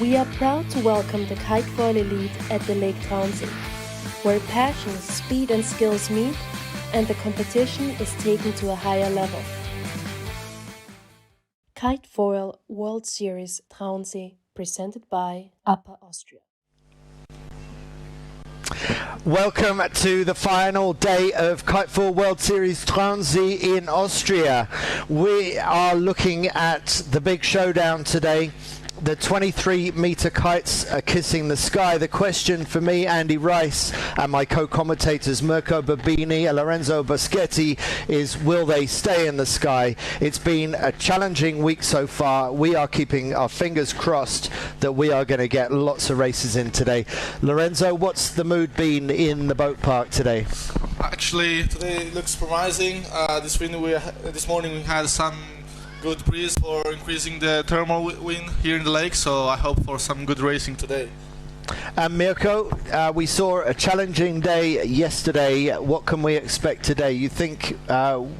We are proud to welcome the KiteFoil Elite at the Lake Trounsey, where passion, speed and skills meet and the competition is taken to a higher level. KiteFoil World Series Trounsey, presented by Upper Austria. Welcome to the final day of KiteFoil World Series Trounsey in Austria. We are looking at the big showdown today. The 23-meter kites are kissing the sky. The question for me, Andy Rice, and my co-commentators Mirko Babini and Lorenzo Boschetti is, will they stay in the sky? It's been a challenging week so far. We are keeping our fingers crossed that we are going to get lots of races in today. Lorenzo, what's the mood been in the boat park today? Actually, today looks promising. This morning we had some good breeze for increasing the thermal wind here in the lake, so I hope for some good racing today. And Mirko, we saw a challenging day yesterday. What can we expect today? You think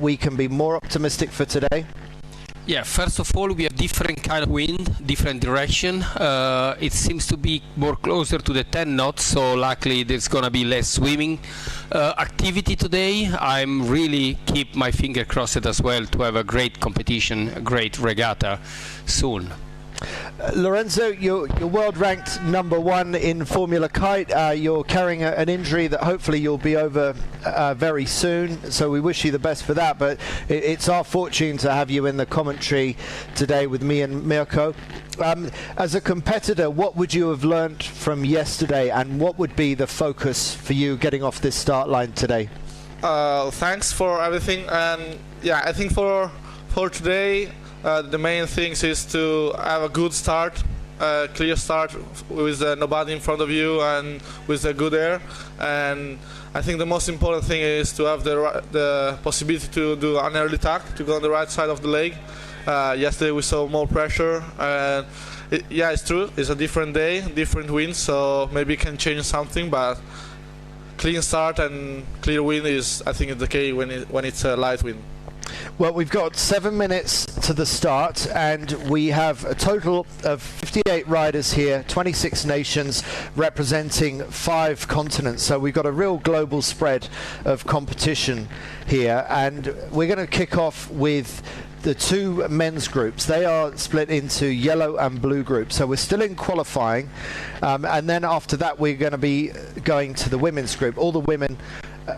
we can be more optimistic for today? Yeah, first of all, we have different kind of wind, different direction. It seems to be more closer to the 10 knots, so luckily there's gonna be less swimming activity today. I'm really keep my finger crossed as well to have a great competition, a great regatta soon. Lorenzo, you're world ranked #1 in Formula Kite. You're carrying an injury that hopefully you'll be over very soon, so we wish you the best for that, but it's our fortune to have you in the commentary today with me and Mirko. As a competitor, what would you have learnt from yesterday, and what would be the focus for you getting off this start line today? Thanks for everything, and yeah, I think for today the main things is to have a good start, clear start with nobody in front of you and with a good air. And I think the most important thing is to have the possibility to do an early tack, to go on the right side of the lake. Yesterday we saw more pressure, and yeah, it's true, it's a different day, different wind, so maybe it can change something, but clean start and clear wind is, I think, the key when it's a light wind. Well, we've got 7 minutes to the start, and we have a total of 58 riders here, 26 nations representing 5 continents. So we've got a real global spread of competition here, and we're going to kick off with the 2 men's groups. They are split into yellow and blue groups, so we're still in qualifying, and then after that we're going to be going to the women's group. All the women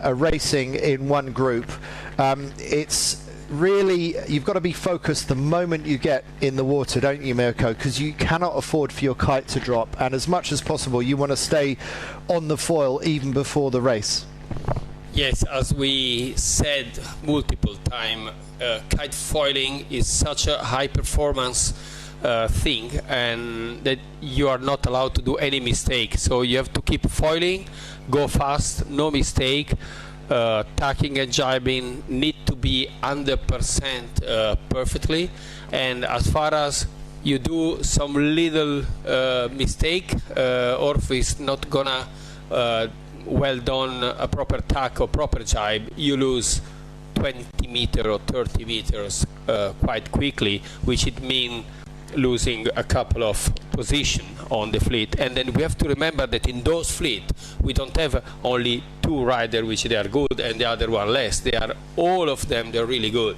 are racing in one group. It's really, you've got to be focused the moment you get in the water, don't you, Mirko? Because you cannot afford for your kite to drop, and as much as possible you want to stay on the foil even before the race. Yes, as we said multiple times, kite foiling is such a high performance thing, and that you are not allowed to do any mistake. So you have to keep foiling, go fast, no mistake. Tacking and jibing need to be 100% perfectly, and as far as you do some little mistake, or if it's not gonna well done a proper tack or proper jibe, you lose 20 meters or 30 meters quite quickly, which it means losing a couple of position on the fleet. And then we have to remember that in those fleet we don't have only 2 riders which they are good and the other one less. They are all of them, they're really good.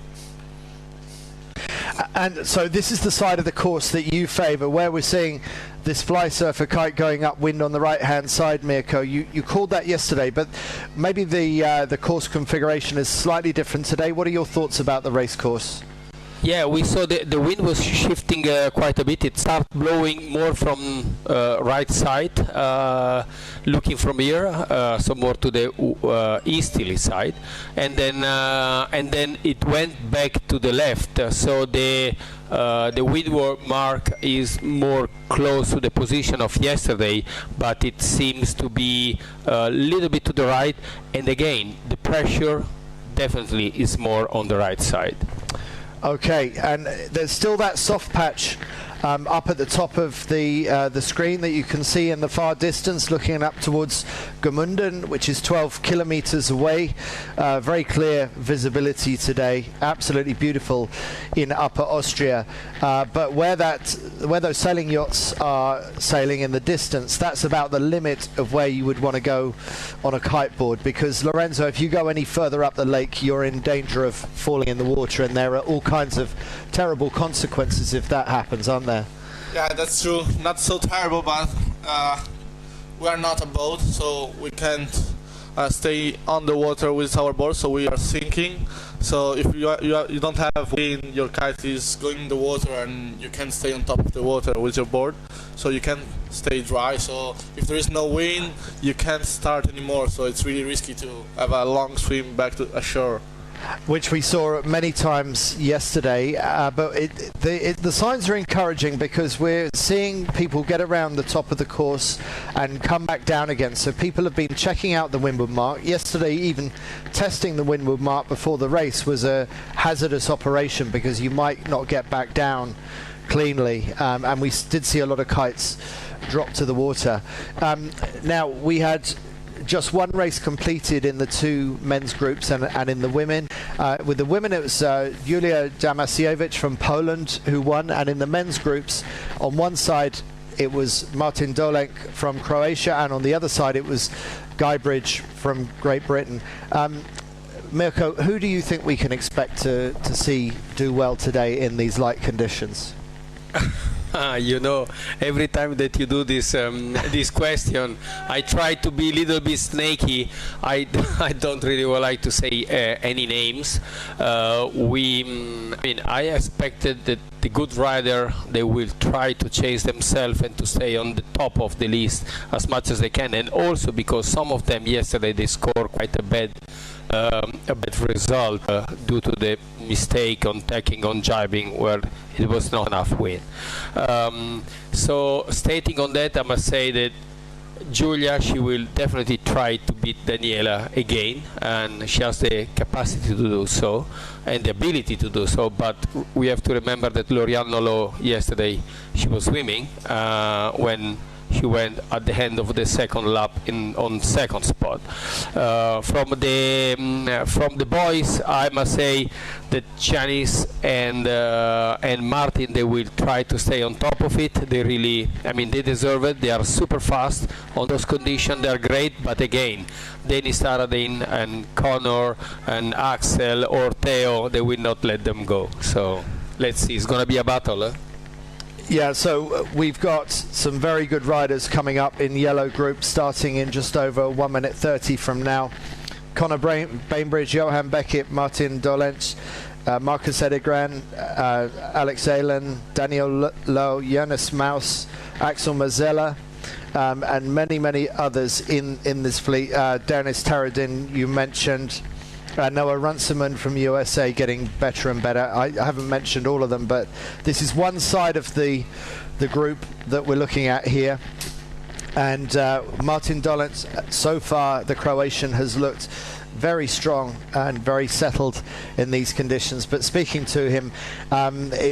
And so this is the side of the course that you favour, where we're seeing this fly surfer kite going upwind on the right hand side. Mirko, you called that yesterday, but maybe the course configuration is slightly different today. What are your thoughts about the race course? Yeah, we saw the wind was shifting quite a bit. It started blowing more from right side, looking from here, so more to the easterly side, and then it went back to the left. So the windward mark is more close to the position of yesterday, but it seems to be a little bit to the right. And again, the pressure definitely is more on the right side. Okay, and there's still that soft patch up at the top of the screen that you can see in the far distance, looking up towards Gmunden, which is 12 kilometers away. Very clear visibility today, absolutely beautiful in Upper Austria. But where those sailing yachts are sailing in the distance, that's about the limit of where you would want to go on a kiteboard, because Lorenzo, if you go any further up the lake, you're in danger of falling in the water, and there are all kinds of terrible consequences if that happens, aren't there? Yeah, that's true. Not so terrible, but we are not a boat, so we can't stay on the water with our board, so we are sinking. So if you don't have wind, your kite is going in the water and you can't stay on top of the water with your board, so you can't stay dry. So if there is no wind, you can't start anymore, so it's really risky to have a long swim back to ashore. Which we saw many times yesterday, but the signs are encouraging, because we're seeing people get around the top of the course and come back down again. So people have been checking out the windward mark. Yesterday, even testing the windward mark before the race was a hazardous operation, because you might not get back down cleanly, and we did see a lot of kites drop to the water. Now, we had just one race completed in the two men's groups and in the women. With the women, it was Julia Damasiewicz from Poland who won, and in the men's groups, on one side it was Martin Dolenk from Croatia, and on the other side it was Guybridge from Great Britain. Mirko, who do you think we can expect to see do well today in these light conditions? You know, every time that you do this this question, I try to be a little bit snaky. I don't really like to say any names. I expected that the good rider, they will try to chase themselves and to stay on the top of the list as much as they can, and also because some of them yesterday they scored quite a bad result due to the mistake on tacking on jibing, where it was not enough wind. So stating on that, I must say that Giulia, she will definitely try to beat Daniela again, and she has the capacity to do so and the ability to do so, but we have to remember that Loriano Lo yesterday, she was swimming when he went at the end of the second lap on second spot. From the boys, I must say that Giannis and Martin, they will try to stay on top of it. They really, they deserve it. They are super fast on those conditions. They are great, but again, Denis Taradin and Connor and Axel or Theo, they will not let them go. So let's see. It's going to be a battle. Huh? Yeah, so we've got some very good riders coming up in yellow group, starting in just over 1 minute 30 from now. Connor Bainbridge, Johan Beckett, Martin Dolenz, Marcus Edegran, Alex Aylen, Daniel Lowe, Jonas Maus, Axel Mazzella, and many others in this fleet. Denis Taradin, you mentioned. Noah Runciman from USA getting better and better. I haven't mentioned all of them, but this is one side of the group that we're looking at here. And Martin Dolenz, so far the Croatian, has looked very strong and very settled in these conditions. But speaking to him,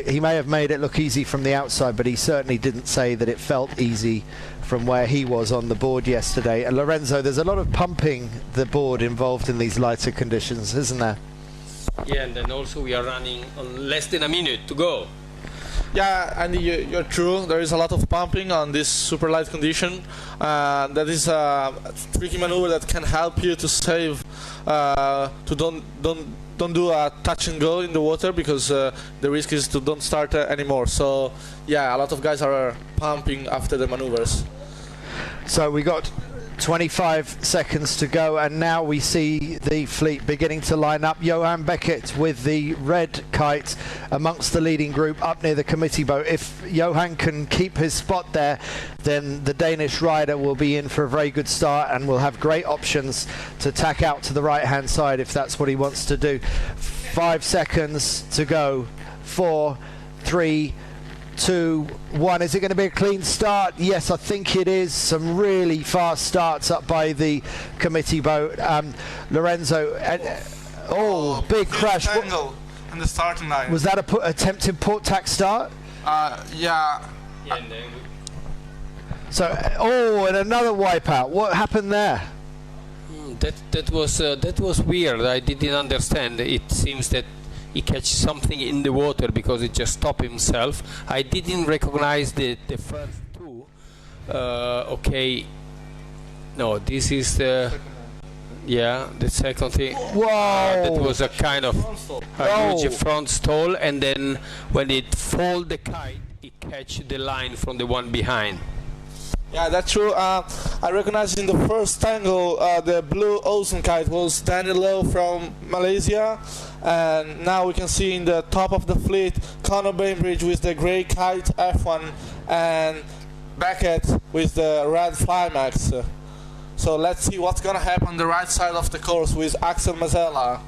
he may have made it look easy from the outside, but he certainly didn't say that it felt easy from where he was on the board yesterday. And Lorenzo, there's a lot of pumping the board involved in these lighter conditions, isn't there? Yeah, and then also we are running on less than a minute to go. Yeah, and you're true. There is a lot of pumping on this super light condition. That is a tricky maneuver that can help you to save, to don't do a touch and go in the water, because the risk is to don't start anymore. So yeah, a lot of guys are pumping after the maneuvers. So we got 25 seconds to go, and now we see the fleet beginning to line up. Johan Beckett with the red kite amongst the leading group up near the committee boat. If Johan can keep his spot there, then the Danish rider will be in for a very good start and will have great options to tack out to the right hand side if that's what he wants to do. 5 seconds to go. 4, 3, 2, 1. Is it going to be a clean start? Yes, I think it is. Some really fast starts up by the committee boat. Lorenzo, big crash. Angle on the starting line. Was that a attempted port tack start? Yeah. And then So, and another wipeout. What happened there? that was weird. I didn't understand. It seems that he catch something in the water because it just stopped himself. I didn't recognize the first two. Okay. No, this is the second thing. Whoa! That was a kind of a huge front stall, and then when it fold the kite, it catch the line from the one behind. Yeah, that's true. I recognize in the first angle the blue ocean kite was Daniel Low from Malaysia, and now we can see in the top of the fleet Conor Bainbridge with the grey kite F1 and Beckett with the red Flymax. So let's see what's gonna happen on the right side of the course with Axel Mazzella.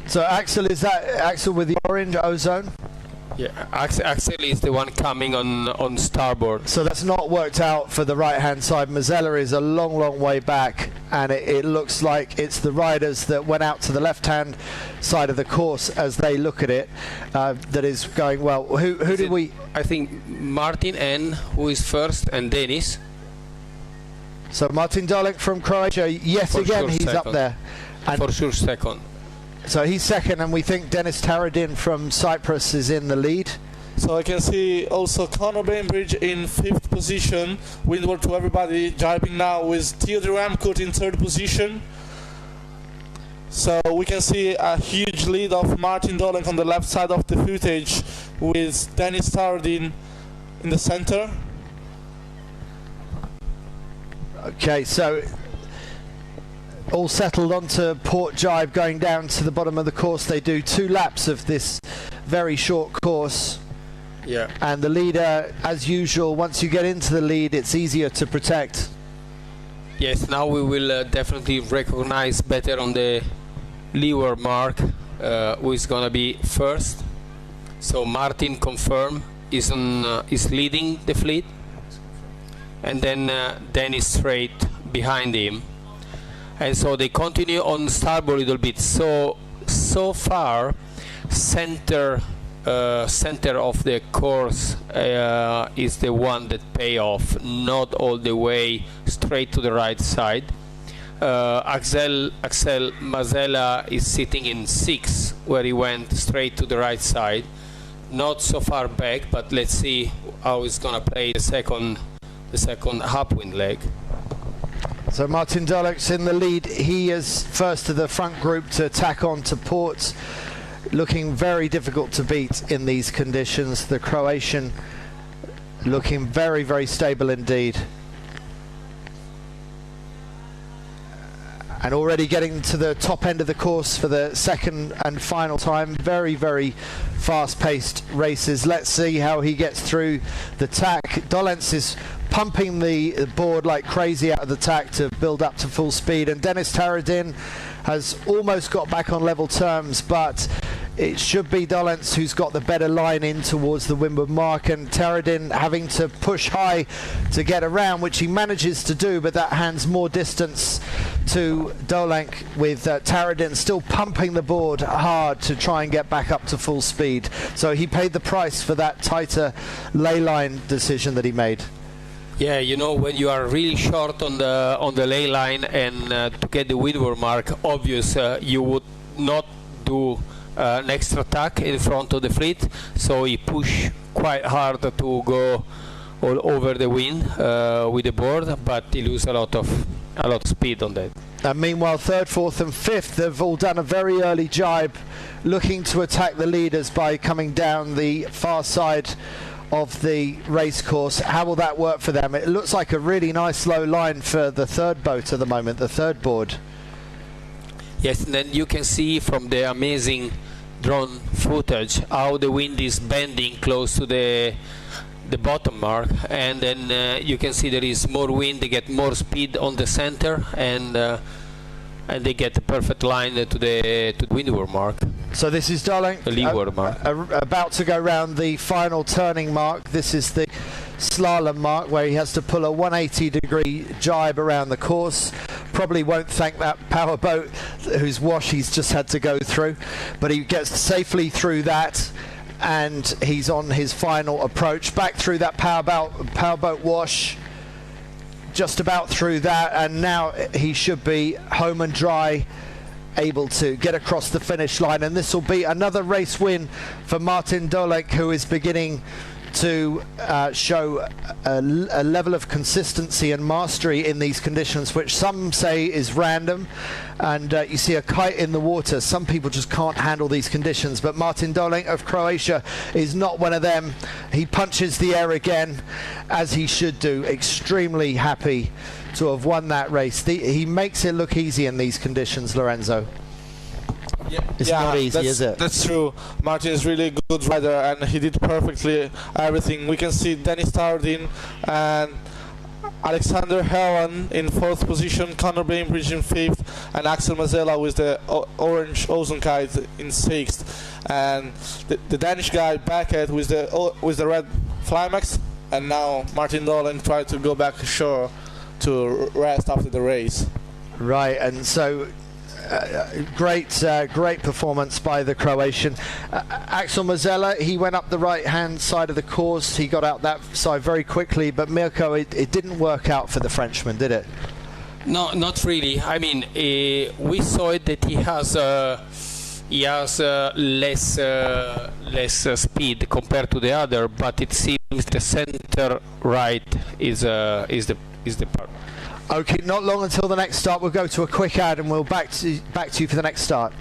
So Axel, is that Axel with the orange ozone? Yeah, Axel is the one coming on starboard. So that's not worked out for the right-hand side. Mazzella is a long, long way back, and it looks like it's the riders that went out to the left-hand side of the course as they look at it that is going well. Who did we? I think Martin N, who is first, and Denis. So Martin Dolek from Croatia, yet For again sure he's second. up there. And For sure second. so he's second, and we think Dennis Taradin from Cyprus is in the lead. So I can see also Conor Bainbridge in 5th position, windward to everybody, driving now with Theodore Ramcourt in 3rd position. So we can see a huge lead of Martin Dolan on the left side of the footage with Dennis Taradin in the center. Okay, so all settled onto Port Jibe, going down to the bottom of the course. They do 2 laps of this very short course. Yeah. And the leader, as usual, once you get into the lead, it's easier to protect. Yes, now we will definitely recognize better on the leeward mark who is gonna be first. So Martin confirm is leading the fleet, and then Dennis straight behind him, and so they continue on starboard a little bit. So far, center of the course is the one that pay off, not all the way straight to the right side. Axel Mazzella is sitting in 6th, where he went straight to the right side, not so far back, but let's see how he's gonna play the second upwind leg. So Martin Dolek's in the lead. He is first to the front group to tack on to port. Looking very difficult to beat in these conditions. The Croatian looking very, very stable indeed. And already getting to the top end of the course for the second and final time. Very, very fast-paced races. Let's see how he gets through the tack. Dolence is pumping the board like crazy out of the tack to build up to full speed, and Dennis Taradin has almost got back on level terms, but it should be Dolence who's got the better line in towards the windward mark, and Taradin having to push high to get around, which he manages to do, but that hands more distance to Dolenk, with Taradin still pumping the board hard to try and get back up to full speed. So he paid the price for that tighter ley line decision that he made. Yeah, you know, when you are really short on the ley line and to get the windward mark, obvious you would not do an extra tack in front of the fleet, so he pushed quite hard to go all over the wind with the board, but he lose a lot of speed on that. And meanwhile, 3rd, 4th and 5th, they've all done a very early jibe, looking to attack the leaders by coming down the far side of the race course. How will that work for them? It looks like a really nice low line for the 3rd boat at the moment, the 3rd board. Yes, and then you can see from the amazing drone footage how the wind is bending close to the bottom mark, and then you can see there is more wind. They get more speed on the center, and they get the perfect line to the windward mark. So this is Dolenk about to go round the final turning mark. This is the slalom mark where he has to pull a 180-degree jibe around the course. Probably won't thank that power boat whose wash he's just had to go through, but he gets safely through that, and he's on his final approach back through that powerboat wash, just about through that, and now he should be home and dry, able to get across the finish line. And this will be another race win for Martin Dolek, who is beginning to show a level of consistency and mastery in these conditions, which some say is random. And you see a kite in the water. Some people just can't handle these conditions, but Martin Dolek of Croatia is not one of them. He punches the air again, as he should do. Extremely happy to have won that race. He makes it look easy in these conditions, Lorenzo. It's not easy, is it? That's true. Martin is really a good rider, and he did perfectly everything. We can see Dennis Tardin and Alexander Helen in 4th position, Conor Bainbridge in 5th, and Axel Mazella with the orange Ozen kite in 6th. And the Danish guy Beckett with the red Flymax, and now Martin Dolan tried to go back ashore to rest after the race. Right, and so great performance by the Croatian. Axel Mazella, he went up the right-hand side of the course. He got out that side very quickly, but Mirko, it didn't work out for the Frenchman, did it? No, not really. I mean, we saw it that he has less speed compared to the other, but it seems the center right is the part. Okay, not long until the next start. We'll go to a quick ad and we'll back to you for the next start.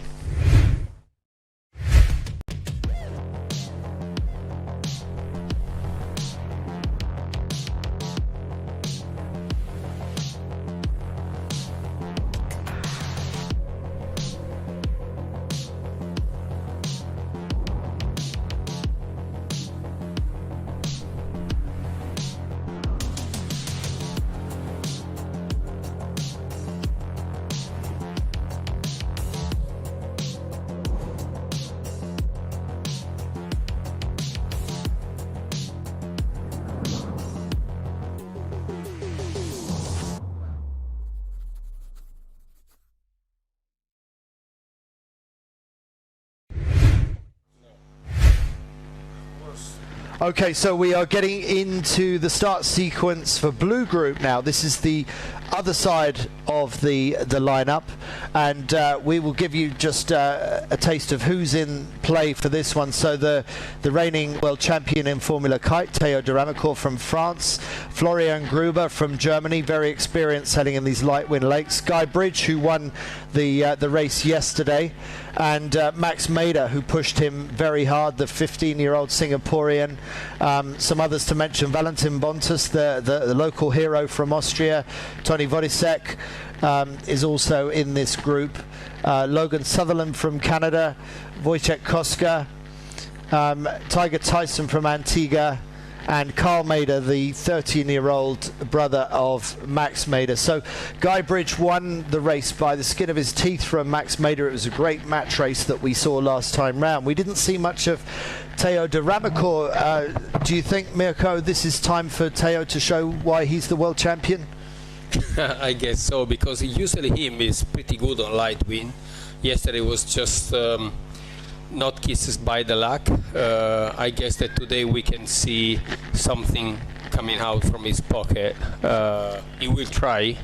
Okay, so we are getting into the start sequence for Blue Group now. This is the other side of the lineup, and we will give you just a taste of who's in play for this one. So the reigning world champion in Formula Kite, Theo de Ramicourt from France, Florian Gruber from Germany, very experienced sailing in these light wind lakes, Guy Bridge, who won the race yesterday, and Max Mader, who pushed him very hard, the 15-year-old Singaporean. Some others to mention: Valentin Bontas, the local hero from Austria. Tony Vodisek is also in this group. Logan Sutherland from Canada, Wojciech Koska, Tiger Tyson from Antigua, and Carl Mader, the 13-year-old brother of Max Mader. So Guy Bridge won the race by the skin of his teeth from Max Mader. It was a great match race that we saw last time round. We didn't see much of Theo de Ramicourt. Do you think, Mirko, this is time for Theo to show why he's the world champion? I guess so, because usually him is pretty good on light wind. Yesterday was just not kisses by the luck. I guess that today we can see something coming out from his pocket. He will try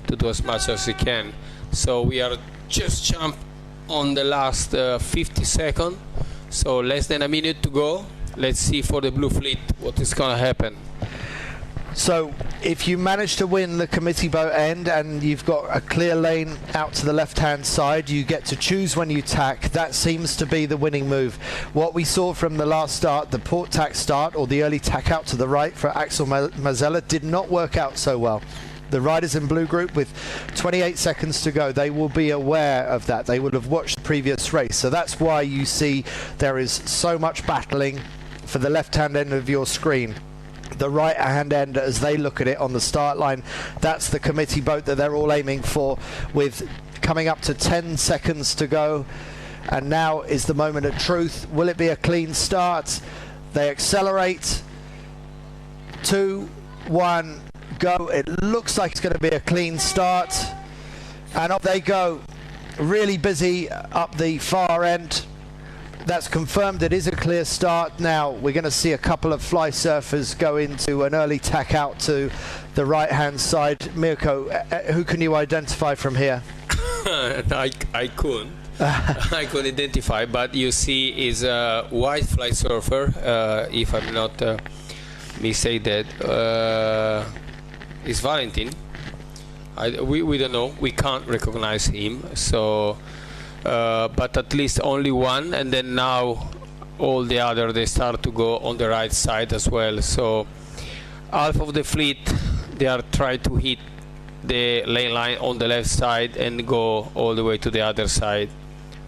to do as much as he can. So we are just jump on the last 50 seconds. So less than a minute to go. Let's see for the Blue Fleet what is going to happen. So if you manage to win the committee boat end and you've got a clear lane out to the left-hand side, you get to choose when you tack. That seems to be the winning move. What we saw from the last start, the port tack start, or the early tack out to the right for Axel Mazella, did not work out so well. The riders in Blue Group, with 28 seconds to go, they will be aware of that. They would have watched the previous race. So that's why you see there is so much battling for the left-hand end of your screen. The right-hand end, as they look at it on the start line, that's the committee boat that they're all aiming for, with coming up to 10 seconds to go. And now is the moment of truth. Will it be a clean start? They accelerate. 2, 1, go. It looks like it's going to be a clean start. And up they go. Really busy up the far end. that's confirmed. It is a clear start. Now we're going to see a couple of fly surfers go into an early tack out to the right-hand side. Mirko, who can you identify from here? I couldn't. I could identify, but you see is a white fly surfer, if I'm not mistaken, is Valentin. We don't know, we can't recognize him, so but at least only one, and then now all the other they start to go on the right side as well. So half of the fleet they are trying to hit the lane line on the left side and go all the way to the other side.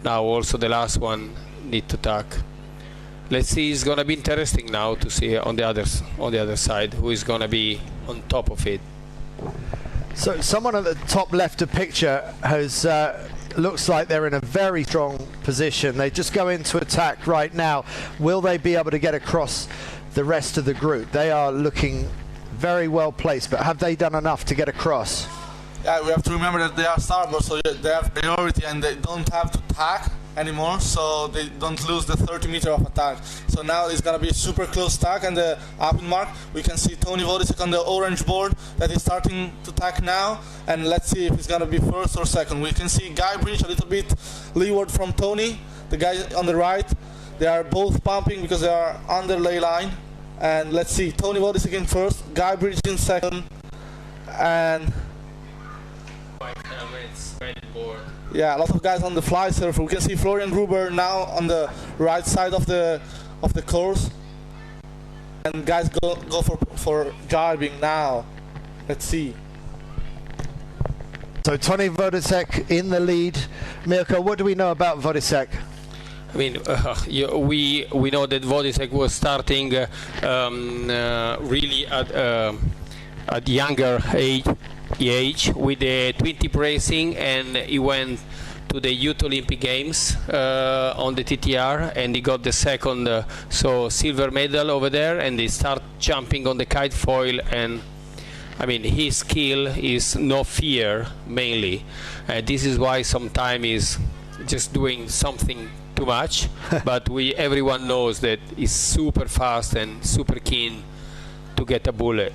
Now also the last one need to tack. Let's see, it's gonna be interesting now to see on the other side who is gonna be on top of it. So someone at the top left of picture has looks like they're in a very strong position. They just go into attack right now. Will they be able to get across the rest of the group? They are looking very well placed, but have they done enough to get across? Yeah, we have to remember that they are starboard, so they have priority and they don't have to tack anymore, so they don't lose the 30 meter of attack. So now it's gonna be a super close tack, and the up mark we can see Tony Vodicek on the orange board that is starting to tack now, and let's see if it's gonna be first or second. We can see Guy Bridge a little bit leeward from Tony, the guy on the right. They are both pumping because they are under ley line, and let's see, Tony Vodicek in first, Guy Bridge in second, and yeah, a lot of guys on the fly surfer. We can see Florian Gruber now on the right side of the course, and guys go for jibing now. Let's see. So Tony Vodicek in the lead. Mirko, what do we know about Vodicek? I mean, we know that Vodicek was starting really at younger age with the twin tip racing, and he went to the Youth Olympic Games on the TTR, and he got the second so silver medal over there, and he start jumping on the KiteFoil, and I mean his skill is no fear mainly. This is why sometimes he's just doing something too much, but everyone knows that he's super fast and super keen to get a bullet.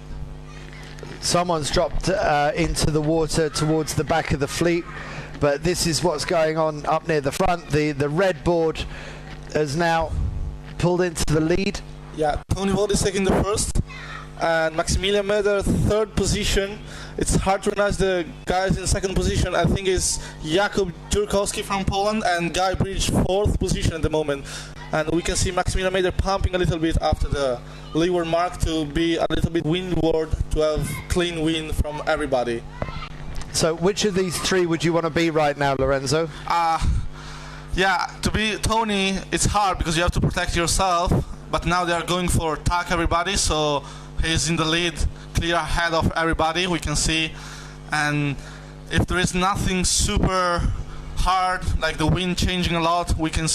Someone's dropped into the water towards the back of the fleet, but this is what's going on up near the front. The red board has now pulled into the lead. Yeah, Tony Vodicek in the first, and Maximilian Meder third position. It's hard to recognize the guys in second position. I think it's Jakub Jurkowski from Poland and Guy Bridge fourth position at the moment. And we can see Maximilian Meder pumping a little bit after the leeward mark to be a little bit windward to have clean wind from everybody. So which of these three would you want to be right now, Lorenzo? Yeah, to be Tony, it's hard because you have to protect yourself, but now they are going for tack everybody, so he's in the lead, clear ahead of everybody, we can see. And if there is nothing super hard, like the wind changing a lot, we can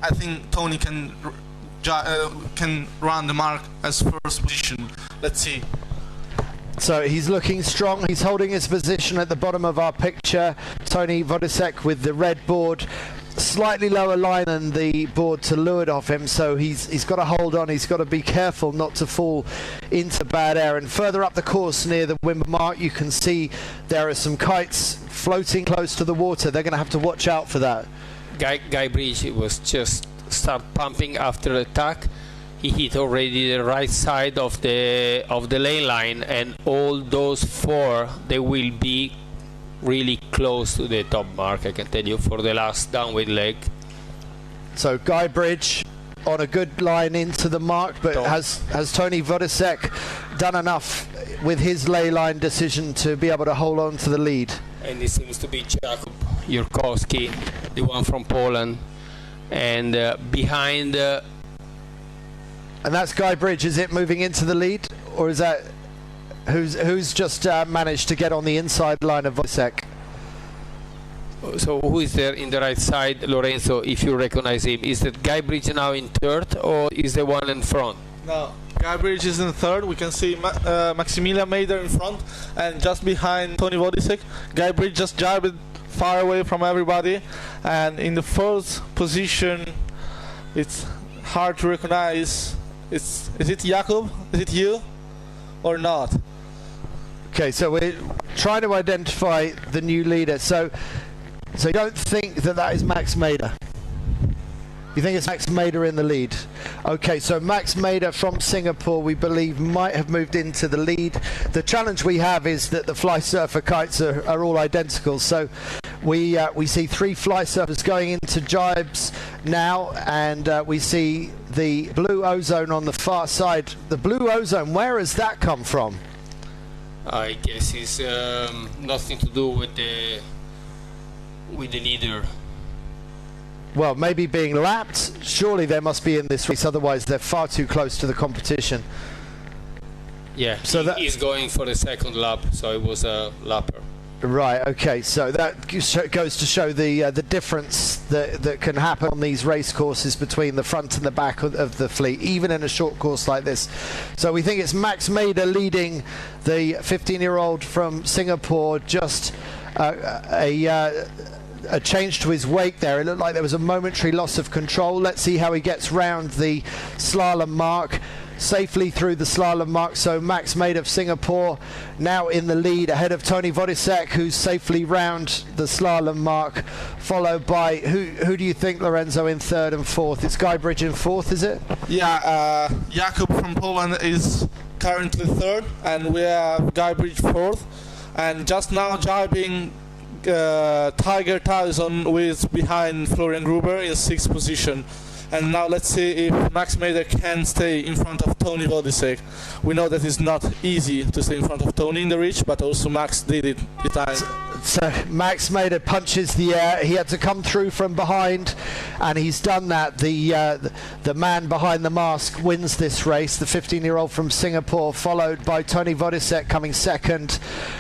I think Tony can run the mark as first position. Let's see. So he's looking strong. He's holding his position at the bottom of our picture. Tony Vodicek with the red board, slightly lower line than the board to leeward of him. So he's got to hold on. He's got to be careful not to fall into bad air. And further up the course near the windward mark, you can see there are some kites floating close to the water. They're going to have to watch out for that. Guy Bridge was just start pumping after attack. He hit already the right side of the lane line, and all those four they will be really close to the top mark, I can tell you, for the last downwind leg. So Guy Bridge on a good line into the mark, but has Tony Vodicek done enough with his ley line decision to be able to hold on to the lead? And it seems to be Jakub Jurkowski, the one from Poland, and behind. And that's Guy Bridge, is it, moving into the lead, or is that who's just managed to get on the inside line of Vodicek? So who is there in the right side, Lorenzo, if you recognize him? Is that Guy Bridge now in third, or is the one in front? No, Guy Bridge is in third. We can see Maximilian Meder in front, and just behind Tony Vodicek. Guy Bridge just jibed far away from everybody, and in the first position, it's hard to recognize. Is it Jakub? Is it you, or not? Okay, so we're trying to identify the new leader. So you don't think that is Max Mader? You think it's Max Mader in the lead? Okay, so Max Mader from Singapore, we believe, might have moved into the lead. The challenge we have is that the fly surfer kites are all identical. So we see 3 fly surfers going into jibes now, and we see the blue ozone on the far side. The blue ozone, where has that come from? I guess it's nothing to do with the leader. Well, maybe being lapped. Surely they must be in this race, otherwise they're far too close to the competition. Yeah, so he's going for the second lap, so it was a lapper. Right, okay, so that goes to show the difference that can happen on these race courses between the front and the back of the fleet, even in a short course like this. So we think it's Max Mader leading the 15-year-old from Singapore. Just a change to his wake there. It looked like there was a momentary loss of control. Let's see how he gets round the slalom mark. Safely through the slalom mark, so Max Mader of Singapore now in the lead ahead of Tony Vodisek, who's safely round the slalom mark, followed by who do you think, Lorenzo, in third and fourth? It's Guybridge in fourth, is it? Yeah, Jakub from Poland is currently third, and we have Guybridge fourth, and just now jibing Tiger Tyson with behind Florian Gruber in sixth position. And now let's see if Max Mader can stay in front of Tony Vodisek. We know that it's not easy to stay in front of Tony in the reach, but also Max did it this time. So Max Mader punches the air. He had to come through from behind, and he's done that. The man behind the mask wins this race, the 15-year-old from Singapore, followed by Tony Vodisek coming second,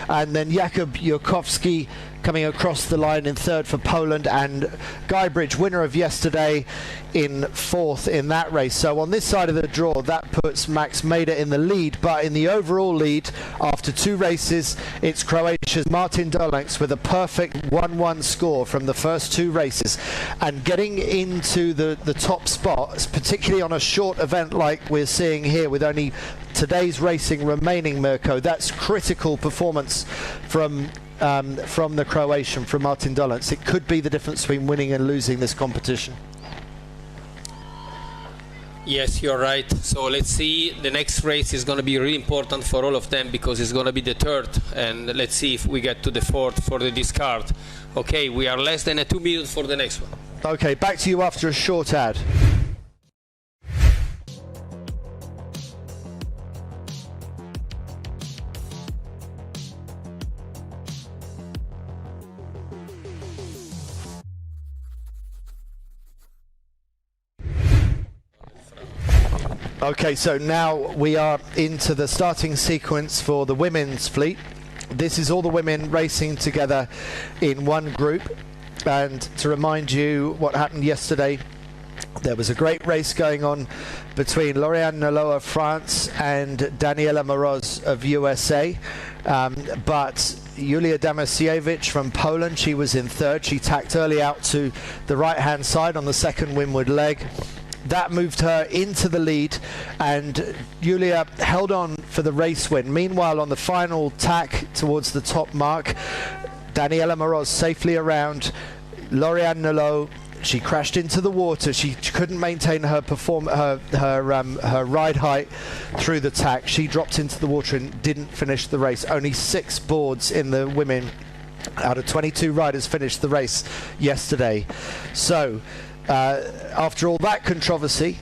and then Jakub Jurkowski coming across the line in third for Poland, and Guybridge, winner of yesterday, in fourth in that race. So on this side of the draw, that puts Max Mader in the lead, but in the overall lead, after 2 races, it's Croatia's Martin Dolenc with a perfect 1-1 score from the first 2 races, and getting into the top spots, particularly on a short event like we're seeing here with only today's racing remaining, Mirko. That's critical performance from the Croatian, from Martin Dolenc. It could be the difference between winning and losing this competition. Yes, you're right. So let's see, the next race is going to be really important for all of them, because it's going to be the third, and let's see if we get to the fourth for the discard. Okay, we are less than 2 minutes for the next one. Okay, back to you after a short ad. Okay, so now we are into the starting sequence for the women's fleet. This is all the women racing together in one group. And to remind you what happened yesterday, there was a great race going on between Lauriane Nolot of France and Daniela Moroz of USA. But Julia Damasiewicz from Poland, she was in third. She tacked early out to the right-hand side on the second windward leg. That moved her into the lead, and Julia held on for the race win. Meanwhile, on the final tack towards the top mark, Daniela Moroz safely around Lauriane Nolot. She crashed into the water. She couldn't maintain her her ride height through the tack. She dropped into the water and didn't finish the race. Only 6 boards in the women out of 22 riders finished the race yesterday. So after all that controversy,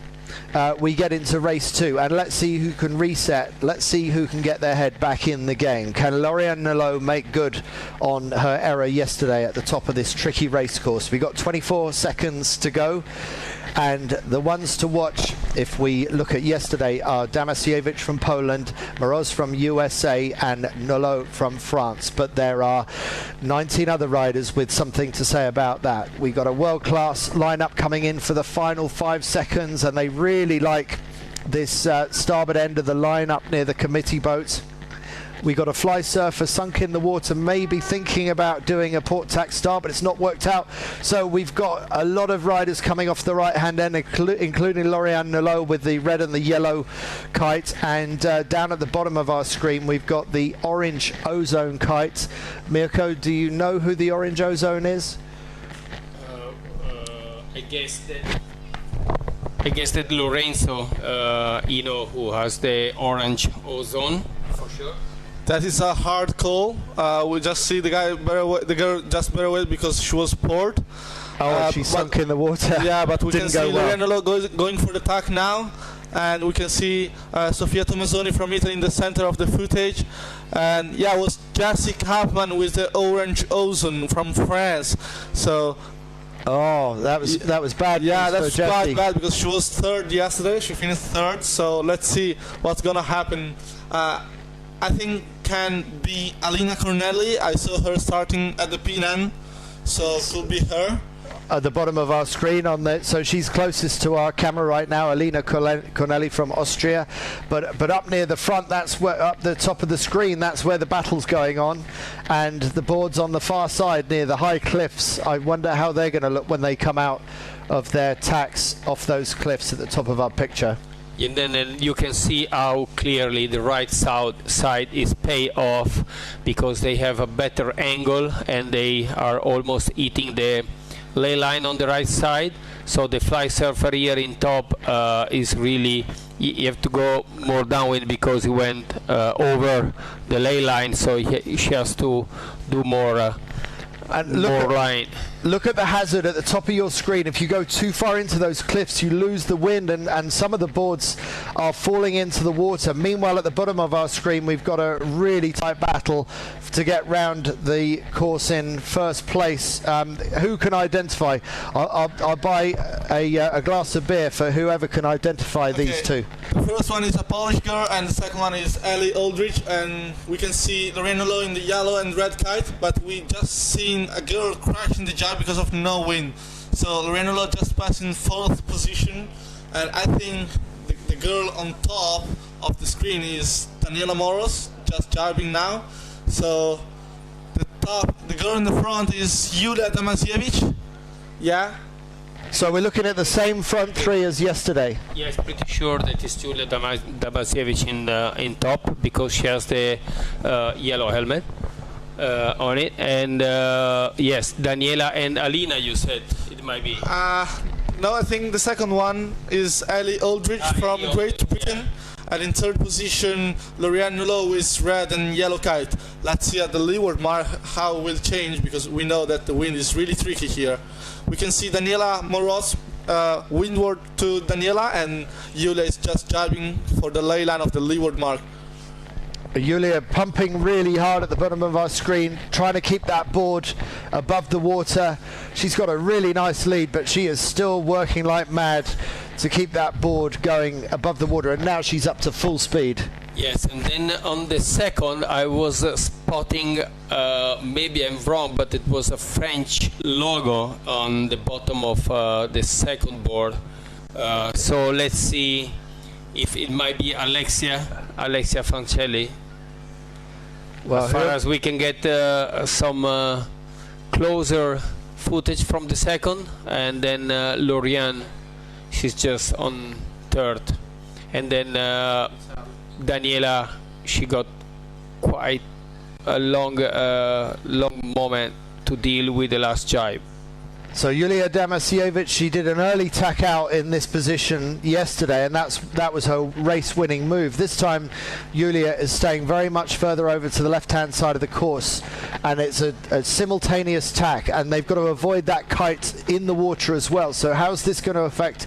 we get into race 2, and let's see who can reset. Let's see who can get their head back in the game. Can Lauriane Nolot make good on her error yesterday at the top of this tricky race course? We've got 24 seconds to go, and the ones to watch, if we look at yesterday, are Damasiewicz from Poland, Moroz from USA, and Nolot from France. But there are 19 other riders with something to say about that. We got a world-class lineup coming in for the final 5 seconds, and they really like this starboard end of the line up near the committee boat. We got a fly surfer sunk in the water, maybe thinking about doing a port tack start, but it's not worked out. So we've got a lot of riders coming off the right-hand end, including Lauriane Nolot with the red and the yellow kite. And down at the bottom of our screen, we've got the orange ozone kite. Mirko, do you know who the orange ozone is? I guess that Lorenzo, who has the orange ozone for sure. That is a hard call. We just see the girl just better away because she was poured. She sunk in the water. Yeah, but we can see well. Lauriane going for the tack now, and we can see Sofia Tommazzoni from Italy in the center of the footage. And yeah, it was Jessie Kaufman with the orange ozone from France. So. Oh, that was bad. Yeah, that's bad because she was third yesterday. She finished third. So let's see what's gonna happen. I think can be Alina Cornelli. I saw her starting at the P9, so could be her. At the bottom of our screen so she's closest to our camera right now, Alina Cornelli from Austria, but up near the front, that's where, up the top of the screen, that's where the battle's going on, and the board's on the far side near the high cliffs. I wonder how they're going to look when they come out of their tacks off those cliffs at the top of our picture. And then you can see how clearly the right side is pay off because they have a better angle and they are almost eating the ley line on the right side. So the fly surfer here in top is really, you have to go more downwind because he went over the ley line, so she has to do more line. Look at the hazard at the top of your screen. If you go too far into those cliffs, you lose the wind, and some of the boards are falling into the water. Meanwhile, at the bottom of our screen, we've got a really tight battle to get round the course in first place. Who can identify? I'll buy a glass of beer for whoever can identify these two. The first one is a Polish girl, and the second one is Ellie Aldrich, and we can see Lauriane Nolot in the yellow and red kite, but we just seen a girl crash in the jar because of no wind. So Lauriane Nolot just passed in 4th position, and I think the girl on top of the screen is Daniela Moros, just jibing now. So the girl in the front is Julia Damasiewicz. Yeah. So we're looking at the same front three as yesterday. Yes, pretty sure that it's Julia Damasiewicz in top because she has the yellow helmet on it. And yes, Daniela and Alina, you said it might be. No, I think the second one is Ellie Aldrich from Great Britain. Yeah. And in 3rd position, Lauriane Nolot with red and yellow kite. Let's see at the leeward mark how it will change because we know that the wind is really tricky here. We can see Daniela Moros windward to Daniela, and Julia is just jibing for the ley line of the leeward mark. Julia pumping really hard at the bottom of our screen, trying to keep that board above the water. She's got a really nice lead, but she is still working like mad to keep that board going above the water, and now she's up to full speed. Yes, and then on the second I was spotting, maybe I'm wrong, but it was a French logo on the bottom of the second board. So let's see if it might be Alexia Fancelli. Well, as far as we can get some closer footage from the second, and then Lauriane, she's just on 3rd, and then Daniela, she got quite a long moment to deal with the last jibe. So Julia Damasiewicz, she did an early tack out in this position yesterday, and that was her race-winning move. This time, Julia is staying very much further over to the left-hand side of the course, and it's a simultaneous tack, and they've got to avoid that kite in the water as well. So how's this going to affect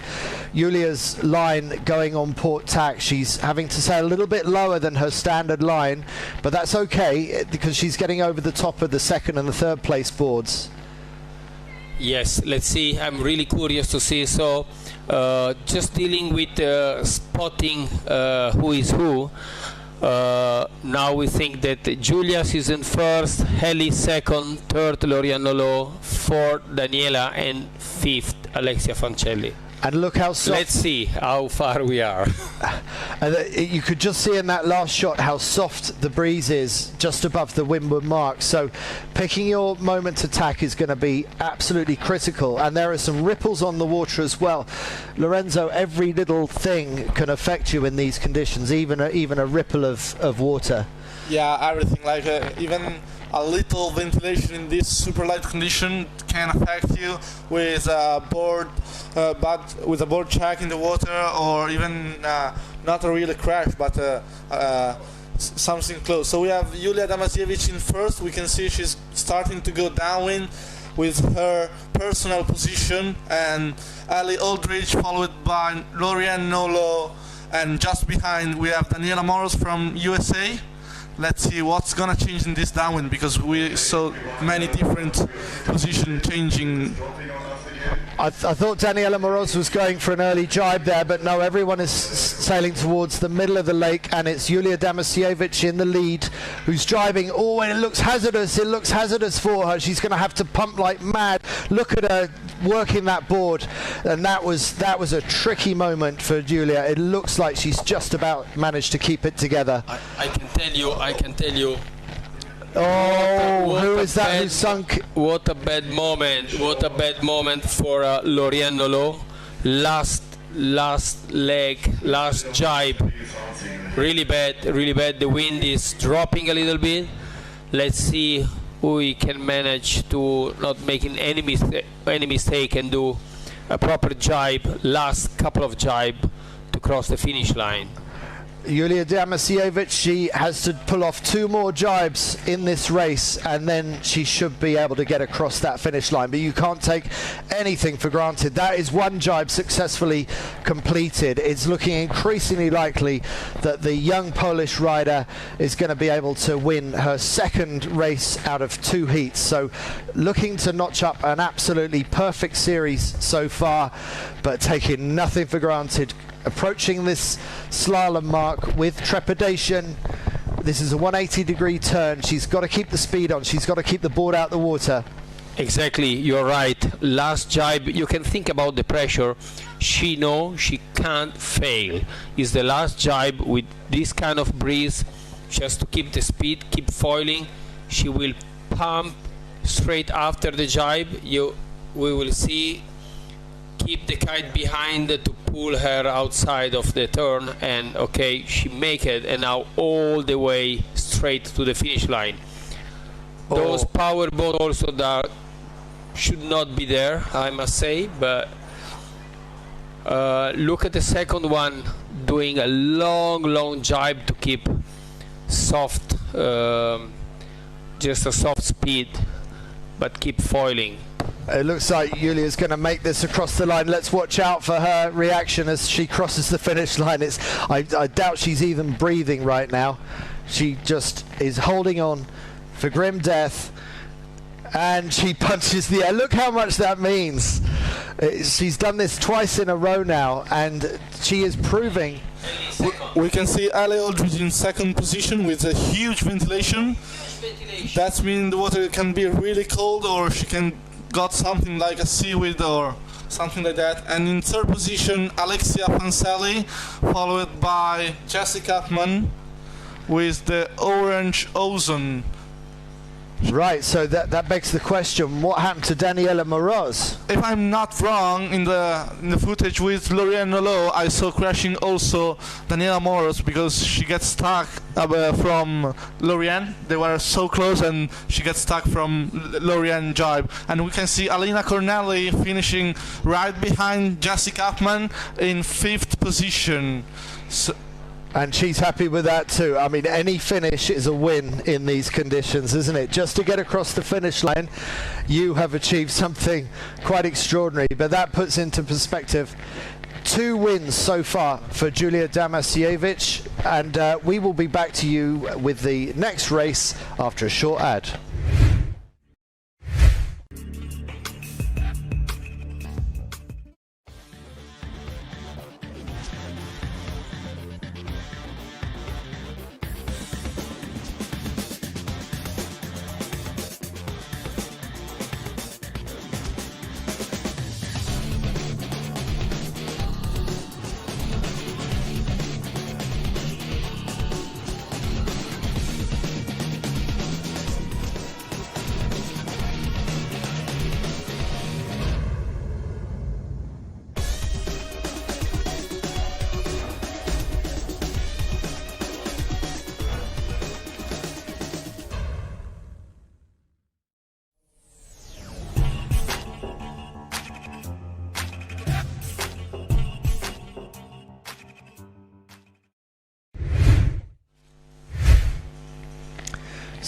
Julia's line going on port tack? She's having to sail a little bit lower than her standard line, but that's okay because she's getting over the top of the 2nd and the 3rd place boards. Yes, let's see. I'm really curious to see. So, just dealing with spotting who is who. Now we think that Julius is in 1st, Heli 2nd, 3rd Lauriane Nolot, 4th Daniela, and 5th Alexia Fancelli. And look how soft. Let's see how far we are. You could just see in that last shot how soft the breeze is just above the windward mark. So picking your moment to tack is going to be absolutely critical. And there are some ripples on the water as well. Lorenzo, every little thing can affect you in these conditions, even a ripple of water. Yeah, everything, like even a little ventilation in this super light condition can affect you with a board, with a board check in the water, or even not a real crash, but something close. So we have Julia Damasiewicz in first. We can see she's starting to go downwind with her personal position, and Ali Aldridge followed by Lorianne Nolo, and just behind we have Daniela Moros from USA. Let's see what's gonna change in this downwind, because we saw many different position changing. I thought Daniela Moros was going for an early jibe there, but no, everyone is sailing towards the middle of the lake, and it's Julia Damasiewicz in the lead, who's driving. Oh, and it looks hazardous for her. She's going to have to pump like mad. Look at her working that board, and that was a tricky moment for Julia. It looks like she's just about managed to keep it together. I can tell you. Oh, who is that who sunk? What a bad moment for Lorianne Nolo. Last leg, last jibe. Really bad. The wind is dropping a little bit. Let's see who we can manage to not making any mistake and do a proper jibe, last couple of jibe to cross the finish line. Julia Damasiewicz, she has to pull off 2 more jibes in this race, and then she should be able to get across that finish line. But you can't take anything for granted. That is 1 jibe successfully completed. It's looking increasingly likely that the young Polish rider is going to be able to win her 2nd race out of 2 heats. So looking to notch up an absolutely perfect series so far, but taking nothing for granted. Approaching this slalom mark with trepidation. This is a 180-degree turn. She's got to keep the speed on. She's got to keep the board out the water. Exactly, you're right. Last jibe, you can think about the pressure. She knows she can't fail. It's the last jibe with this kind of breeze. Just to keep the speed, keep foiling. She will pump straight after the jibe. We will see. Keep the kite behind to pull her outside of the turn, and okay, she make it, and now all the way straight to the finish line. Those power boats also that should not be there, I must say, but look at the second one doing a long jibe to keep soft, just a soft speed, but keep foiling. It looks like Julia's going to make this across the line. Let's watch out for her reaction as she crosses the finish line. I doubt she's even breathing right now. She just is holding on for grim death, and she punches the air. Look how much that means. She's done this twice in a row now, and she is proving. We can see Ali Aldridge in 2nd position with a huge ventilation. That means the water can be really cold, or she can got something like a seaweed or something like that. And in 3rd position, Alexia Panselli, followed by Jessica Kaufman with the orange ozone. Right, so that begs the question, what happened to Daniela Moros? If I'm not wrong, in the footage with Lorianne Nolo, I saw crashing also Daniela Moros, because she gets stuck from Lorianne. They were so close, and she gets stuck from Lorianne jibe. And we can see Alina Cornelli finishing right behind Jessica Kaufman in 5th position. And she's happy with that too. I mean, any finish is a win in these conditions, isn't it? Just to get across the finish line, you have achieved something quite extraordinary. But that puts into perspective 2 wins so far for Julia Damasiewicz, and we will be back to you with the next race after a short ad.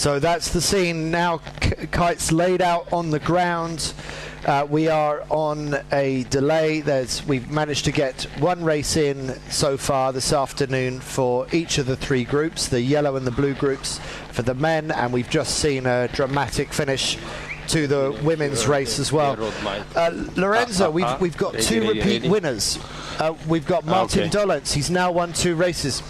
So that's the scene now. Kite's laid out on the ground. We are on a delay. We've managed to get one race in so far this afternoon for each of the three groups, the yellow and the blue groups for the men, and we've just seen a dramatic finish to the women's race as well. Lorenzo, we've got two repeat winners. We've got Martin Dolence. He's now won 2 races.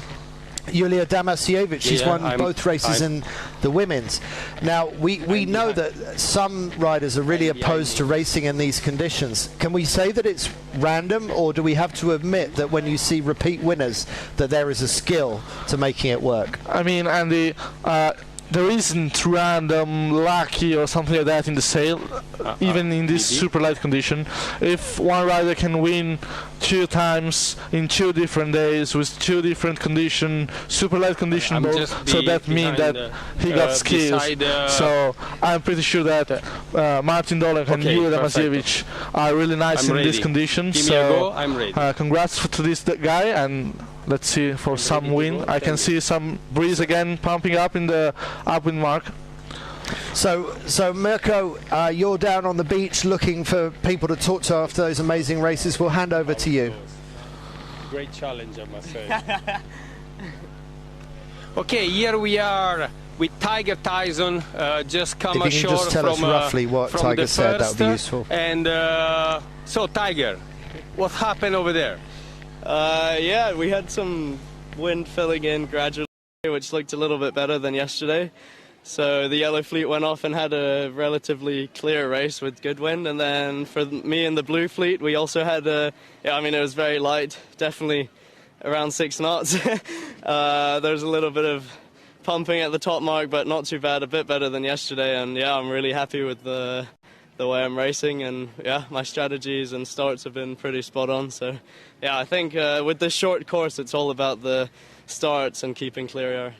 Yulia Damasiewicz, she's won both races in the women's. Now, we know that some riders are really opposed to racing in these conditions. Can we say that it's random, or do we have to admit that when you see repeat winners that there is a skill to making it work? I mean, Andy, there isn't random, lucky or something like that in the sail, even in this super light condition. If one rider can win 2 times in 2 different days with 2 different conditions, super light condition both, so that means that he got skills. So I'm pretty sure that Martin Dolence and Yulia Damasiewicz are really nice in this condition. Give me a go, I'm ready. Congrats to this guy, and let's see for some win. I can see some breeze again pumping up in the upwind mark. So Mirko, you're down on the beach looking for people to talk to after those amazing races. We'll hand over to you. Great challenge, I must say. Okay, here we are with Tiger Tyson, just come ashore. If you can just tell us roughly what Tiger said, that would be useful. And so, Tiger, what happened over there? Yeah, we had some wind filling in gradually, which looked a little bit better than yesterday. So the yellow fleet went off and had a relatively clear race with good wind. And then for me and the blue fleet, we also had it was very light, definitely around 6 knots. There's a little bit of pumping at the top mark, but not too bad, a bit better than yesterday. And yeah, I'm really happy with the way I'm racing, and yeah, my strategies and starts have been pretty spot on. So yeah, I think with this short course, it's all about the starts and keeping clear air.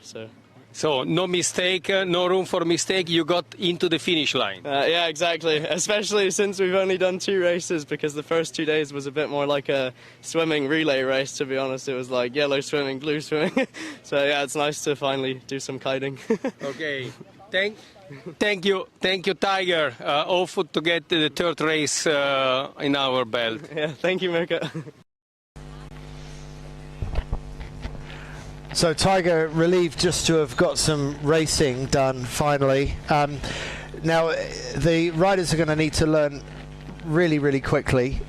So no mistake, no room for mistake. You got into the finish line. Yeah, exactly. Especially since we've only done 2 races, because the first 2 days was a bit more like a swimming relay race, to be honest. It was like yellow swimming, blue swimming. So yeah, it's nice to finally do some kiting. Okay. Thank you, Tiger. Hopeful to get the 3rd race in our belt. Yeah, thank you, Mirko. So Tiger relieved just to have got some racing done finally. Now the riders are going to need to learn really, really quickly.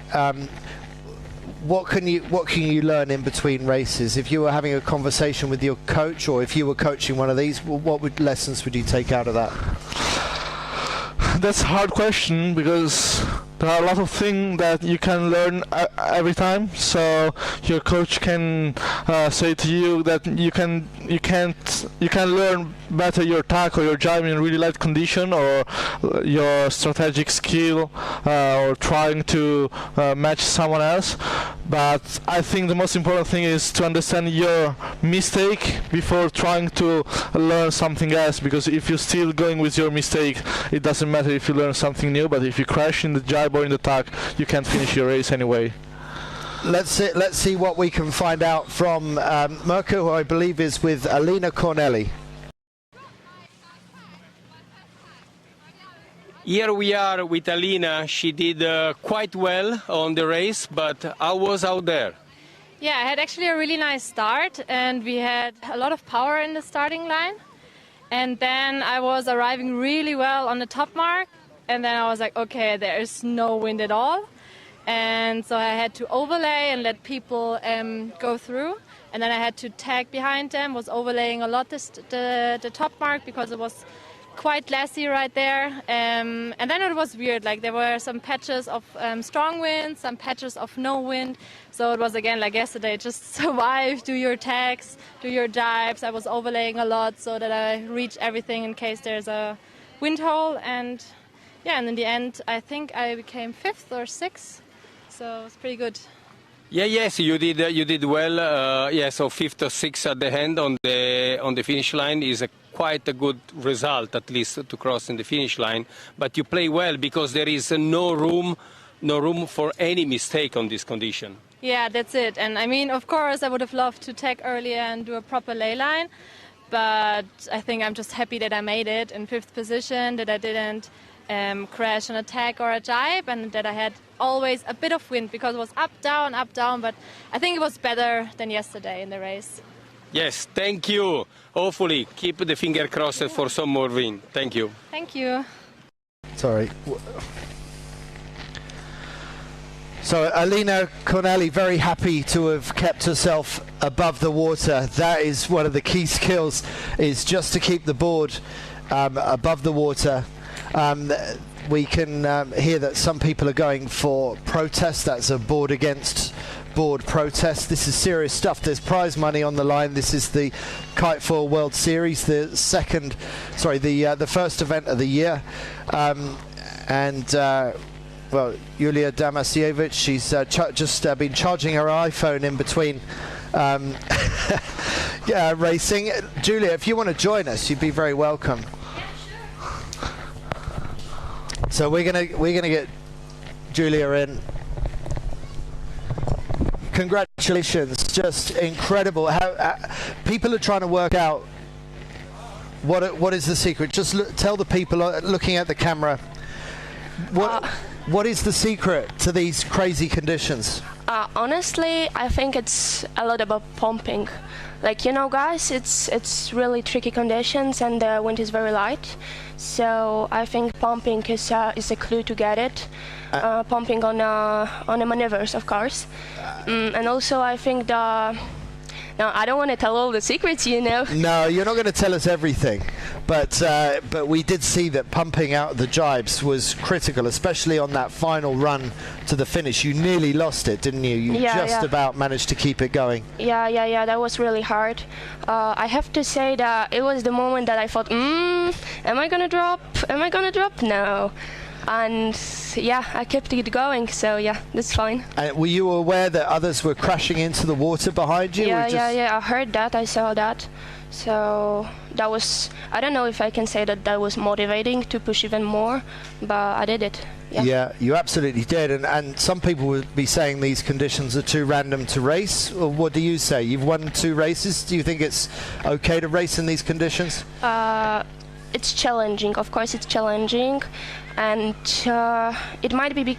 What can you learn in between races? If you were having a conversation with your coach, or if you were coaching one of these, what lessons would you take out of that? That's a hard question, because there are a lot of things that you can learn every time. So your coach can say to you that you can learn better your tack or your jibe in really light condition, or your strategic skill, or trying to match someone else. But I think the most important thing is to understand your mistake before trying to learn something else, because if you're still going with your mistake, it doesn't matter if you learn something new, but if you crash in the jibe or in the tack, you can't finish your race anyway. Let's see what we can find out from Mirko, who I believe is with Alina Corneli. Here we are with Alina. She did quite well on the race, but I was out there. Yeah, I had actually a really nice start, and we had a lot of power in the starting line. And then I was arriving really well on the top mark, and then I was like, okay, there is no wind at all. And so I had to overlay and let people go through. And then I had to tag behind them, was overlaying a lot the top mark, because it was quite glassy right there. And then it was weird, like there were some patches of strong wind, some patches of no wind. So it was again like yesterday, just survive, do your tags, do your jibes. I was overlaying a lot so that I reach everything in case there's a wind hole. And yeah, and in the end, I think I became 5th or 6th. So it's pretty good. Yeah, yes, you did well. Yeah, so 5th or 6th at the end on the finish line is quite a good result, at least to cross in the finish line. But you play well, because there is no room for any mistake on this condition. Yeah, that's it. And I mean, of course, I would have loved to tag earlier and do a proper lay line. but I think I'm just happy that I made it in 5th position, that I didn't crash on a tag or a jibe, and that I had always a bit of wind because it was up, down, but I think it was better than yesterday in the race. Yes, thank you. Hopefully, keep the finger crossed for some more wind. Thank you. Thank you. Sorry. So Alina Corneli, very happy to have kept herself above the water. That is one of the key skills, is just to keep the board above the water. We can hear that some people are going for protest. That's a board against board protest. This is serious stuff. There's prize money on the line. This is the KiteFoil World Series, the first event of the year. Well, Yulia Damasiewicz, she's just been charging her iPhone in between racing. Julia, if you want to join us, you'd be very welcome. So we're gonna get Julia in. Congratulations, just incredible. How people are trying to work out what is the secret. Just tell the people looking at the camera what is the secret to these crazy conditions. Honestly, I think it's a lot about pumping. Like, you know, guys, it's really tricky conditions and the wind is very light. So I think pumping is a clue to get it. Pumping on the maneuvers, of course. And also I think now, I don't want to tell all the secrets, you know. No, you're not going to tell us everything, but we did see that pumping out the jibes was critical, especially on that final run to the finish. You nearly lost it, didn't you? You just about managed to keep it going. Yeah, that was really hard. I have to say that it was the moment that I thought, am I going to drop? Am I going to drop? No. And yeah, I kept it going, so yeah, that's fine. Were you aware that others were crashing into the water behind you? Yeah, I heard that, I saw that. So that was, I don't know if I can say that was motivating to push even more, but I did it. Yeah, you absolutely did. And some people would be saying these conditions are too random to race. Or what do you say? You've won 2 races. Do you think it's okay to race in these conditions? It's challenging, of course it's challenging, and it might be the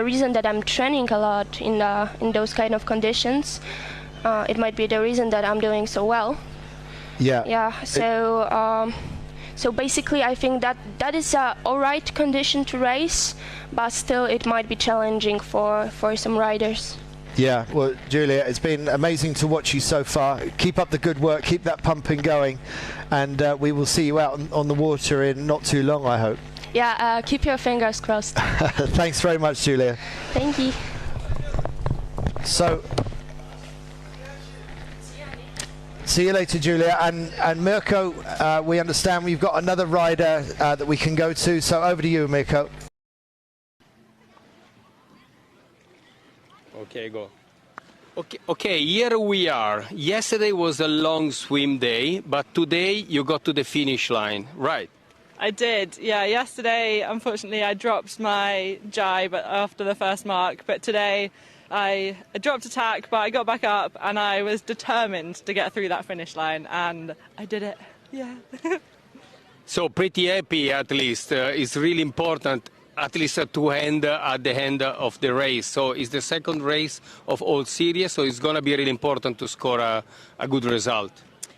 reason that I'm training a lot in those kind of conditions. It might be the reason that I'm doing so well. Yeah. So basically I think that is a alright condition to race, but still it might be challenging for some riders. Yeah, well, Julia, it's been amazing to watch you so far. Keep up the good work, keep that pumping going, and we will see you out on the water in not too long, I hope. Yeah, keep your fingers crossed. Thanks very much, Julia. Thank you. So, see you later, Julia. And Mirko, we understand we've got another rider that we can go to, so over to you, Mirko. Okay, go. Okay, here we are. Yesterday was a long swim day, but today you got to the finish line, right? I did, yeah. Yesterday, unfortunately, I dropped my jibe after the first mark, but today I dropped a tack, but I got back up and I was determined to get through that finish line, and I did it, yeah. So pretty happy, at least. It's really important, at least to end at the end of the race. So it's the second race of all series, so it's going to be really important to score a good result.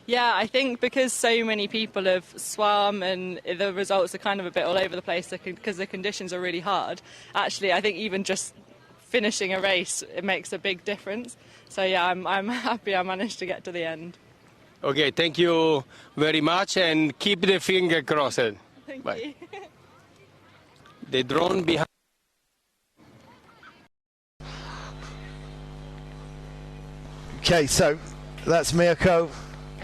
Yeah, I think because so many people have swum and the results are kind of a bit all over the place because the conditions are really hard. Actually, I think even just finishing a race, it makes a big difference. So yeah, I'm happy I managed to get to the end. Okay, thank you very much and keep the finger crossed. Thank Bye. you. The drone behind. Okay, so that's Mirko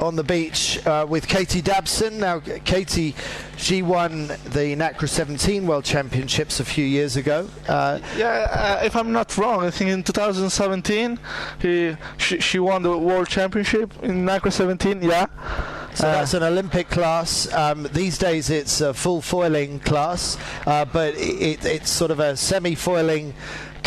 on the beach with Katie Dabson. Now, Katie, she won the NACRA 17 World Championships a few years ago. If I'm not wrong, I think in 2017 she won the World Championship in NACRA 17. Yeah. So that's an Olympic class. These days it's a full foiling class, but it's sort of a semi-foiling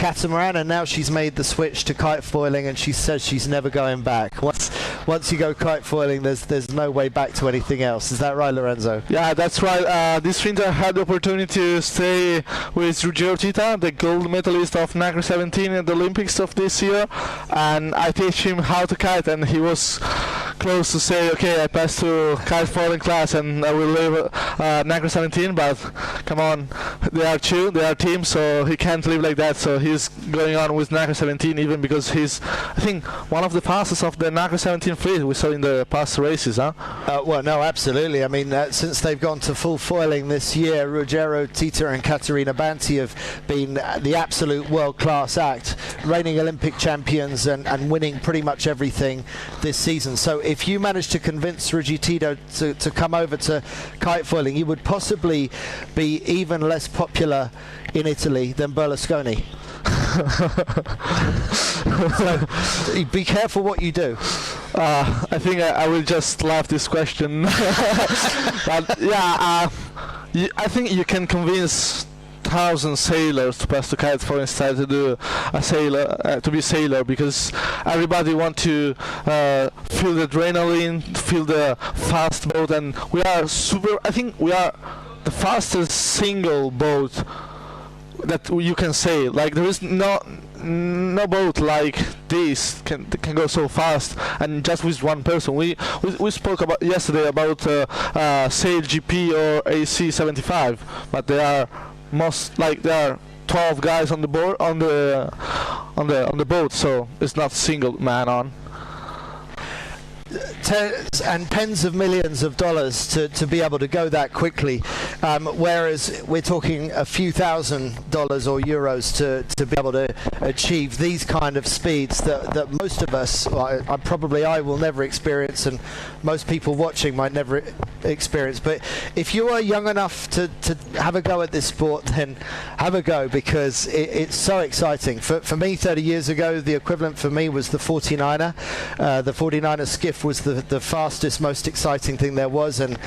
catamaran, and now she's made the switch to kitefoiling, and she says she's never going back. Once you go kitefoiling, there's no way back to anything else. Is that right, Lorenzo? Yeah, that's right. This winter I had the opportunity to stay with Ruggero Tita, the gold medalist of NACRE 17 at the Olympics of this year, and I teach him how to kite, and he was close to say, okay, I passed to kitefoiling class and I will leave NACRE 17, but come on, they are a team, so he can't live like that, so he's going on with NACRE 17 even because he's, I think, one of the fastest of the NACRE 17 fleet we saw in the past races, huh? Well, no, absolutely. I mean, since they've gone to full foiling this year, Ruggero Tita and Caterina Banti have been the absolute world-class act, reigning Olympic champions and winning pretty much everything this season. So if you manage to convince Ruggi Tito to come over to kitefoiling, you would possibly be even less popular in Italy than Berlusconi. So be careful what you do. I think I will just laugh this question. But yeah, I think you can convince 1,000 sailors to pass to kitefoiling instead to do a sailor, to be a sailor, because everybody want to feel the adrenaline, feel the fast boat, and we are super. I think we are the fastest single boat that you can sail. Like there is no boat like this can go so fast and just with one person. We spoke about yesterday about Sail GP or AC 75, but they are there are 12 guys on the board on the boat, so it's not single man on. Tens of millions of dollars to be able to go that quickly, whereas we're talking a few $1,000s or euros to be able to achieve these kind of speeds that most of us, I will never experience, and most people watching might never experience. But if you are young enough to have a go at this sport, then have a go, because it's so exciting. For me, 30 years ago, the equivalent for me was the 49er. The 49er skiff was the fastest, most exciting thing there was, and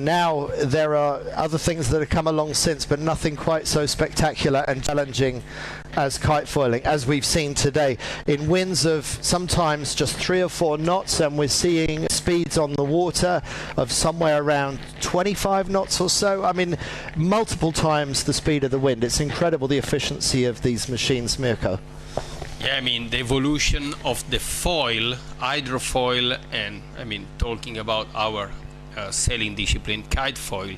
now there are other things that have come along since, but nothing quite so spectacular and challenging as kitefoiling, as we've seen today, in winds of sometimes just 3 or 4 knots, and we're seeing speeds on the water of somewhere around 25 knots or so. I mean, multiple times the speed of the wind. It's incredible, the efficiency of these machines, Mirko. Yeah, I mean, the evolution of the foil, hydrofoil, and I mean, talking about our sailing discipline, kitefoil,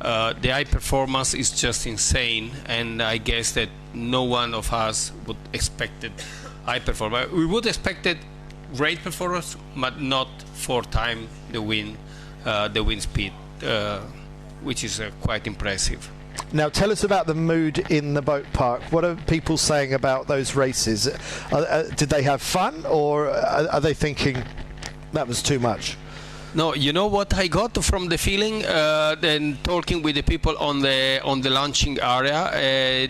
the high performance is just insane, and I guess that no one of us would expected high performance. We would expected great performance, but not 4 times the wind speed, which is quite impressive. Now tell us about the mood in the boat park. What are people saying about those races? Did they have fun, or are they thinking that was too much? No, you know what I got from the feeling then talking with the people on the launching area,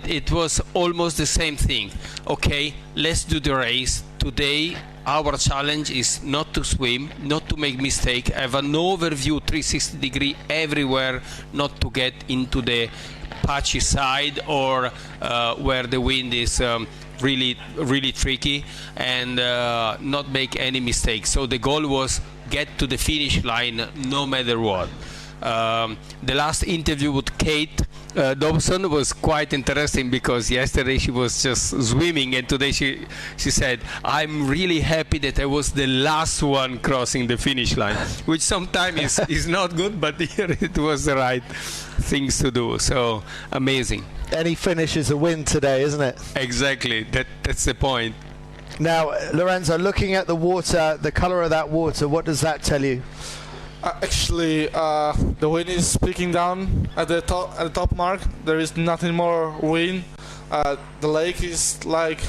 it was almost the same thing. Okay, let's do the race today. Our challenge is not to swim, not to make mistake, have an overview 360 degree everywhere, not to get into the patchy side or where the wind is really tricky, and not make any mistakes. So the goal was get to the finish line no matter what. The last interview with Kate Dobson was quite interesting, because yesterday she was just swimming, and today she said, I'm really happy that I was the last one crossing the finish line, which sometimes is not good, but here it was the right things to do. So amazing. Any finish is a win today, isn't it? Exactly, that's the point. Now, Lorenzo, looking at the water, the color of that water, what does that tell you? Actually, the wind is peaking down at the top mark. There is nothing more wind. The lake is like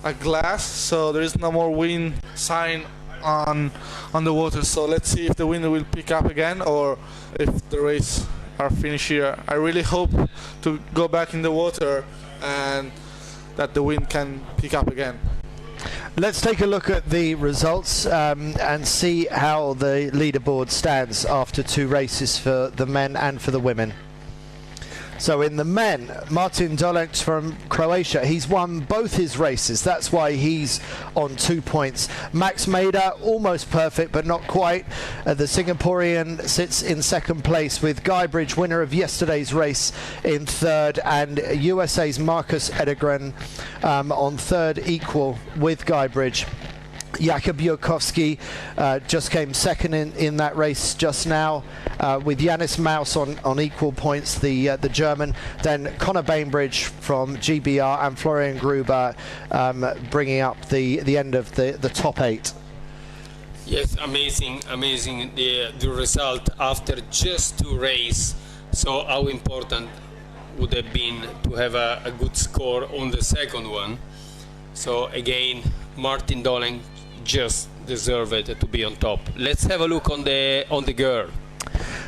a glass, so there is no more wind sign on the water. So let's see if the wind will pick up again, or if the race are finished here. I really hope to go back in the water and that the wind can pick up again. Let's take a look at the results and see how the leaderboard stands after 2 races for the men and for the women. So in the men, Martin Dolenc from Croatia, he's won both his races. That's why he's on 2 points. Max Mader, almost perfect, but not quite. The Singaporean sits in second place with Guybridge, winner of yesterday's race, in third, and USA's Marcus Edegren on third, equal with Guybridge. Jakub Jurkowski just came second in that race just now, with Yannis Maus on equal points, the German. Then Conor Bainbridge from GBR and Florian Gruber bringing up the end of the top 8. Yes, amazing the result after just 2 races. So how important would have been to have a good score on the second one. So again, Martin Dolenc just deserved to be on top. Let's have a look on the girl.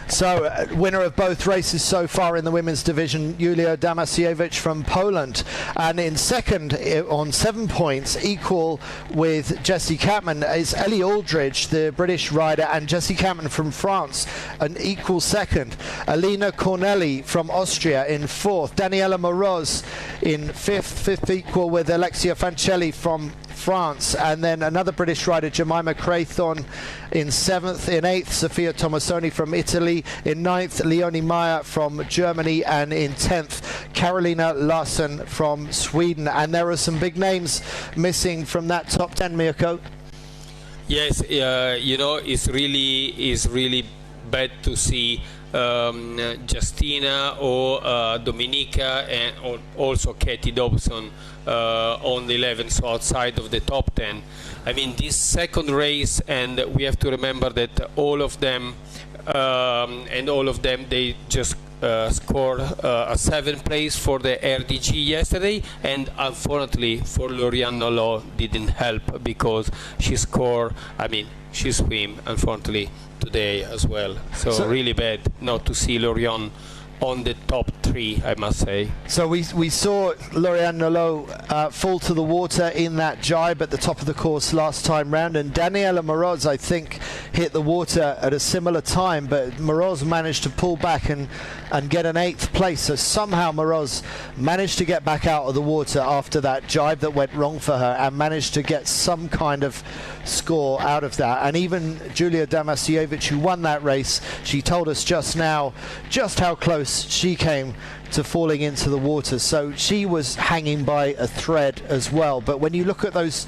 So, winner of both races so far in the women's division, Julia Damasiewicz from Poland. And in second, on 7 points, equal with Jessie Catman, is Ellie Aldridge, the British rider, and Jessie Catman from France, an equal second. Alina Corneli from Austria in fourth. Daniela Moroz in fifth equal with Alexia Fancelli from France, and then another British rider, Jemima Craythorne, in seventh. In eighth, Sofia Tomasoni from Italy. In ninth, Leonie Meyer from Germany, and in 10th, Carolina Larsson from Sweden. And there are some big names missing from that top 10, Mirko. Yes, you know, it's really bad to see Justina or Dominika and also Katie Dobson on the 11th, so outside of the top 10. I mean, this second race, and we have to remember that all of them they just scored a 7th place for the RDG yesterday, and unfortunately for Lauriane Nolot didn't help because she scored, I mean, she swam unfortunately today as well. So really bad not to see Lauriane on the top 3, I must say. So we saw Lauriane Nolot fall to the water in that jibe at the top of the course last time round, and Daniela Moroz, I think, hit the water at a similar time, but Moroz managed to pull back and get an 8th place. So somehow Moroz managed to get back out of the water after that jibe that went wrong for her, and managed to get some kind of score out of that. And even Julia Damasiewicz, who won that race, she told us just now just how close she came to falling into the water. So she was hanging by a thread as well. But when you look at those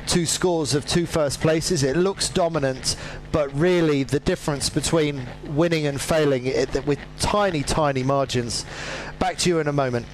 2 scores of 2 first places, it looks dominant, but really the difference between winning and failing with tiny margins. Back to you in a moment.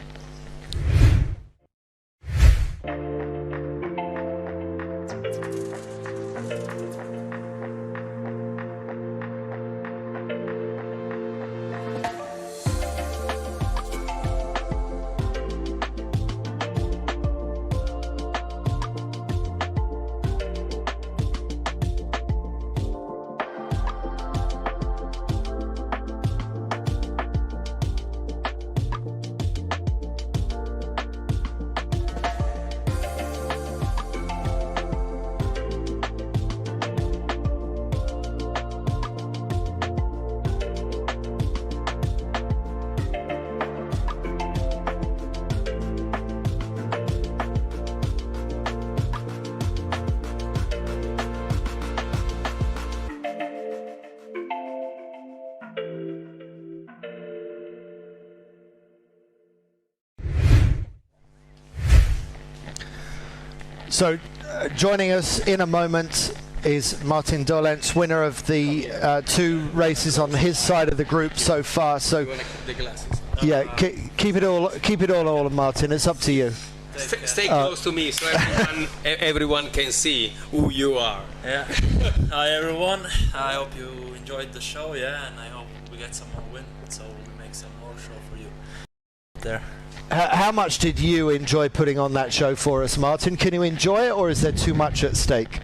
So joining us in a moment is Martin Dolenc, winner of the 2 races on his side of the group so far. So yeah, keep it all, Martin. It's up to you. Stay close to me so everyone can see who you are. Yeah. Hi everyone. I hope you enjoyed the show. Yeah, and I hope we get some more wins, so we make some more show for you there. How much did you enjoy putting on that show for us, Martin? Can you enjoy it, or is there too much at stake?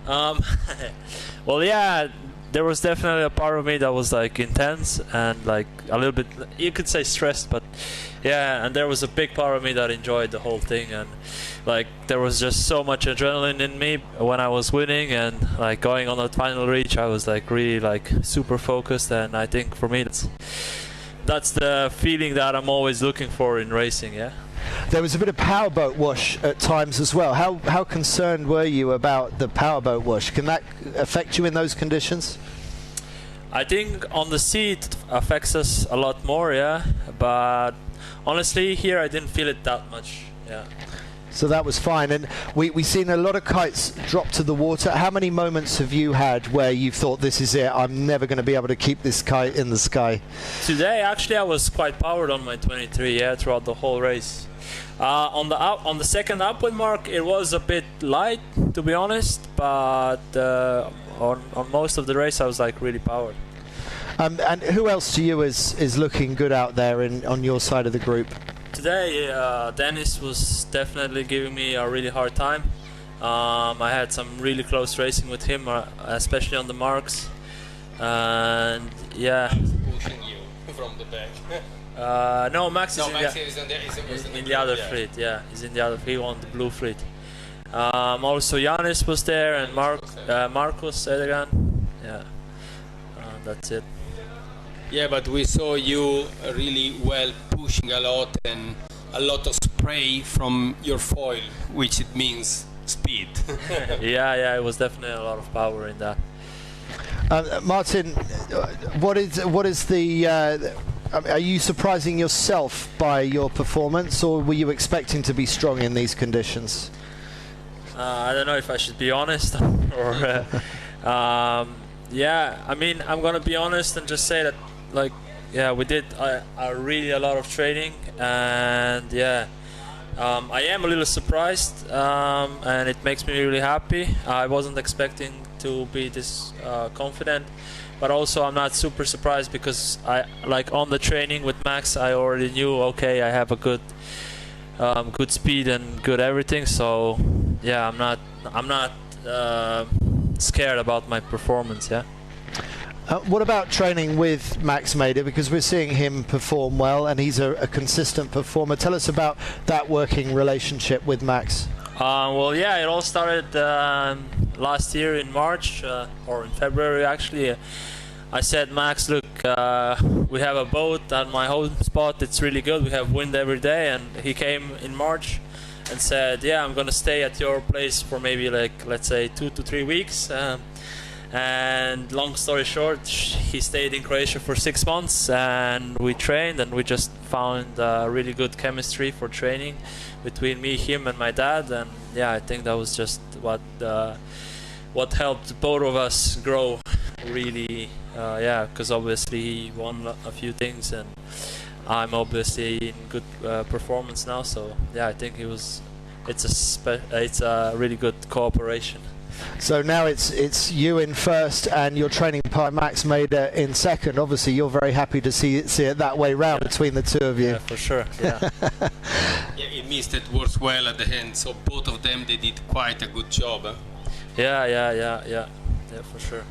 Well, yeah, there was definitely a part of me that was like intense and like a little bit, you could say stressed, but yeah, and there was a big part of me that enjoyed the whole thing, and like there was just so much adrenaline in me when I was winning, and like going on that final reach, I was like really like super focused, and I think for me that's the feeling that I'm always looking for in racing. Yeah. There was a bit of powerboat wash at times as well. How concerned were you about the powerboat wash? Can that affect you in those conditions? I think on the sea it affects us a lot more, yeah. But honestly, here I didn't feel it that much, yeah. So that was fine. And we've seen a lot of kites drop to the water. How many moments have you had where you've thought, this is it, I'm never going to be able to keep this kite in the sky? Today, actually, I was quite powered on my 23, yeah, throughout the whole race. On the second upwind mark, it was a bit light, to be honest. But on most of the race, I was like really powered. And who else to you is looking good out there on your side of the group? Today, Dennis was definitely giving me a really hard time. I had some really close racing with him, especially on the marks. And yeah. Pushing you from the back. No, Max is in the other yeah. fleet. Yeah, he's in the other. He won the blue fleet. Also, Janis was there and Marcus Edegan. Yeah, that's it. Yeah, but we saw you really well pushing a lot and a lot of spray from your foil, which it means speed. yeah, it was definitely a lot of power in that. Martin, what is the? Are you surprising yourself by your performance, or were you expecting to be strong in these conditions? I don't know if I should be honest or. Yeah, I mean, I'm gonna be honest and just say that, like, yeah, we did really a lot of training, and yeah, I am a little surprised, and it makes me really happy. I wasn't expecting to be this confident, but also I'm not super surprised because on the training with Max, I already knew, okay, I have a good speed and good everything. So yeah, I'm not scared about my performance. Yeah. What about training with Max Mader? Because we're seeing him perform well, and he's a consistent performer. Tell us about that working relationship with Max. Well, yeah, it all started last year in March or in February actually. I said, Max, look, we have a boat at my home spot. It's really good. We have wind every day. And he came in March and said, yeah, I'm going to stay at your place for maybe, like, let's say 2 to 3 weeks. And long story short, he stayed in Croatia for 6 months, and we trained, and we just found really good chemistry for training between me, him, and my dad. And yeah, I think that was just what helped both of us grow really. Yeah, because obviously he won a few things, and I'm obviously in good performance now. So yeah, I think it's a really good cooperation. So now it's you in first and your training partner Max Mader in second. Obviously you're very happy to see it that way round between the two of you. Yeah, for sure. Yeah. Yeah, it means that works well at the end. So both of them, they did quite a good job. Huh? Yeah, for sure.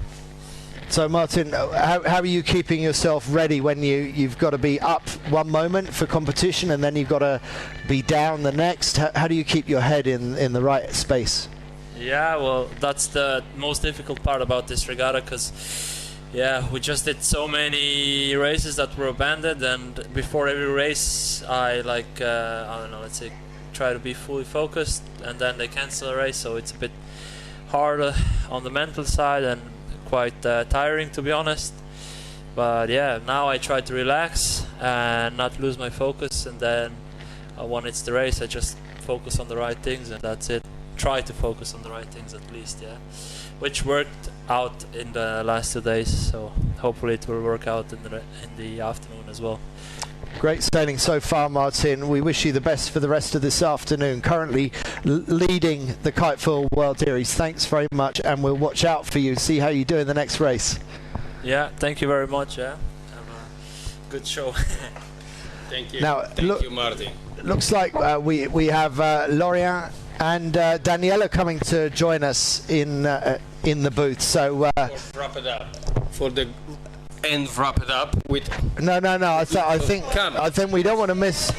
So Martin, how are you keeping yourself ready when you've got to be up one moment for competition and then you've got to be down the next? How do you keep your head in the right space? Yeah, well, that's the most difficult part about this regatta, because yeah, we just did so many races that were abandoned, and before every race I I don't know, let's say try to be fully focused, and then they cancel a race, so it's a bit hard on the mental side and quite tiring, to be honest. But yeah, now I try to relax and not lose my focus, and then when it's the race I just focus on the right things, and that's it. Try to focus on the right things at least, yeah, which worked out in the last 2 days, so hopefully it will work out in the afternoon as well. Great sailing so far, Martin. We wish you the best for the rest of this afternoon. Currently leading the KiteFoil World Series. Thanks very much, and we'll watch out for you, see how you do in the next race. Yeah, thank you very much. Yeah, have a good show. Thank you. Now, thank you, Martin. Looks like we have Lorient and Daniela coming to join us in the booth. So wrap it up for the and wrap it up with. No. I think we don't want to miss.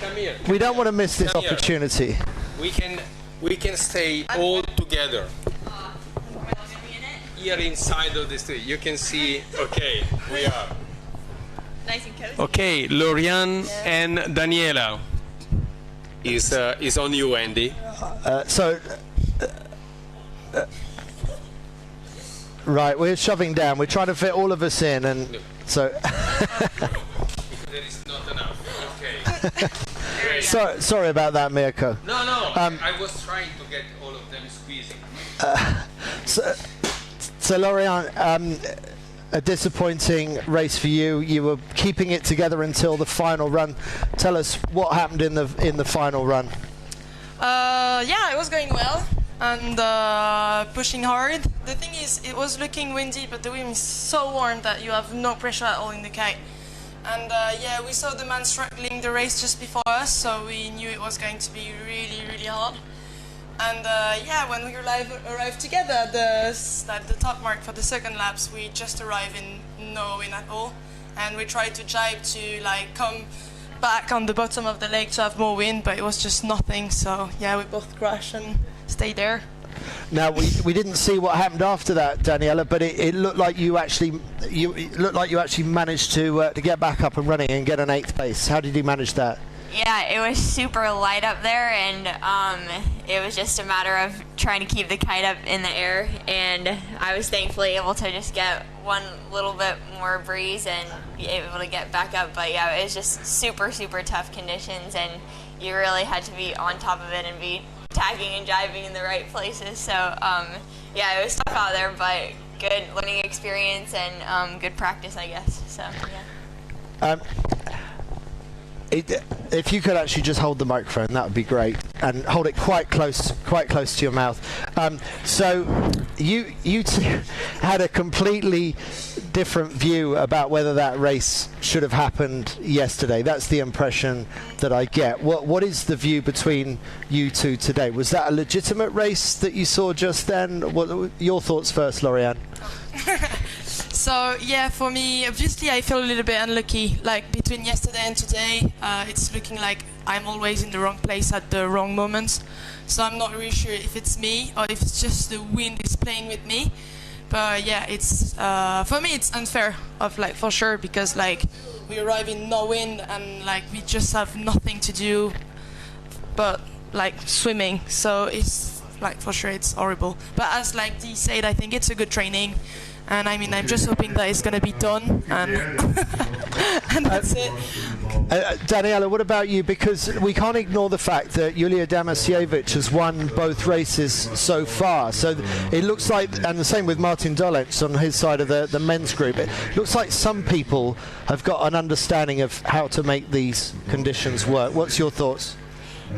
Come here. We don't want to miss this Come opportunity. Here. We can stay all together. Here inside of the street, you can see. Okay, we are. nice and cozy. Okay, Lorian and Daniela is on you, Andy. Right, we're shoving down. We're trying to fit all of us in, and so. There is not enough. Okay. Sorry about that, Mirko. No. I was trying to get all of them squeezing. So Lorian, a disappointing race for you. You were keeping it together until the final run. Tell us what happened in the final run. Yeah, it was going well and pushing hard. The thing is, it was looking windy, but the wind is so warm that you have no pressure at all in the kite. And yeah, we saw the man struggling the race just before us, so we knew it was going to be really, really hard. And yeah, when we arrived together at the top mark for the second laps, we just arrived in no wind at all, and we tried to jibe to like come back on the bottom of the lake to have more wind, but it was just nothing. So yeah, we both crashed and stayed there. Now we didn't see what happened after that, Daniela, but it looked like you actually managed to get back up and running and get an 8th place. How did you manage that? Yeah, it was super light up there, and it was just a matter of trying to keep the kite up in the air, and I was thankfully able to just get one little bit more breeze and be able to get back up. But yeah, it was just super, super tough conditions, and you really had to be on top of it and be tagging and jiving in the right places. So yeah, it was tough out there, but good learning experience and good practice, I guess. So yeah. If you could actually just hold the microphone, that would be great, and hold it quite close to your mouth. So you had a completely different view about whether that race should have happened yesterday. That's the impression that I get. What is the view between you two today? Was that a legitimate race that you saw just then? What your thoughts first, Lorian? So yeah, for me, obviously I feel a little bit unlucky. Like between yesterday and today, it's looking like I'm always in the wrong place at the wrong moments. So I'm not really sure if it's me or if it's just the wind is playing with me. But yeah, it's for me it's unfair, for sure, because like we arrive in no wind and like we just have nothing to do but like swimming. So it's like for sure it's horrible. But as like Dee said, I think it's a good training. And I mean, I'm just hoping that it's going to be done, and, and that's it. Daniela, what about you? Because we can't ignore the fact that Julia Damasiewicz has won both races so far. So it looks like, and the same with Martin Dolec on his side of the men's group, it looks like some people have got an understanding of how to make these conditions work. What's your thoughts?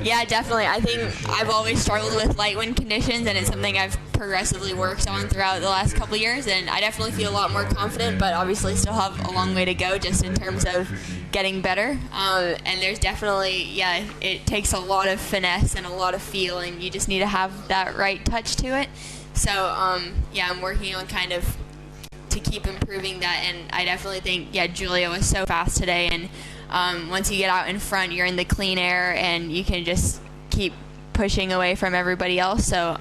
Yeah, definitely. I think I've always struggled with light wind conditions, and it's something I've progressively worked on throughout the last couple of years, and I definitely feel a lot more confident, but obviously still have a long way to go just in terms of getting better. And there's definitely, yeah, it takes a lot of finesse and a lot of feel, and you just need to have that right touch to it. So, yeah, I'm working on kind of to keep improving that, and I definitely think, yeah, Julia was so fast today, and once you get out in front, you're in the clean air and you can just keep pushing away from everybody else. So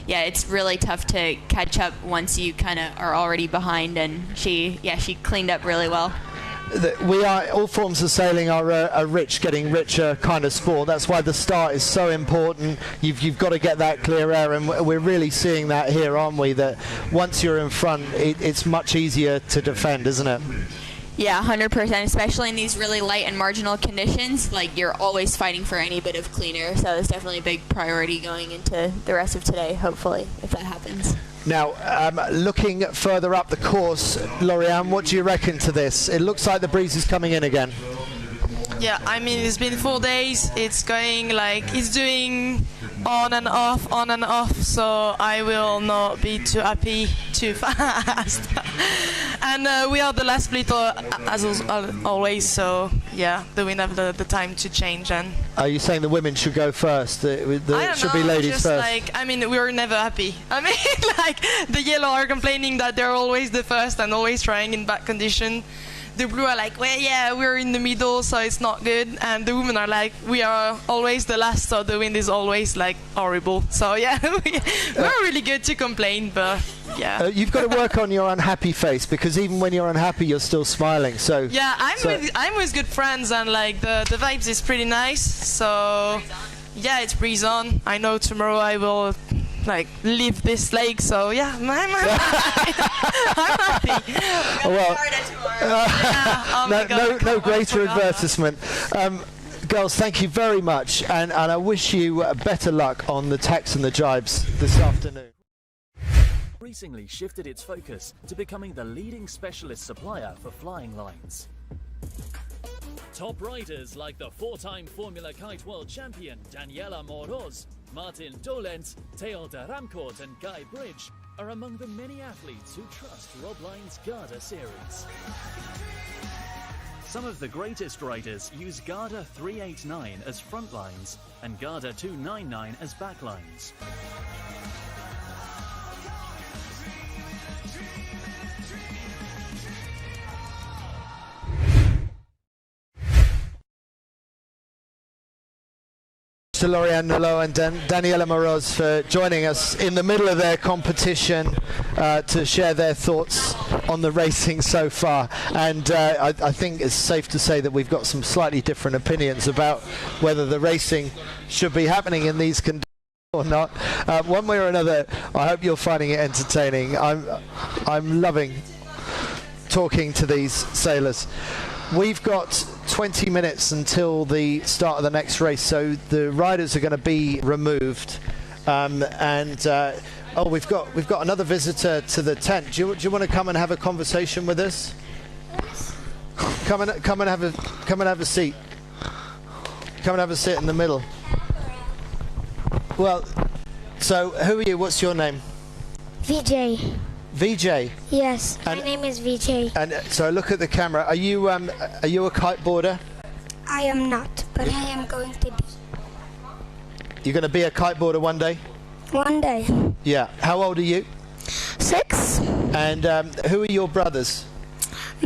yeah, it's really tough to catch up once you kind of are already behind, and she cleaned up really well. We are, all forms of sailing are a getting richer kind of sport. That's why the start is so important. You've got to get that clear air, and we're really seeing that here, aren't we? That once you're in front, it's much easier to defend, isn't it? Yeah, 100%, especially in these really light and marginal conditions. Like, you're always fighting for any bit of clean air, so it's definitely a big priority going into the rest of today, hopefully, if that happens. Now, looking further up the course, Lorian, what do you reckon to this? It looks like the breeze is coming in again. Yeah, I mean, it's been 4 days. It's going like it's doing on and off, so I will not be too happy too fast. And we are the last split as always, so yeah, the wind have the time to change. And are you saying the women should go first? I don't should know, be ladies just first? like, I mean, we're never happy. I mean, like the yellow are complaining that they're always the first and always trying in bad condition. the blue are like, well, yeah, we're in the middle, so it's not good, and the women are like, we are always the last, so the wind is always like horrible. So yeah, we're really good to complain, but yeah. You've got to work on your unhappy face, because even when you're unhappy, you're still smiling. So yeah, I'm with good friends, and like the vibes is pretty nice. So yeah, it's breeze on. I know tomorrow I will like leave this lake, so yeah, I'm happy. Well, yeah, no greater advertisement. Girls, thank you very much, and I wish you better luck on the tacks and the jibes this afternoon. Increasingly shifted its focus to becoming the leading specialist supplier for flying lines. Top riders like the four-time Formula Kite World Champion Daniela Moroz, Martin Dolens, Theo de Ramcourt and Guy Bridge are among the many athletes who trust Robline's Garda series. Some of the greatest riders use Garda 389 as front lines and Garda 299 as back lines. To Lauriane Nolot and Daniela Moroz for joining us in the middle of their competition to share their thoughts on the racing so far. And I think it's safe to say that we've got some slightly different opinions about whether the racing should be happening in these conditions or not. One way or another, I hope you're finding it entertaining. I'm loving talking to these sailors. We've got 20 minutes until the start of the next race, so the riders are going to be removed. Oh, we've got another visitor to the tent. Do you want to come and have a conversation with us? Come and have a seat. Come and have a seat in the middle. Well, so who are you? What's your name? VJ. VJ. Yes, my name is VJ. And so look at the camera. Are you a kiteboarder? I am not, but I am going to be. You're going to be a kiteboarder one day? One day. Yeah. How old are you? 6. And who are your brothers?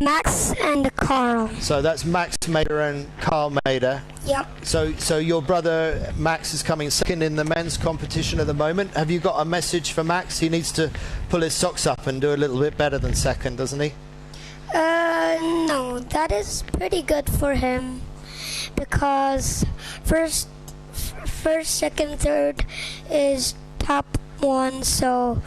Max and Carl. So that's Max Mader and Carl Mader. Yep. So your brother Max is coming second in the men's competition at the moment. Have you got a message for Max? He needs to pull his socks up and do a little bit better than second, doesn't he? No, that is pretty good for him because first, second, third is top 1, so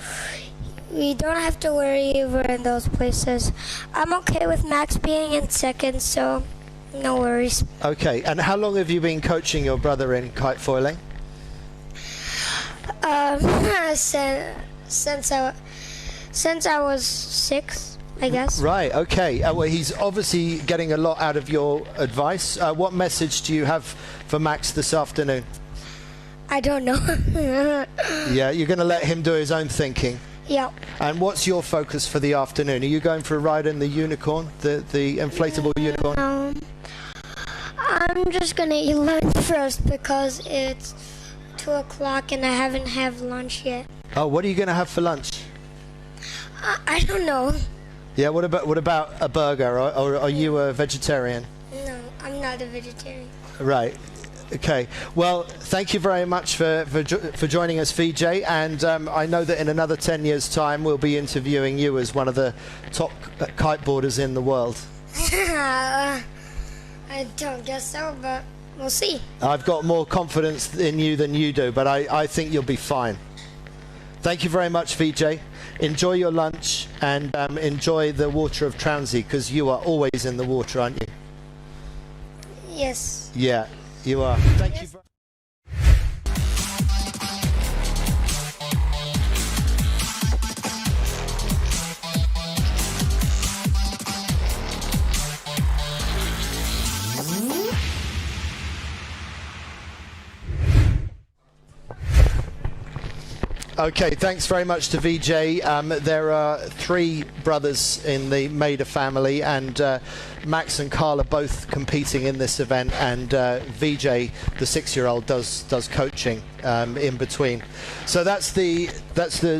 we don't have to worry if we're in those places. I'm okay with Max being in second, so no worries. Okay, and how long have you been coaching your brother in kitefoiling? Since I was 6, I guess. Right, okay. Well, he's obviously getting a lot out of your advice. What message do you have for Max this afternoon? I don't know. Yeah, you're going to let him do his own thinking? Yep. And what's your focus for the afternoon? Are you going for a ride in the unicorn, the inflatable unicorn? No. I'm just going to eat lunch first because it's 2 o'clock and I haven't had lunch yet. Oh, what are you going to have for lunch? I don't know. Yeah, what about a burger, or are you a vegetarian? No, I'm not a vegetarian. Right. Okay. Well, thank you very much for joining us, VJ. And I know that in another 10 years' time, we'll be interviewing you as one of the top kiteboarders in the world. I don't guess so, but we'll see. I've got more confidence in you than you do, but I think you'll be fine. Thank you very much, VJ. Enjoy your lunch and enjoy the water of Transy, because you are always in the water, aren't you? Yes. Yeah. You are. Thank you. Okay, thanks very much to VJ. There are 3 brothers in the Mader family, and Max and Carl are both competing in this event, and VJ, the 6-year-old, does coaching in between. So that's the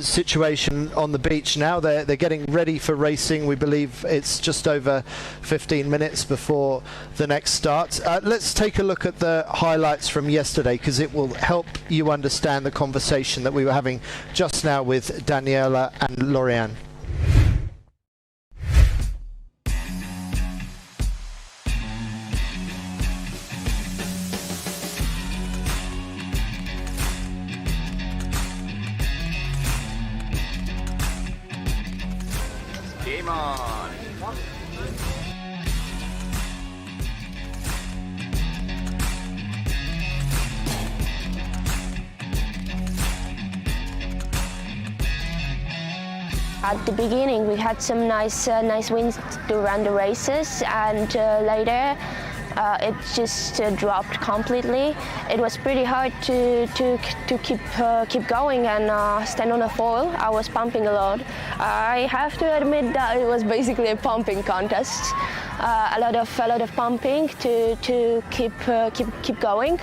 situation on the beach now. They're getting ready for racing. We believe it's just over 15 minutes before the next start. Let's take a look at the highlights from yesterday, because it will help you understand the conversation that we were having just now with Daniela and Lorianne. Game on! At the beginning, we had some nice winds to run the races, and later it just dropped completely. It was pretty hard to keep going and stand on a foil. I was pumping a lot. I have to admit that it was basically a pumping contest. A lot of pumping to keep going,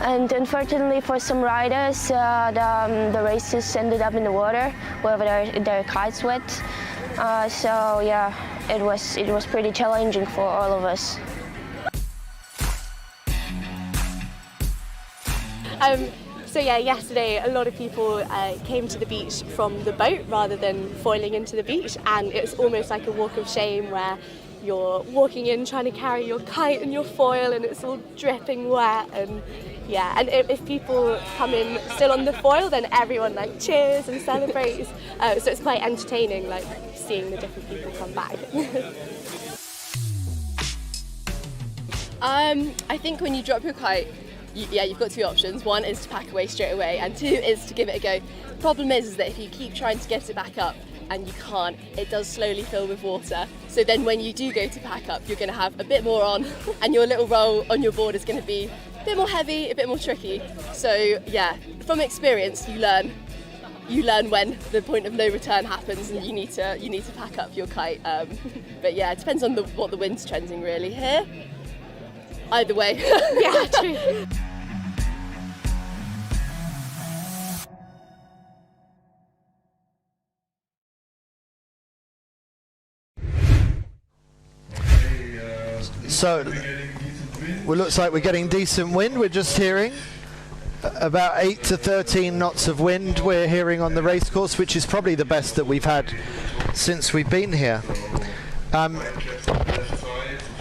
and unfortunately for some riders, the races ended up in the water where their kites wet. So yeah, it was pretty challenging for all of us. So yeah, yesterday a lot of people came to the beach from the boat rather than foiling into the beach, and it's almost like a walk of shame where you're walking in trying to carry your kite and your foil and it's all dripping wet, and yeah, and if people come in still on the foil, then everyone like cheers and celebrates, so it's quite entertaining, like seeing the different people come back. I think when you drop your kite, you've got two options. One is to pack away straight away, and two is to give it a go. The problem is that if you keep trying to get it back up and you can't, it does slowly fill with water. So then when you do go to pack up, you're going to have a bit more on, and your little roll on your board is going to be a bit more heavy, a bit more tricky. So yeah, from experience, you learn when the point of no return happens and you need to pack up your kite. But yeah, it depends on what the wind's trending really here. Either way. Yeah, true. So, well, looks like we're getting decent wind. We're just hearing about 8 to 13 knots of wind we're hearing on the racecourse, which is probably the best that we've had since we've been here.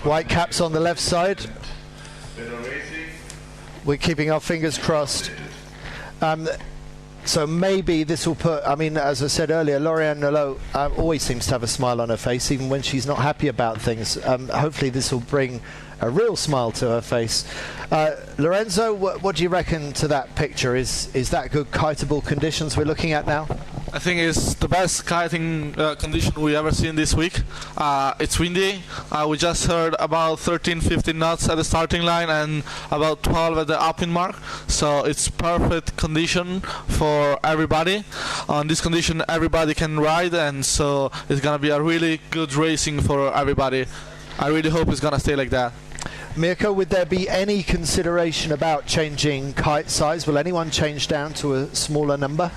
White caps on the left side. We're keeping our fingers crossed. So maybe this will put, I mean, as I said earlier, Lorianne Nolot always seems to have a smile on her face, even when she's not happy about things. Hopefully this will bring a real smile to her face. Lorenzo, what do you reckon to that picture? Is that good kiteable conditions we're looking at now? I think it's the best kiting condition we ever seen this week. It's windy. We just heard about 13-15 knots at the starting line and about 12 at the upping mark. So it's perfect condition for everybody. On this condition, everybody can ride, and so it's gonna be a really good racing for everybody. I really hope it's gonna stay like that. Mirko, would there be any consideration about changing kite size? Will anyone change down to a smaller number?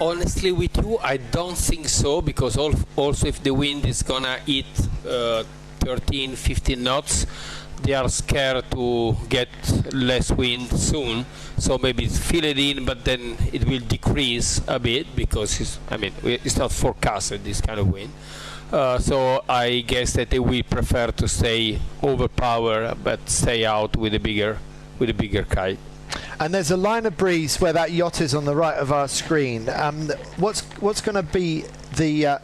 Honestly with you, I don't think so, because also if the wind is gonna hit 13-15 knots, they are scared to get less wind soon, so maybe fill it in, but then it will decrease a bit, because it's not forecasted, this kind of wind. So I guess that they will prefer to stay overpower but stay out with a bigger kite. And there's a line of breeze where that yacht is on the right of our screen. What's going to be the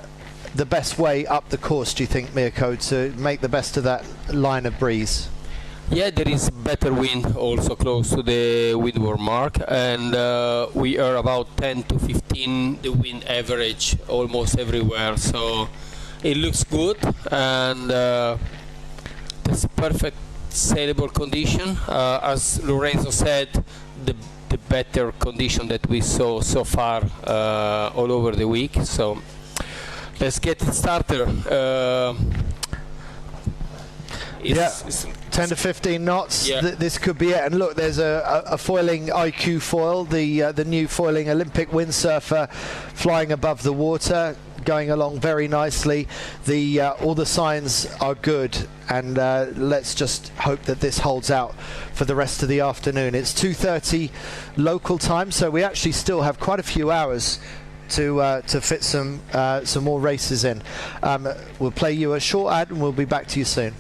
best way up the course, do you think, Mirko, to make the best of that line of breeze? Yeah, there is better wind also close to the windward mark, and we are about 10 to 15 the wind average almost everywhere, so it looks good, and there's perfect sailable condition. As Lorenzo said, the better condition that we saw so far all over the week. So let's get it started. It's 10 to 15 knots. Yeah. This could be it. And look, there's a foiling IQ foil, the new foiling Olympic windsurfer, flying above the water, going along very nicely. All the signs are good, and let's just hope that this holds out for the rest of the afternoon. It's 2:30 local time, so we actually still have quite a few hours to fit some more races in. We'll play you a short ad and we'll be back to you soon.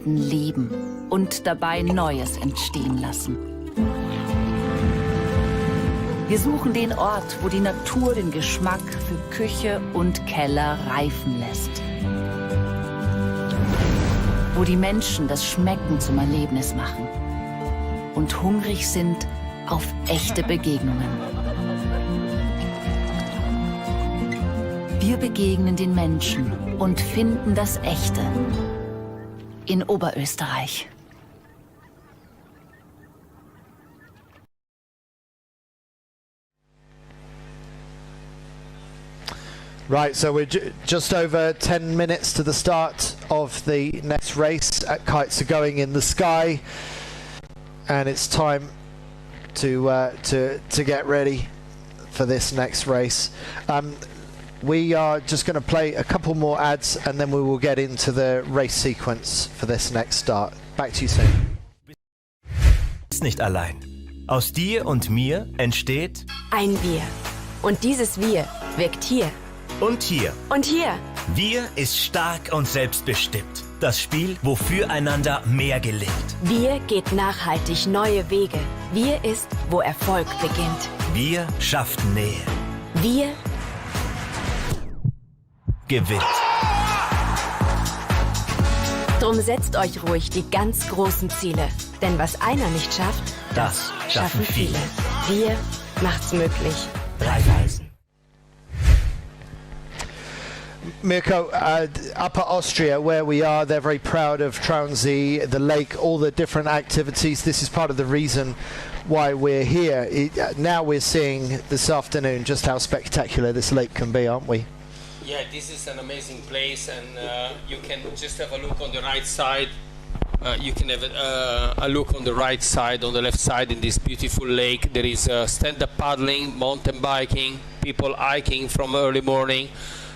Lieben und dabei Neues entstehen lassen. Wir suchen den Ort, wo die Natur den Geschmack für Küche und Keller reifen lässt. Wo die Menschen das Schmecken zum Erlebnis machen und hungrig sind auf echte Begegnungen. Wir begegnen den Menschen und finden das Echte. In Oberösterreich. Right, so we're just over 10 minutes to the start of the next race. Kites are going in the sky, and it's time to get ready for this next race. We are just going to play a couple more ads and then we will get into the race sequence for this next start. Back to you soon. Ist nicht allein. Aus dir und mir entsteht ein Wir. Und dieses Wir wirkt hier. Und hier. Und hier. Wir ist stark und selbstbestimmt. Das Spiel, wo füreinander mehr gelingt. Wir geht nachhaltig neue Wege. Wir ist, wo Erfolg beginnt. Wir schafft Nähe. Wir gewinnt. Drum setzt euch ruhig die ganz großen Ziele. Denn was einer nicht schafft, das schaffen viele. Wir macht's möglich. Raiffeisen. Mirko, Upper Austria, where we are, they're very proud of Traunsee, the lake, all the different activities. This is part of the reason why we're here. Now we're seeing this afternoon just how spectacular this lake can be, aren't we? Yeah, this is an amazing place, and you can just have a look on the right side. You can have a look on the right side, on the left side in this beautiful lake. There is stand-up paddling, mountain biking, people hiking from early morning.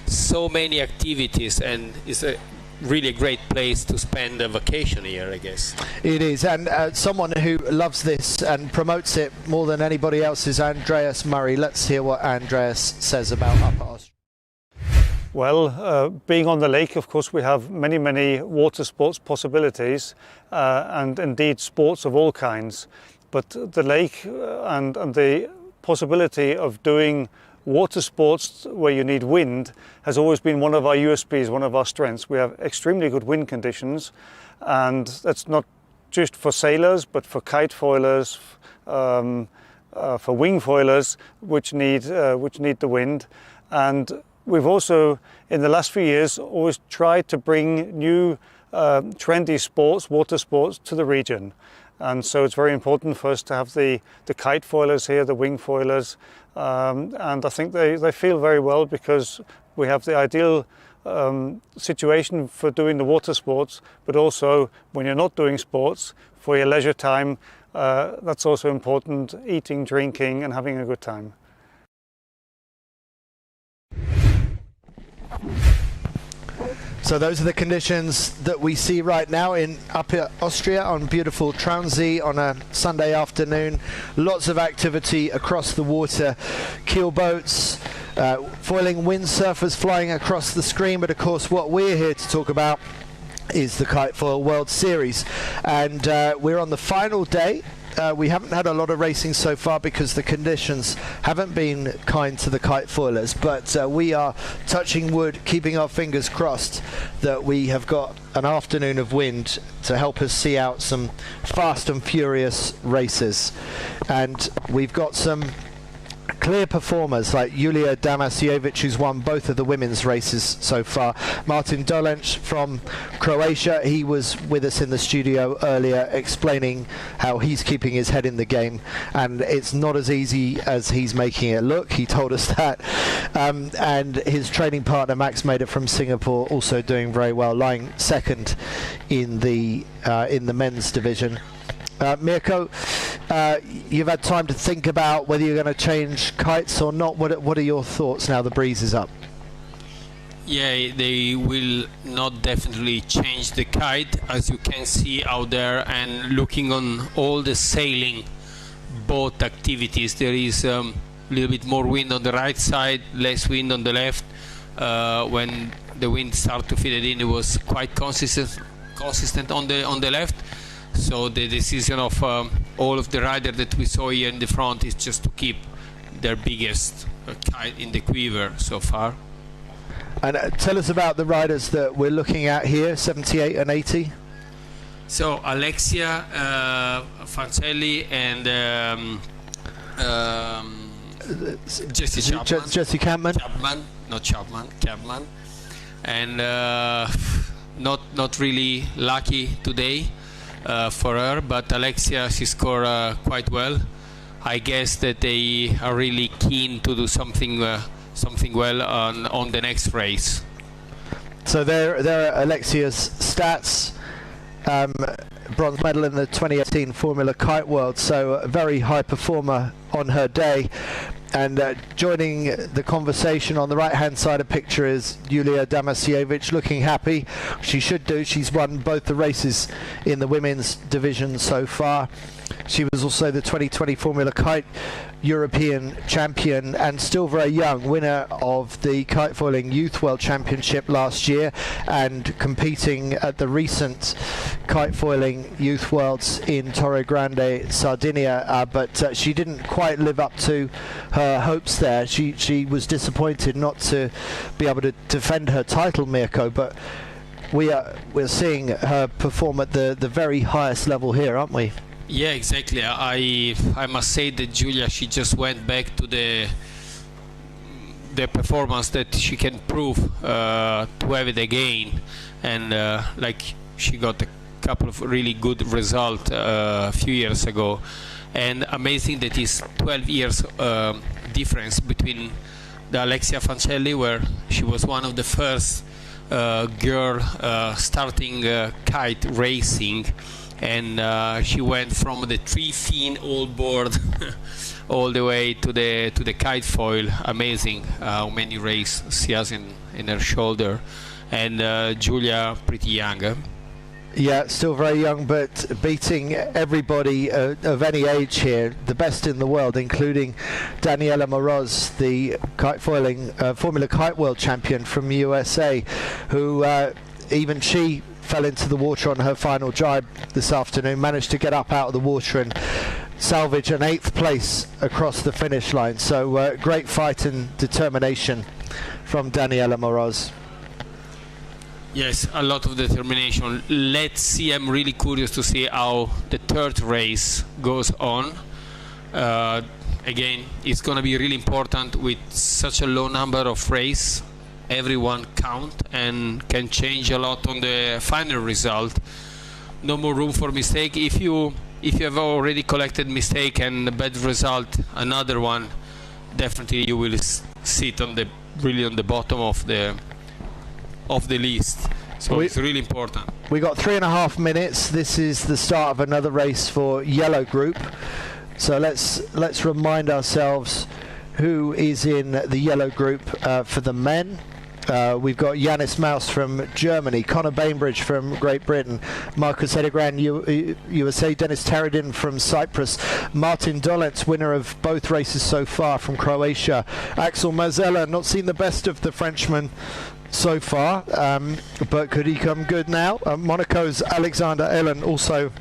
So many activities, and it's a really great place to spend a vacation here, I guess. It is, and someone who loves this and promotes it more than anybody else is Andreas Murray. Let's hear what Andreas says about Upper Austria. Well, being on the lake, of course, we have many water sports possibilities and indeed sports of all kinds. But the lake and the possibility of doing water sports where you need wind has always been one of our USPs, one of our strengths. We have extremely good wind conditions, and that's not just for sailors, but for kite foilers, for wing foilers, which need the wind. And we've also, in the last few years, always tried to bring new trendy sports, water sports, to the region. And so it's very important for us to have the kite foilers here, the wing foilers, and I think they feel very well because we have the ideal situation for doing the water sports, but also when you're not doing sports, for your leisure time, that's also important, eating, drinking and having a good time. So those are the conditions that we see right now in Upper Austria on beautiful Traunsee on a Sunday afternoon. Lots of activity across the water. Keel boats, foiling windsurfers flying across the screen, but of course what we're here to talk about is the KiteFoil World Series. And we're on the final day. We haven't had a lot of racing so far because the conditions haven't been kind to the kite foilers, but we are touching wood, keeping our fingers crossed that we have got an afternoon of wind to help us see out some fast and furious races. And we've got some clear performers like Julia Damasiewicz, who's won both of the women's races so far. Martin Dolenc from Croatia, he was with us in the studio earlier explaining how he's keeping his head in the game, and it's not as easy as he's making it look. He told us that. And his training partner Max Mader from Singapore also doing very well, lying second in the men's division. Mirko, you've had time to think about whether you're going to change kites or not. What are your thoughts now the breeze is up? Yeah, they will not definitely change the kite, as you can see out there, and looking on all the sailing boat activities, there is a little bit more wind on the right side, less wind on the left. When the wind started to feed it in, it was quite consistent on the left. So the decision of all of the riders that we saw here in the front is just to keep their biggest kite in the quiver so far. And tell us about the riders that we're looking at here, 78 and 80. So Alexia Fancelli and Jessie Chapman. Jessie Campman. Chapman. And not really lucky today for her, but Alexia, she scored quite well. I guess that they are really keen to do something well on the next race. So there are Alexia's stats. Bronze medal in the 2018 Formula Kite World, so a very high performer on her day. And joining the conversation on the right-hand side of the picture is Julia Damasiewicz, looking happy. She should do. She's won both the races in the women's division so far. She was also the 2020 Formula Kite European champion, and still very young, winner of the Kitefoiling Youth World Championship last year, and competing at the recent Kitefoiling Youth Worlds in Torre Grande, Sardinia, but she didn't quite live up to her hopes there. She was disappointed not to be able to defend her title, Mirko, but we're seeing her perform at the very highest level here, aren't we? Yeah, exactly. I must say that Julia, she just went back to the performance that she can prove to have it again, and like she got a couple of really good results a few years ago, and amazing that is 12 years difference between the Alexia Fancelli, where she was one of the first girl starting kite racing, and she went from the 3-fin all board all the way to the Kitefoil. Amazing how many races she has in her shoulder. And Julia, pretty young. Yeah, still very young, but beating everybody of any age here, the best in the world, including Daniela Moroz, the Kitefoiling Formula Kite World Champion from USA, who even she fell into the water on her final drive this afternoon, managed to get up out of the water and salvage an 8th place across the finish line. So great fight and determination from Daniela Moroz. Yes, a lot of determination. Let's see, I'm really curious to see how the third race goes on. Again, it's going to be really important with such a low number of races. Everyone count and can change a lot on the final result. No more room for mistake. If you have already collected mistake and a bad result, another one, definitely you will sit on the bottom of the list. So it's really important. We got 3.5 minutes. This is the start of another race for Yellow Group. So let's remind ourselves who is in the Yellow Group for the men. We've got Yannis Maus from Germany, Conor Bainbridge from Great Britain, Marcus Edegran, USA, Dennis Taradin from Cyprus, Martin Dolenc, winner of both races so far, from Croatia, Axel Mazella, not seen the best of the Frenchman so far, but could he come good now? Monaco's Alexander Ellen, also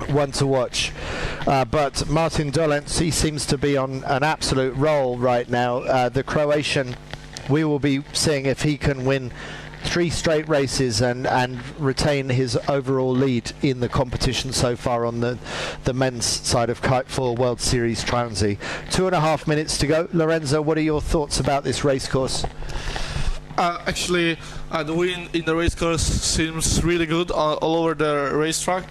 one to watch. But Martin Dolenc, he seems to be on an absolute roll right now. The Croatian, we will be seeing if he can win 3 straight races and retain his overall lead in the competition so far on the men's side of KiteFoil World Series Transy. 2.5 minutes to go. Lorenzo, what are your thoughts about this race course? Actually, the wind in the race course seems really good all over the racetrack.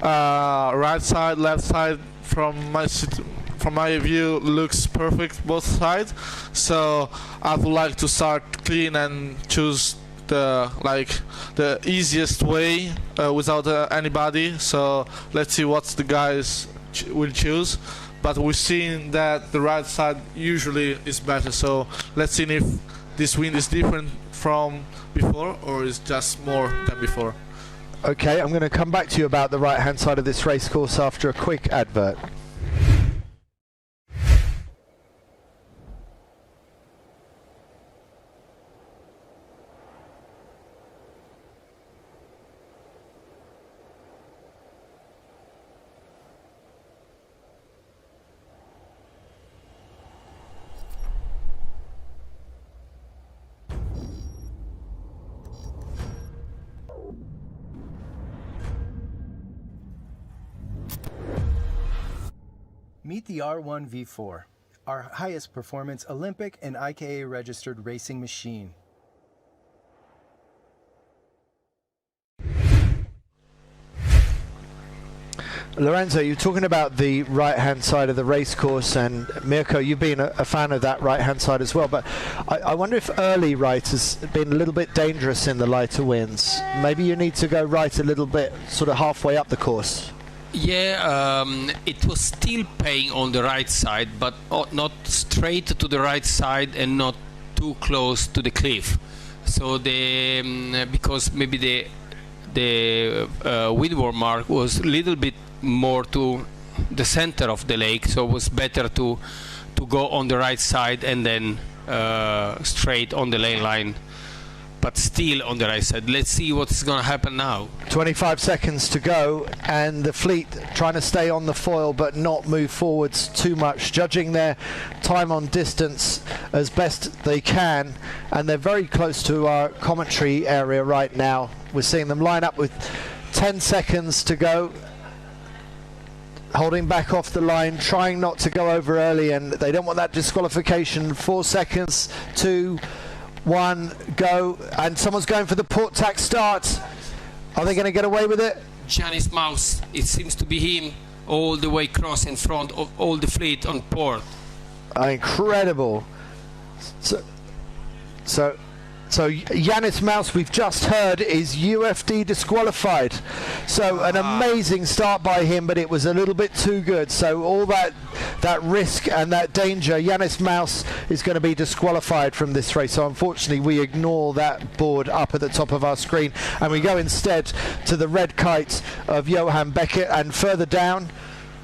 Right side, left side, from my view, looks perfect both sides. So I would like to start clean and choose the easiest way without anybody. So let's see what the guys will choose. But we've seen that the right side usually is better. So let's see if this wind is different from before or is just more than before. Okay, I'm going to come back to you about the right hand side of this race course after a quick advert. Meet the R1 V4, our highest performance Olympic and IKA registered racing machine. Lorenzo, you're talking about the right-hand side of the race course, and Mirko, you've been a fan of that right-hand side as well, but I wonder if early right has been a little bit dangerous in the lighter winds. Maybe you need to go right a little bit, sort of halfway up the course. Yeah, it was still paying on the right side, but not straight to the right side and not too close to the cliff. So because maybe the windward mark was a little bit more to the center of the lake, so it was better to go on the right side and then straight on the lane line, but still on the right side. Let's see what's going to happen now. 25 seconds to go, and the fleet trying to stay on the foil but not move forwards too much, judging their time on distance as best they can, and they're very close to our commentary area right now. We're seeing them line up with 10 seconds to go, holding back off the line, trying not to go over early, and they don't want that disqualification. 4 seconds, 2, 1, go, and someone's going for the port tack start. Are they going to get away with it? Giannis Mouse, it seems to be him all the way across in front of all the fleet on port. Incredible. So Giannis Mouse, we've just heard, is UFD disqualified. So an amazing start by him, but it was a little bit too good. So all that risk and that danger, Giannis Mouse is going to be disqualified from this race. So unfortunately, we ignore that board up at the top of our screen, and we go instead to the red kite of Johan Beckett, and further down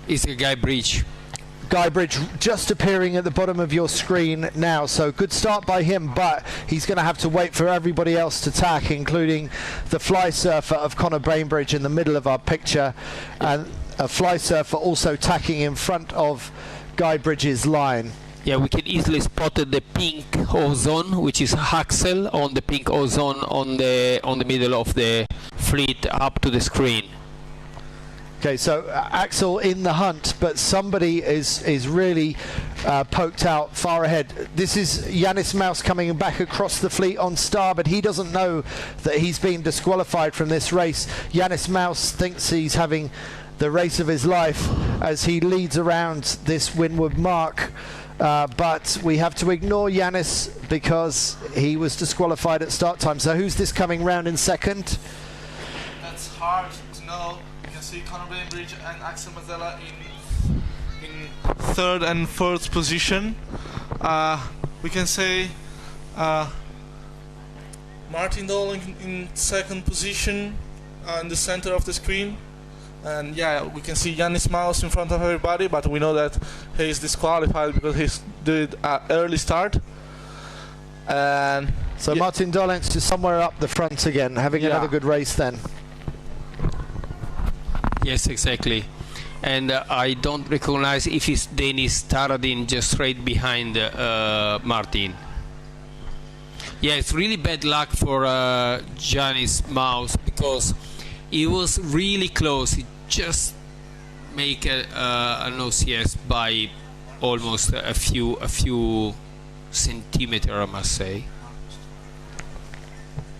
is a Guy Bridge. Guy Bridge just appearing at the bottom of your screen now. So good start by him, but he's going to have to wait for everybody else to tack, including the fly surfer of Conor Bainbridge in the middle of our picture, and a fly surfer also tacking in front of Guy Bridge's line. Yeah, we can easily spot the pink ozone, which is Axel on the pink ozone on the middle of the fleet up to the screen. Okay, so Axel in the hunt, but somebody is really poked out far ahead. This is Giannis Mouse coming back across the fleet on starboard. He doesn't know that he's been disqualified from this race. Giannis Mouse thinks he's having the race of his life as he leads around this windward mark. But we have to ignore Giannis because he was disqualified at start time. So who's this coming round in second? That's hard to know. See Conor Bainbridge and Axel Mazzella in third and fourth position. We can say Martin Dolan in second position in the center of the screen, and yeah, we can see Giannis Mouse in front of everybody, but we know that he is disqualified because he did an early start. And so yeah. Martin Dolan's just somewhere up the front again, having another good race then. Yes, exactly. And I don't recognize if it's Denis Taradin just straight behind Martin. Yeah, it's really bad luck for Giannis Mouse because he was really close. He just make an OCS by almost a few centimeters, I must say.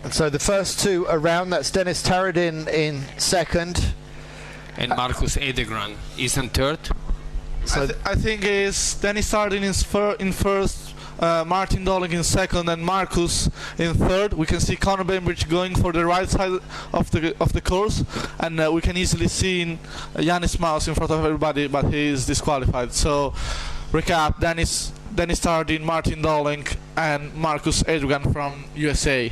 And so the first two around, that's Dennis Taradin in second. And Marcus Edegran is in third. So I think it's Dennis Taradin in first, Martin Doling in second, and Marcus in third. We can see Conor Bainbridge going for the right side of the course, and we can easily see Giannis Mouse in front of everybody, but he is disqualified. So recap: Dennis Taradin, Martin Doling, and Marcus Edegran from USA.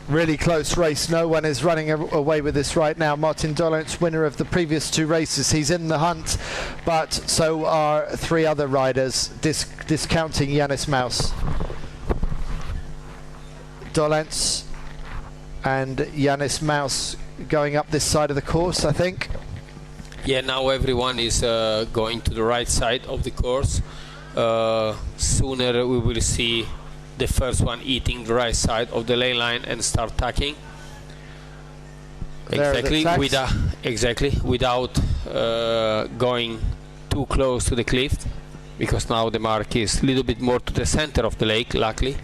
Really close race. No one is running away with this right now. Martin Dolenz, winner of the previous two races. He's in the hunt, but so are three other riders, discounting Giannis Mouse. Dolenz and Giannis Mouse going up this side of the course, I think. Yeah, now everyone is going to the right side of the course. Sooner we will see the first one eating the right side of the lane line and start tacking. Exactly, without going too close to the cliff, because now the mark is a little bit more to the center of the lake, luckily.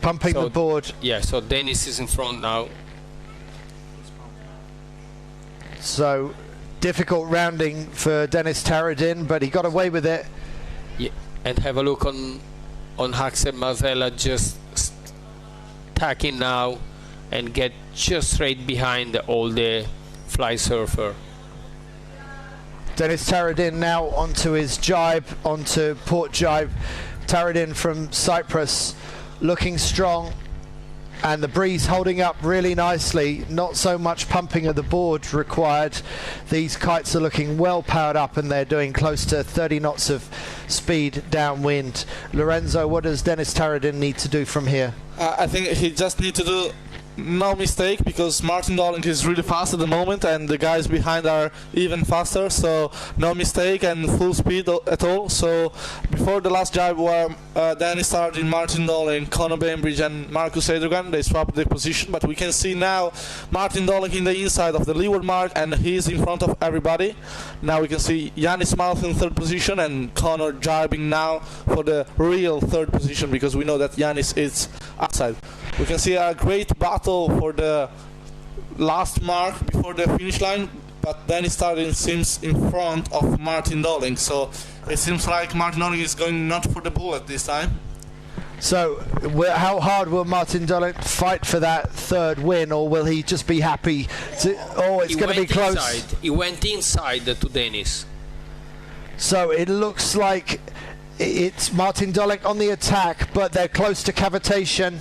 Pumping the board. Yeah, so Dennis is in front now. So difficult rounding for Dennis Taradin, but he got away with it. Yeah, and have a look on Axel Marzella just tacking now and get just straight behind the fly surfer. Dennis Taradin now onto his jibe, onto port jibe. Taradin from Cyprus looking strong, and the breeze holding up really nicely. Not so much pumping of the board required. These kites are looking well powered up, and they're doing close to 30 knots of speed downwind. Lorenzo, what does Dennis Taradin need to do from here? I think he just needs to do no mistake, because Martin Doling is really fast at the moment and the guys behind are even faster, so no mistake and full speed at all. So before the last jibe were Dennis Taradin, Martin Doling, Conor Bainbridge and Marcus Edegran, they swapped the position, but we can see now Martin Doling in the inside of the leeward mark and he's in front of everybody. Now we can see Giannis Mouse in third position and Conor jibing now for the real third position, because we know that Giannis is outside. We can see a great battle for the last mark before the finish line, but Dennis Taradin seems in front of Martin Doling, so it seems like Martin Doling is going not for the bullet this time. So how hard will Martin Doling fight for that third win, or will he just be happy to... Oh, it's going to be close. He went inside to Dennis. So it looks like it's Martin Doling on the attack, but they're close to cavitation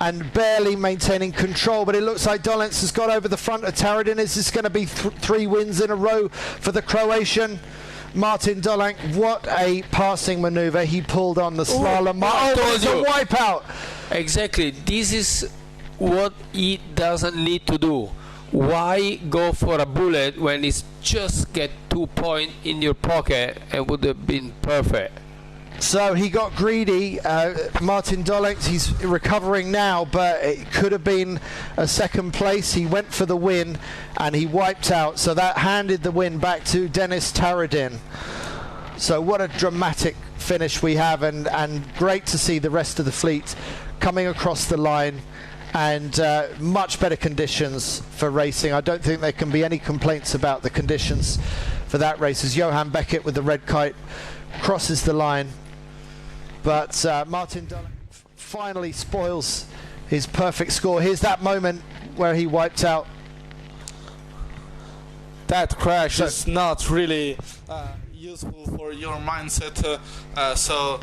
and barely maintaining control, but it looks like Dolenz has got over the front of Taradin. Is this going to be three wins in a row for the Croatian? Martin Doling, what a passing maneuver he pulled on the slalom. Oh, it's a wipeout! Exactly, this is what he doesn't need to do. Why go for a bullet when it's just get 2 points in your pocket and would have been perfect? So he got greedy. Martin Doling, he's recovering now, but it could have been a second place. He went for the win and he wiped out, so that handed the win back to Dennis Taradin. So what a dramatic finish we have, and great to see the rest of the fleet coming across the line, and much better conditions for racing. I don't think there can be any complaints about the conditions for that race, as Johan Beckett with the red kite crosses the line. But Martin Doling finally spoils his perfect score. Here's that moment where he wiped out. That crash is not really useful for your mindset, so...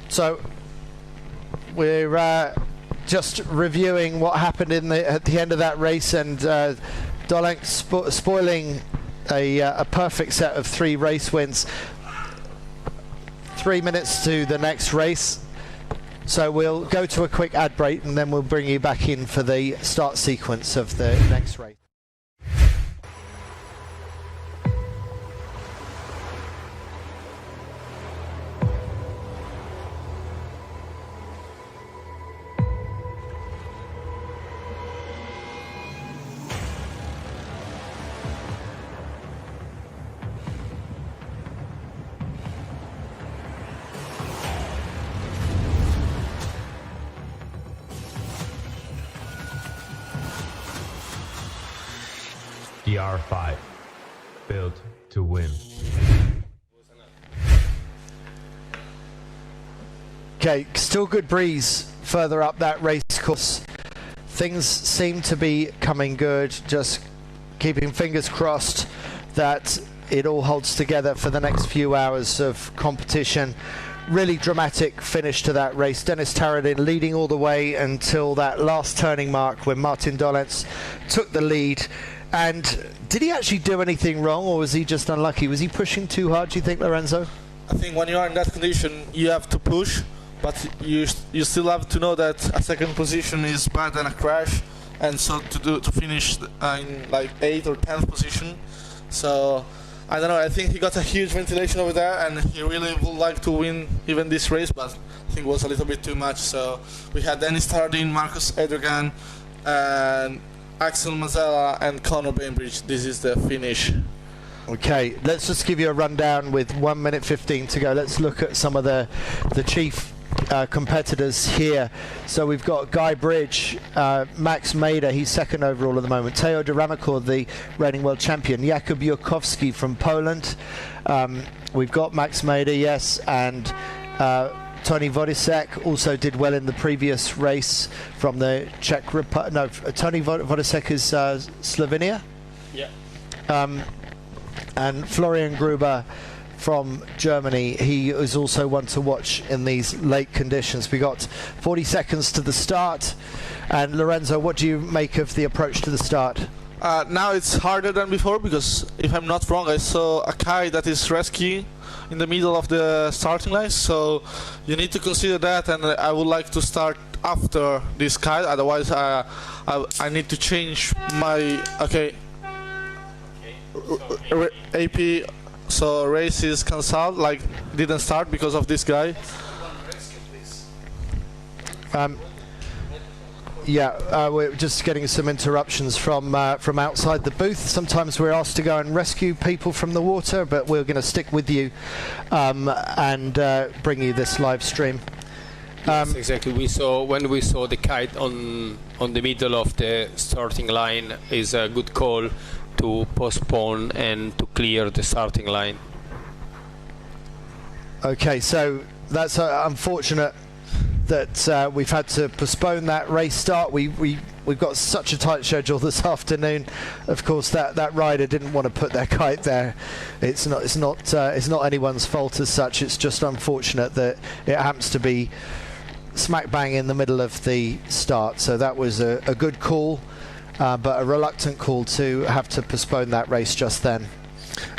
So we're just reviewing what happened at the end of that race, and Doling spoiling a perfect set of 3 race wins. 3 minutes to the next race. So we'll go to a quick ad break and then we'll bring you back in for the start sequence of the next race. the R5, built to win. Okay, still good breeze further up that race course. Things seem to be coming good, just keeping fingers crossed that it all holds together for the next few hours of competition. Really dramatic finish to that race. Dennis Taradin leading all the way until that last turning mark when Martin Dolenz took the lead. And did he actually do anything wrong, or was he just unlucky? Was he pushing too hard, do you think, Lorenzo? I think when you are in that condition, you have to push, but you still have to know that a second position is better than a crash, and so to finish in like 8th or 10th position. So I don't know, I think he got a huge ventilation over there, and he really would like to win even this race, but I think it was a little bit too much. So we had Dennis Taradin, Marcus Edrigan, and Axel Mazzella and Conor Bainbridge. This is the finish. Okay, let's just give you a rundown with 1 minute 15 to go. Let's look at some of the chief competitors here. So we've got Guy Bridge, Max Mader, he's second overall at the moment. Teo Duramakor, the reigning world champion. Jakub Jurkowski from Poland. We've got Max Mader, yes, and Tony Vodisek also did well in the previous race from the Czech Republic. No, Tony Vodisek is Slovenia. Yeah. And Florian Gruber from Germany, he is also one to watch in these late conditions. We got 40 seconds to the start. And Lorenzo, what do you make of the approach to the start? Now it's harder than before, because if I'm not wrong, I saw a kite that is rescuing in the middle of the starting line, so you need to consider that, and I would like to start after this kite, otherwise I need to change my AP. So race is cancelled, like didn't start because of this guy. We're just getting some interruptions from outside the booth. Sometimes we're asked to go and rescue people from the water, but we're going to stick with you and bring you this live stream. Yes, exactly. When we saw the kite on the middle of the starting line, is a good call to postpone and to clear the starting line. Okay, so that's unfortunate that we've had to postpone that race start. We've got such a tight schedule this afternoon. Of course, that rider didn't want to put their kite there. It's not anyone's fault as such. It's just unfortunate that it happens to be smack bang in the middle of the start. So that was a good call, but a reluctant call to have to postpone that race just then.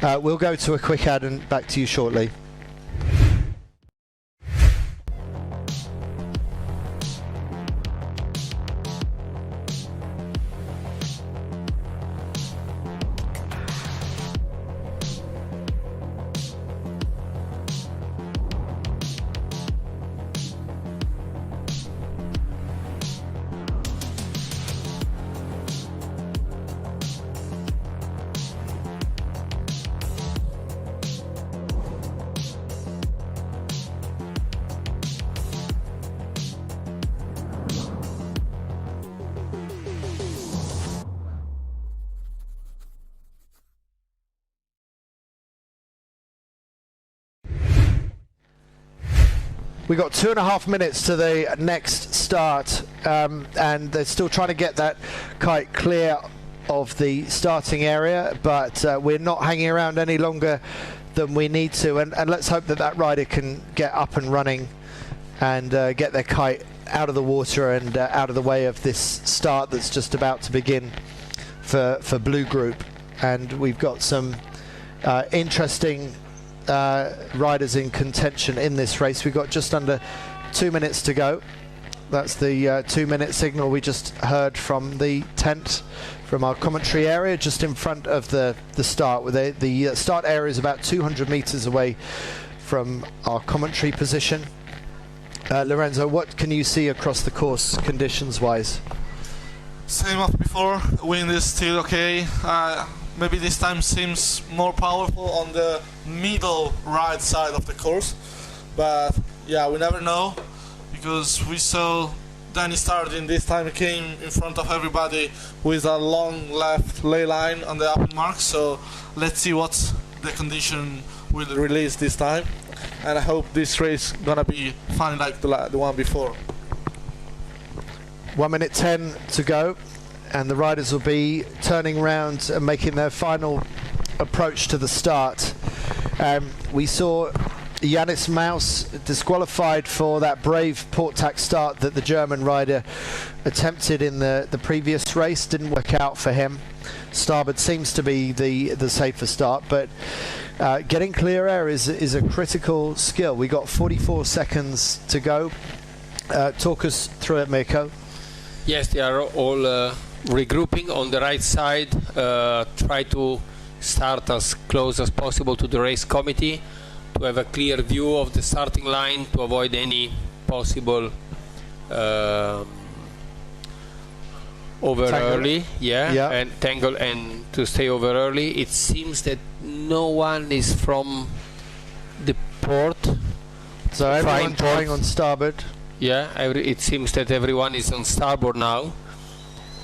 We'll go to a quick ad and back to you shortly. We got 2.5 minutes to the next start, and they're still trying to get that kite clear of the starting area, but we're not hanging around any longer than we need to, and let's hope that rider can get up and running and get their kite out of the water and out of the way of this start that's just about to begin for Blue Group. And we've got some interesting riders in contention in this race. We've got just under 2 minutes to go. That's the 2-minute signal we just heard from the tent from our commentary area just in front of the start. The start area is about 200 meters away from our commentary position. Lorenzo, what can you see across the course conditions wise? Same as before, wind is still okay. Maybe this time seems more powerful on the middle right side of the course, but yeah, we never know, because we saw Then he started in this time. He came in front of everybody with a long left lay line on the upper mark. So let's see what the condition will release this time. And I hope this race gonna be fun like the one before. 1 minute 10 to go, and the riders will be turning round and making their final approach to the start. We saw Yannis Maus disqualified for that brave port tack start that the German rider attempted in the previous race. Didn't work out for him. Starboard seems to be the safer start, but getting clear air is a critical skill. We got 44 seconds to go. Talk us through it, Mirko. Yes, they are all regrouping on the right side. Try to start as close as possible to the race committee, to have a clear view of the starting line, to avoid any possible over early, and tangle, and to stay over early. It seems that no one is from the port, so everyone trying on starboard. Yeah, it seems that everyone is on starboard now,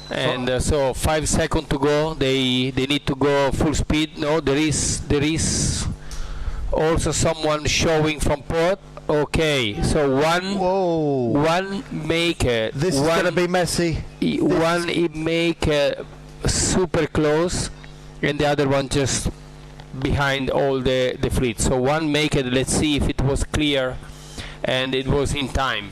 and so 5 seconds to go. They need to go full speed. No, there is also someone showing from port. Okay, so one make it. This is gonna be messy. One make super close, and the other one just behind all the fleet. So one make it. Let's see if it was clear, and it was in time.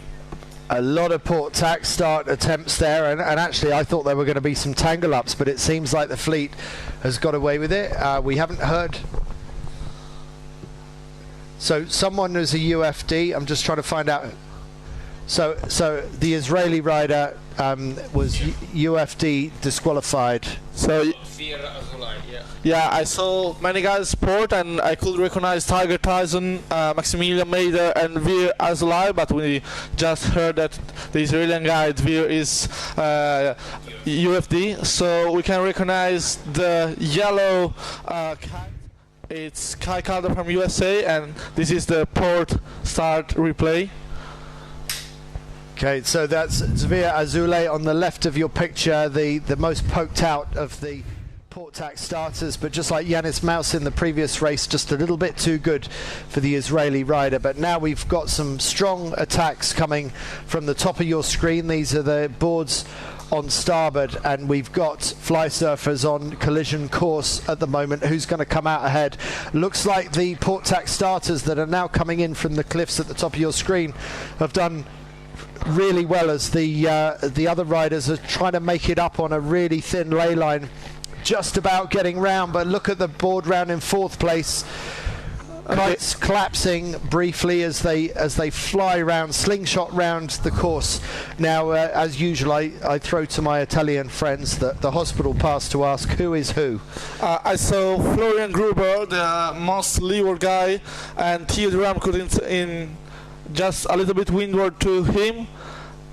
A lot of port tack start attempts there, and actually I thought there were going to be some tangle ups, but it seems like the fleet has got away with it. We haven't heard. So someone who's a UFD, I'm just trying to find out. So the Israeli rider was UFD disqualified. So yeah, I saw many guys sport, and I could recognize Tiger Tyson, Maximilian Mader, and Veer Azulay, but we just heard that the Israeli guy Veer is UFD, so we can recognize the yellow kite. It's Kai Calder from USA, and this is the port start replay. Okay, so that's Veer Azulay on the left of your picture, the most poked out of the port tack starters, but just like Yannis Maus in the previous race, just a little bit too good for the Israeli rider. But now we've got some strong attacks coming from the top of your screen. These are the boards on starboard, and we've got fly surfers on collision course at the moment. Who's going to come out ahead? Looks like the port tack starters that are now coming in from the cliffs at the top of your screen have done really well, as the other riders are trying to make it up on a really thin ley line, just about getting round. But look at the board round in fourth place. Kites collapsing briefly as they fly round, slingshot round the course. Now, as usual, I throw to my Italian friends the hospital pass to ask who is who. I saw Florian Gruber, the most leeward guy, and Theo Duramkut in just a little bit windward to him.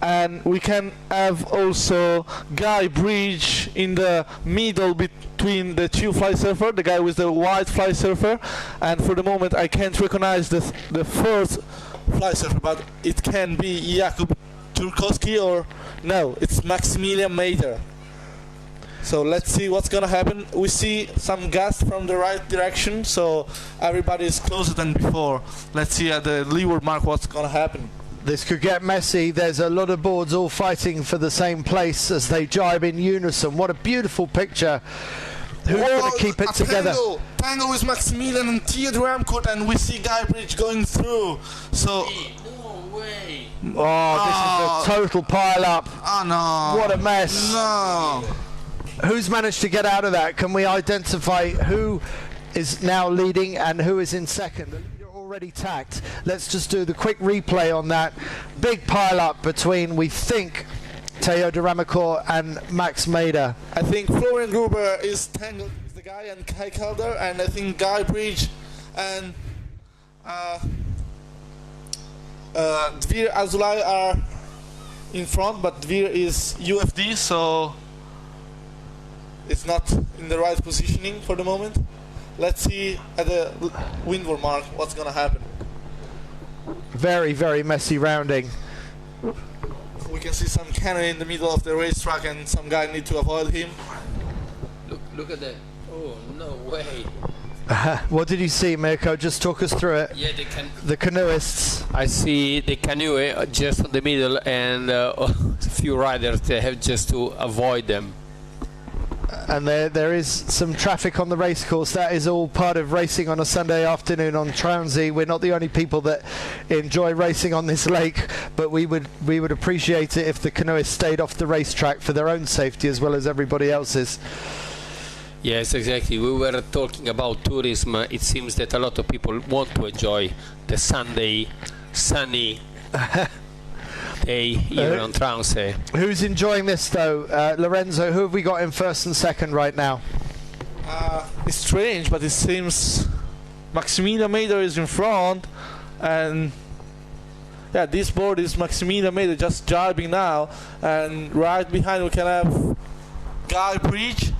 And we can have also Guy Bridge in the middle between the two fly surfer, the guy with the white fly surfer, and for the moment I can't recognize the first fly surfer, but it can be Jakub Turkowski, or no, it's Maximilian Mader. So let's see what's gonna happen. We see some gust from the right direction, so everybody is closer than before. Let's see at the leeward mark what's gonna happen. This could get messy. There's a lot of boards all fighting for the same place as they jibe in unison. What a beautiful picture. Who's going to keep it together? Tango with Maximilian and Theo Duramkut, and we see Guy Bridge going through. So. No way. Oh, this is a total pile up. Oh no. What a mess. No. Who's managed to get out of that? Can we identify who is now leading and who is in second? Already tacked. Let's just do the quick replay on that. Big pile up between, we think, Theo Duramkut and Max Mader. I think Florian Gruber is tangled with the guy, and Kai Calder, and I think Guy Bridge and Veer Azulay are in front, but Veer is UFD, so it's not in the right positioning for the moment. Let's see at the windward mark what's going to happen. Very, very messy rounding. We can see some cannon in the middle of the racetrack, and some guy need to avoid him. Look at that. Oh, no way. What did you see, Mirko? Just talk us through it. Yeah, the canoeists. I see the canoe just in the middle, and a few riders, they have just to avoid them. And there is some traffic on the race course. That is all part of racing on a Sunday afternoon on Trounsey. We're not the only people that enjoy racing on this lake, but we would appreciate it if the canoeists stayed off the racetrack for their own safety as well as everybody else's. Yes, exactly. We were talking about tourism. It seems that a lot of people want to enjoy the Sunday sunny day here on Trounsey. Who's enjoying this though? Lorenzo, who have we got in first and second right now? It's strange, but it seems Maximilian Mader is in front, and yeah, this board is Maximilian Mader just driving now, and right behind we can have Guy Breach.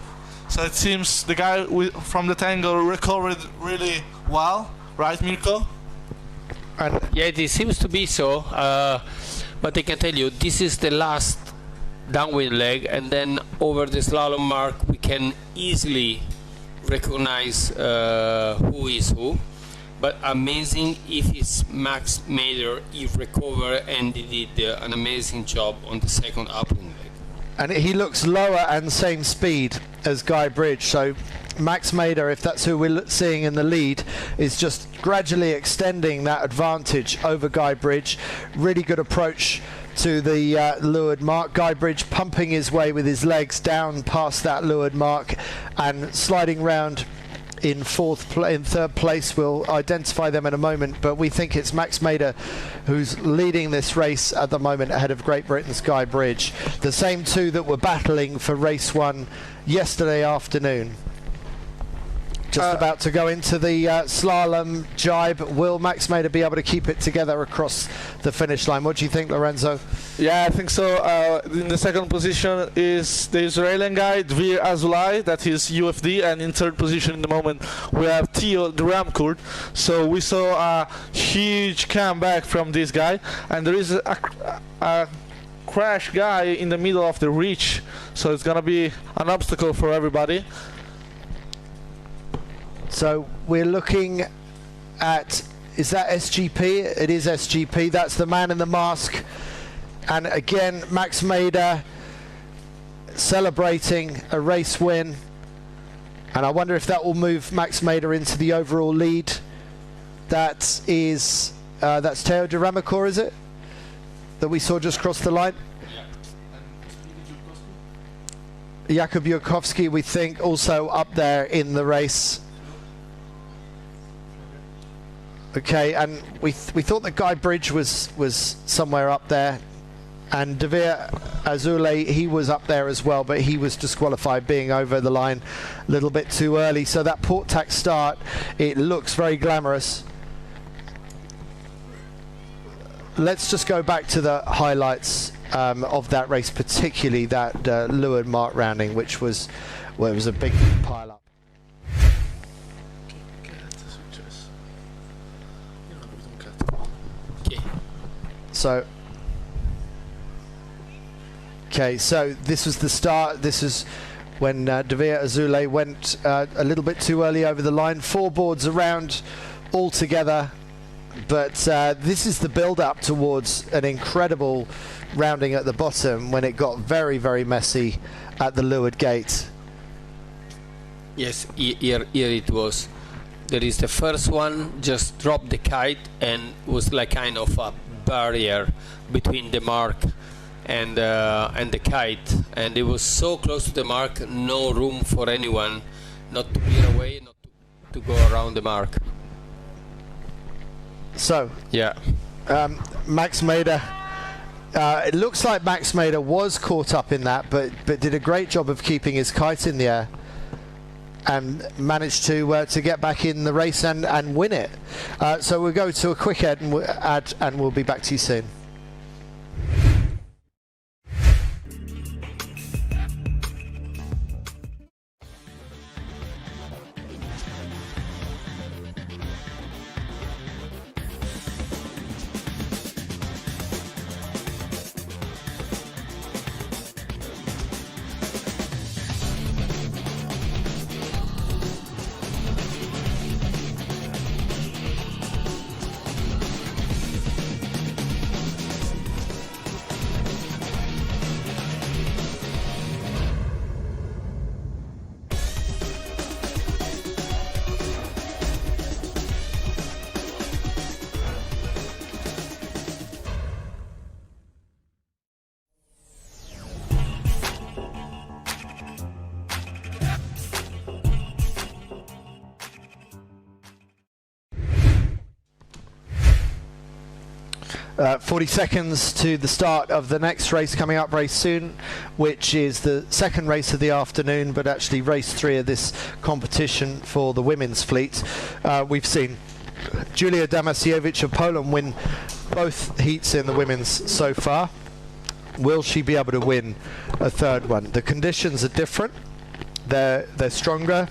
So it seems the guy from the tangle recovered really well, right, Mirko? And yeah, it seems to be so. But I can tell you, this is the last downwind leg, and then over the slalom mark we can easily recognize who is who. But amazing if it's Max Mader, he recovered and he did an amazing job on the second upwind leg. And he looks lower and same speed as Guy Bridge, so Max Mader, if that's who we're seeing in the lead, is just gradually extending that advantage over Guy Bridge. Really good approach to the leeward mark. Guy Bridge pumping his way with his legs down past that leeward mark and sliding round in third place. We'll identify them in a moment, but we think it's Max Mader who's leading this race at the moment ahead of Great Britain's Guy Bridge. The same two that were battling for race one yesterday afternoon. Just about to go into the slalom jibe. Will Max Mader be able to keep it together across the finish line? What do you think, Lorenzo? Yeah, I think so. In the second position is the Israeli guy, Dvir Azulai, that is UFD, and in third position in the moment we have Theo de Ramcourt. So we saw a huge comeback from this guy, and there is a crash guy in the middle of the reach, so it's gonna be an obstacle for everybody. So we're looking at, is that SGP? It is SGP. That's the man in the mask. And again, Max Mader celebrating a race win. And I wonder if that will move Max Mader into the overall lead. That is, that's Theo de Ramcourt, is it? That we saw just cross the line? Jakub Jurkowski, we think, also up there in the race. Okay, and we thought that Guy Bridge was somewhere up there, and Dvir Azulai, he was up there as well, but he was disqualified being over the line a little bit too early. So that port tack start, it looks very glamorous. Let's just go back to the highlights of that race, particularly that leeward mark rounding, which was, well, it was a big pile up. So, okay, so this was the start. This is when Dvir Azulai went a little bit too early over the line. 4 boards around altogether, but this is the build-up towards an incredible rounding at the bottom when it got very, very messy at the leeward gate. Yes, here it was. There is the first one, just dropped the kite and was like kind of a barrier between the mark and the kite, and it was so close to the mark, no room for anyone not to veer away, not to go around the mark. So yeah, Max Mader, it looks like Max Mader was caught up in that, but did a great job of keeping his kite in the air and managed to get back in the race and win it. So we'll go to a quick ad and we'll be back to you soon. 40 seconds to the start of the next race coming up very soon, which is the second race of the afternoon, but actually race 3 of this competition for the women's fleet. We've seen Julia Damasiewicz of Poland win both heats in the women's so far. Will she be able to win a third one? The conditions are different. They're stronger.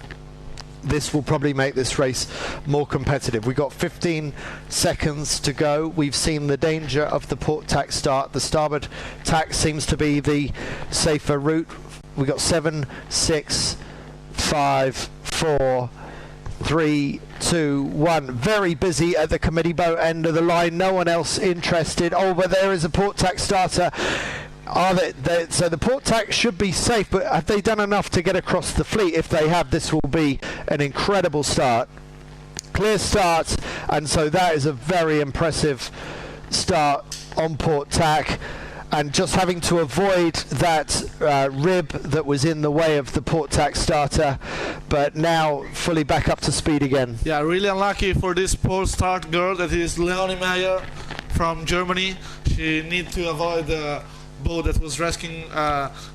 This will probably make this race more competitive. We've got 15 seconds to go. We've seen the danger of the port tack start. The starboard tack seems to be the safer route. We've got 7, 6, 5, 4, 3, 2, 1. Very busy at the committee boat end of the line. No one else interested. Oh, but there is a port tack starter. So the port tack should be safe, but have they done enough to get across the fleet? If they have, this will be an incredible start. Clear start, and so that is a very impressive start on port tack. And just having to avoid that rib that was in the way of the port tack starter, but now fully back up to speed again. Yeah, really unlucky for this port start girl, that is Leonie Meyer from Germany. She needs to avoid the boat that was rescuing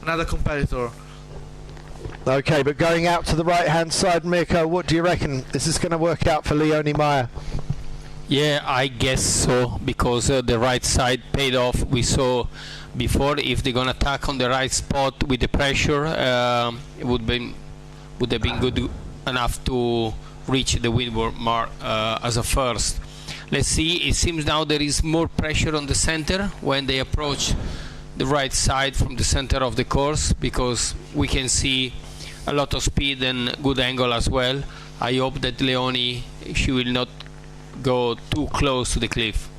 another competitor. Okay, but going out to the right hand side, Mirko, what do you reckon? This is going to work out for Leonie Meyer? Yeah, I guess so, because the right side paid off. We saw before, if they're gonna attack on the right spot with the pressure, it would have been good enough to reach the windward mark as a first. Let's see. It seems now there is more pressure on the center when they approach the right side from the center of the course, because we can see a lot of speed and good angle as well. I hope that Leonie, she will not go too close to the cliff.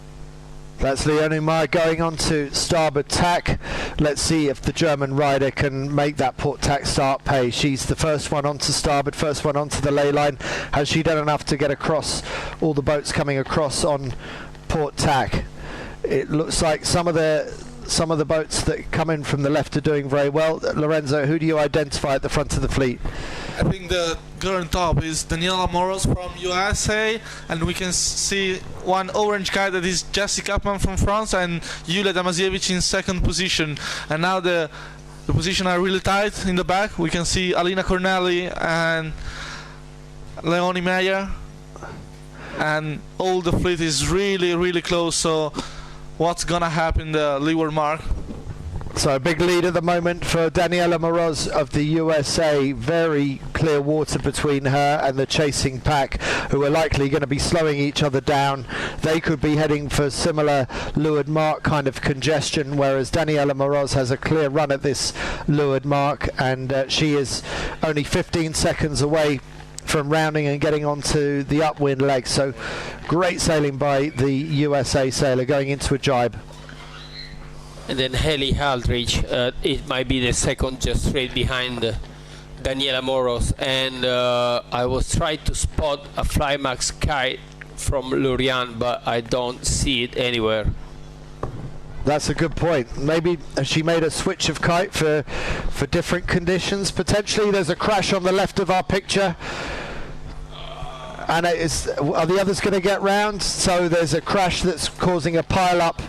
That's Leonie Meyer going on to starboard tack. Let's see if the German rider can make that port tack start pay. She's the first one onto starboard, first one onto the ley line. Has she done enough to get across all the boats coming across on port tack? It looks like some of the boats that come in from the left are doing very well. Lorenzo, who do you identify at the front of the fleet? I think the girl on top is Daniela Moros from USA, and we can see one orange guy that is Jessica Kapman from France, and Julia Damasiewicz in second position. And now the position are really tight in the back. We can see Alina Corneli and Leonie Meyer, and all the fleet is really close. So what's gonna happen the leeward mark? So a big lead at the moment for Daniela Moroz of the USA. Very clear water between her and the chasing pack, who are likely going to be slowing each other down. They could be heading for similar leeward mark kind of congestion, whereas Daniela Moroz has a clear run at this leeward mark, and she is only 15 seconds away from rounding and getting onto the upwind leg. So great sailing by the USA sailor going into a jibe. And then Haley Aldrich, it might be the second, just straight behind Daniela Moros. And I was trying to spot a Flymax kite from Lurian, but I don't see it anywhere. That's a good point. Maybe she made a switch of kite for different conditions. Potentially there's a crash on the left of our picture. And are the others going to get round? So there's a crash that's causing a pile up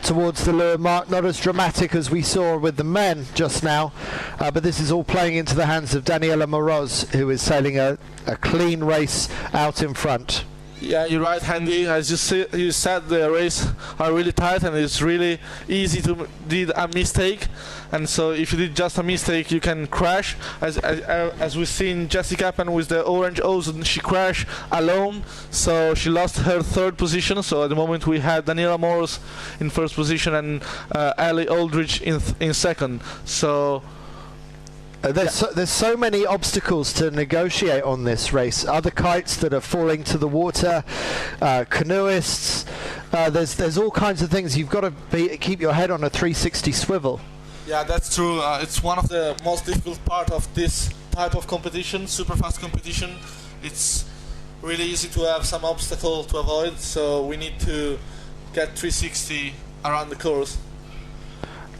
towards the leeward mark. Not as dramatic as we saw with the men just now, but this is all playing into the hands of Daniela Moroz, who is sailing a clean race out in front. Yeah, you're right, Handy. As you said, the race are really tight, and it's really easy to do a mistake. And so, if you did just a mistake, you can crash. As we've seen, Jessica Kappan with the orange O's, she crashed alone, so she lost her third position. So at the moment, we had Daniela Moros in first position and Ali Aldrich in second. So. There's so many obstacles to negotiate on this race. Other kites that are falling to the water, canoeists. There's all kinds of things. You've got to keep your head on a 360 swivel. Yeah, that's true. It's one of the most difficult part of this type of competition, super fast competition. It's really easy to have some obstacle to avoid, so we need to get 360 around the course.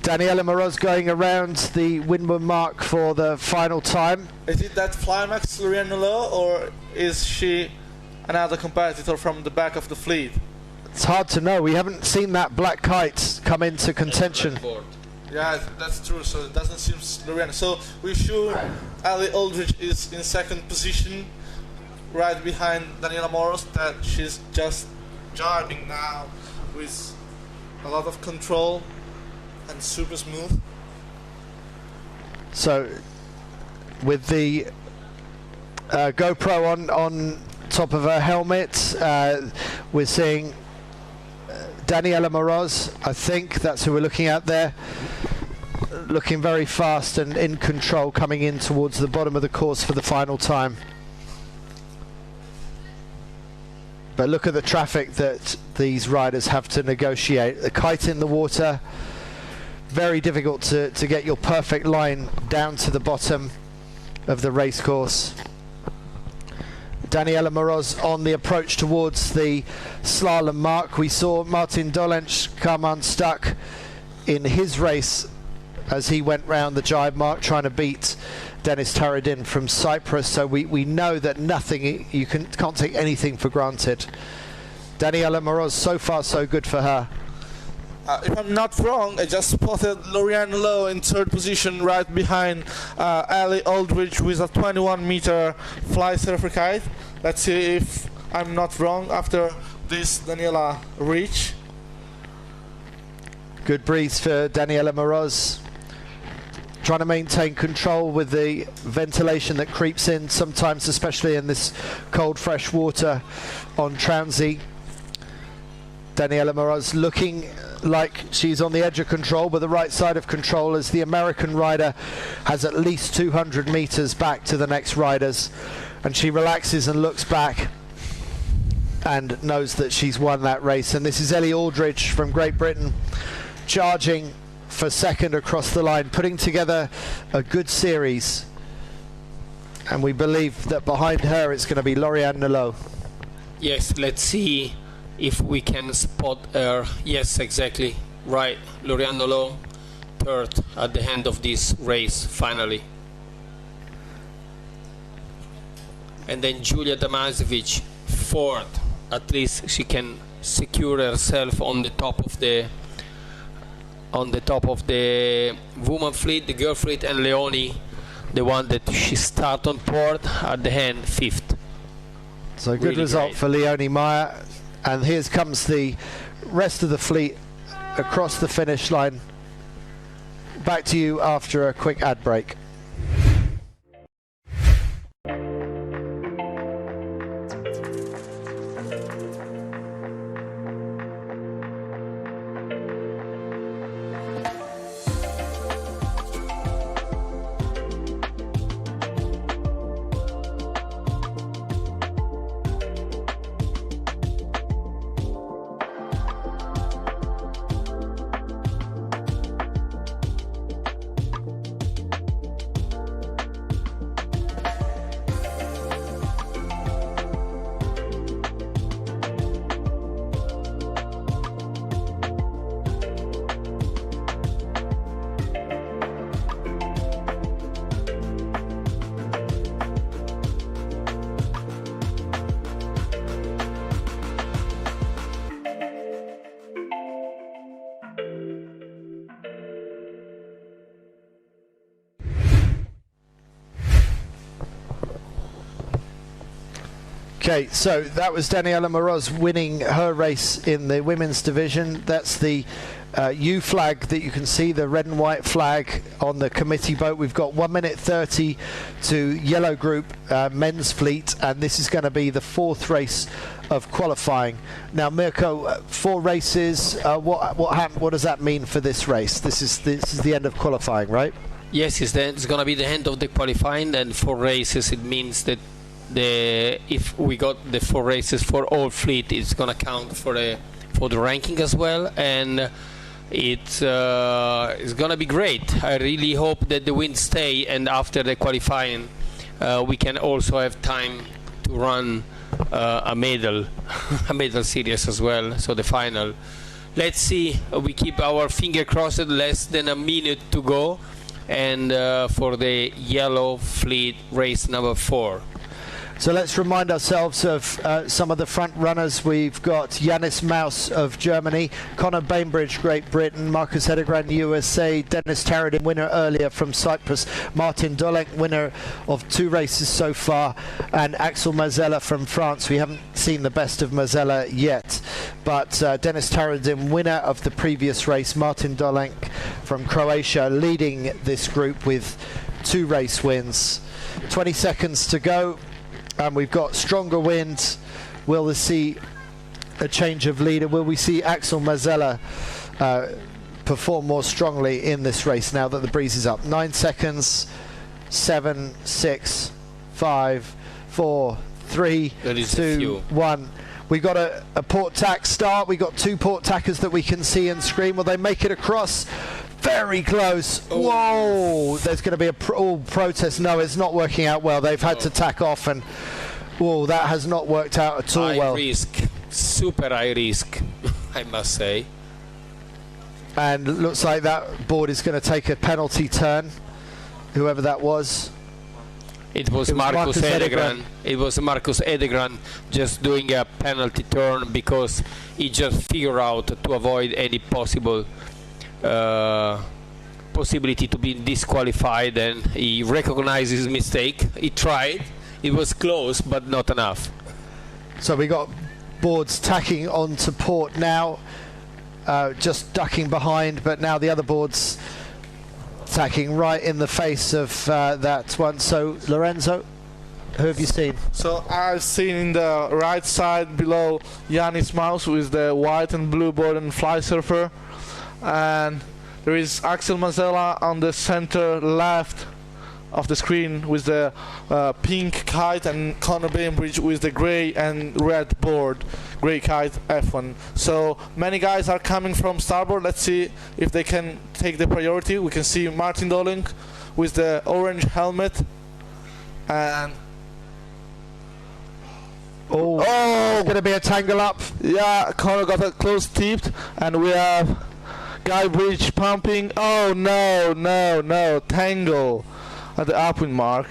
Daniela Moroz going around the windward mark for the final time. Is it that Flymax Lurian Nolo, or is she another competitor from the back of the fleet? It's hard to know. We haven't seen that black kite come into contention. Yeah, that's true. So it doesn't seem Lorianne. So we're sure Ali Aldridge is in second position, right behind Daniela Moros. That she's just driving now with a lot of control and super smooth. So with the GoPro on top of her helmet, we're seeing Daniela Moroz. I think that's who we're looking at there, looking very fast and in control, coming in towards the bottom of the course for the final time. But look at the traffic that these riders have to negotiate. The kite in the water, very difficult to get your perfect line down to the bottom of the race course. Daniela Moroz on the approach towards the slalom mark. We saw Martin Dolenc come unstuck in his race as he went round the jibe mark trying to beat Denis Taradin from Cyprus. So we know that nothing, you can't take anything for granted. Daniela Moroz, so far so good for her. If I'm not wrong, I just spotted Lorianne Lowe in third position right behind Ali Aldridge with a 21-meter fly surfer kite. Let's see if I'm not wrong after this Daniela reach. Good breeze for Daniela Moroz. Trying to maintain control with the ventilation that creeps in sometimes, especially in this cold fresh water on Transy. Daniela Moroz looking like she's on the edge of control, but the right side of control as the American rider has at least 200 meters back to the next riders, and she relaxes and looks back and knows that she's won that race. And this is Ellie Aldridge from Great Britain charging for second across the line, putting together a good series, and we believe that behind her it's going to be Lorianne Nolot. Yes, let's see if we can spot her. Yes, exactly right. Lorianne Nolot, third at the end of this race, finally. And then Julia Damasevic, fourth. At least she can secure herself on the top of the woman fleet, the girl fleet, and Leonie, the one that she start on port at the end, fifth. So good really result great for Leonie Meyer. And here comes the rest of the fleet across the finish line. Back to you after a quick ad break. Okay, so that was Daniela Moroz winning her race in the women's division. That's the U flag that you can see, the red and white flag on the committee boat. We've got 1 minute 30 to yellow group men's fleet, and this is going to be the fourth race of qualifying. Now, Mirko, 4 races. What happened? What does that mean for this race? This is the end of qualifying, right? Yes, it's going to be the end of the qualifying, and 4 races. It means that if we got the 4 races for all fleet, it's gonna count for the ranking as well, and it's gonna be great. I really hope that the wind stay, and after the qualifying we can also have time to run a medal series as well, so the final. Let's see, we keep our finger crossed. Less than a minute to go, and for the yellow fleet race number 4. So let's remind ourselves of some of the front runners. We've got Yannis Maus of Germany, Conor Bainbridge, Great Britain, Marcus Edegran, USA, Dennis Taradin, winner earlier from Cyprus, Martin Dolek, winner of 2 races so far, and Axel Mazella from France. We haven't seen the best of Mazella yet, but Dennis Taradin, winner of the previous race, Martin Dolek from Croatia, leading this group with 2 race wins. 20 seconds to go. And we've got stronger winds. Will we see a change of leader? Will we see Axel Mazella perform more strongly in this race now that the breeze is up? 9 seconds. 7, 6, 5, 4, 3, 2, 1. We got a port tack start. We got 2 port tackers that we can see and screen. Will they make it across? Very close. Whoa! There's going to be a protest. No, it's not working out well. They've had to tack off, and whoa, that has not worked out at all well. High risk, super high risk, I must say. And looks like that board is going to take a penalty turn. Whoever that was. It was Marcus Edegran. It was Marcus Edegran just doing a penalty turn because he just figured out to avoid any possibility to be disqualified, and he recognized his mistake. He tried. It was close, but not enough. So we got boards tacking onto port now, just ducking behind, but now the other boards tacking right in the face of that one. So Lorenzo, who have you seen? So I've seen in the right side below Yannis Maus with the white and blue board and fly surfer, and there is Axel Mazella on the center left of the screen with the pink kite, and Conor Bainbridge with the grey and red board, grey kite F1. So many guys are coming from starboard. Let's see if they can take the priority. We can see Martin Dolink with the orange helmet, and it's going to be a tangle up. Yeah, Conor got a close tipped, and we have Guy Bridge pumping. Oh no, tangle at the upwind mark.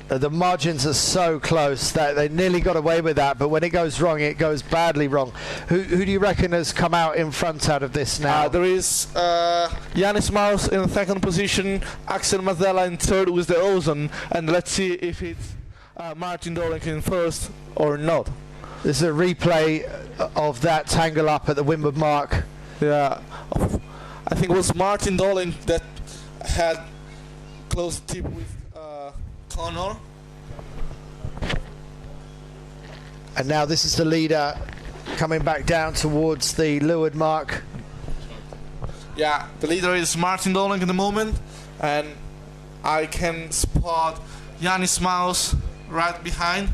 The margins are so close that they nearly got away with that, but when it goes wrong, it goes badly wrong. Who do you reckon has come out in front out of this now? There is Yannis Maus in 2nd position, Axel Mazella in 3rd with the ozone, and let's see if it's Martin Dolink in 1st or not. This is a replay of that tangle up at the windward mark. Yeah, I think it was Martin Dolink that had close tip with Conor. And now this is the leader coming back down towards the leeward mark. Yeah, the leader is Martin Dolink at the moment, and I can spot Yannis Maus right behind,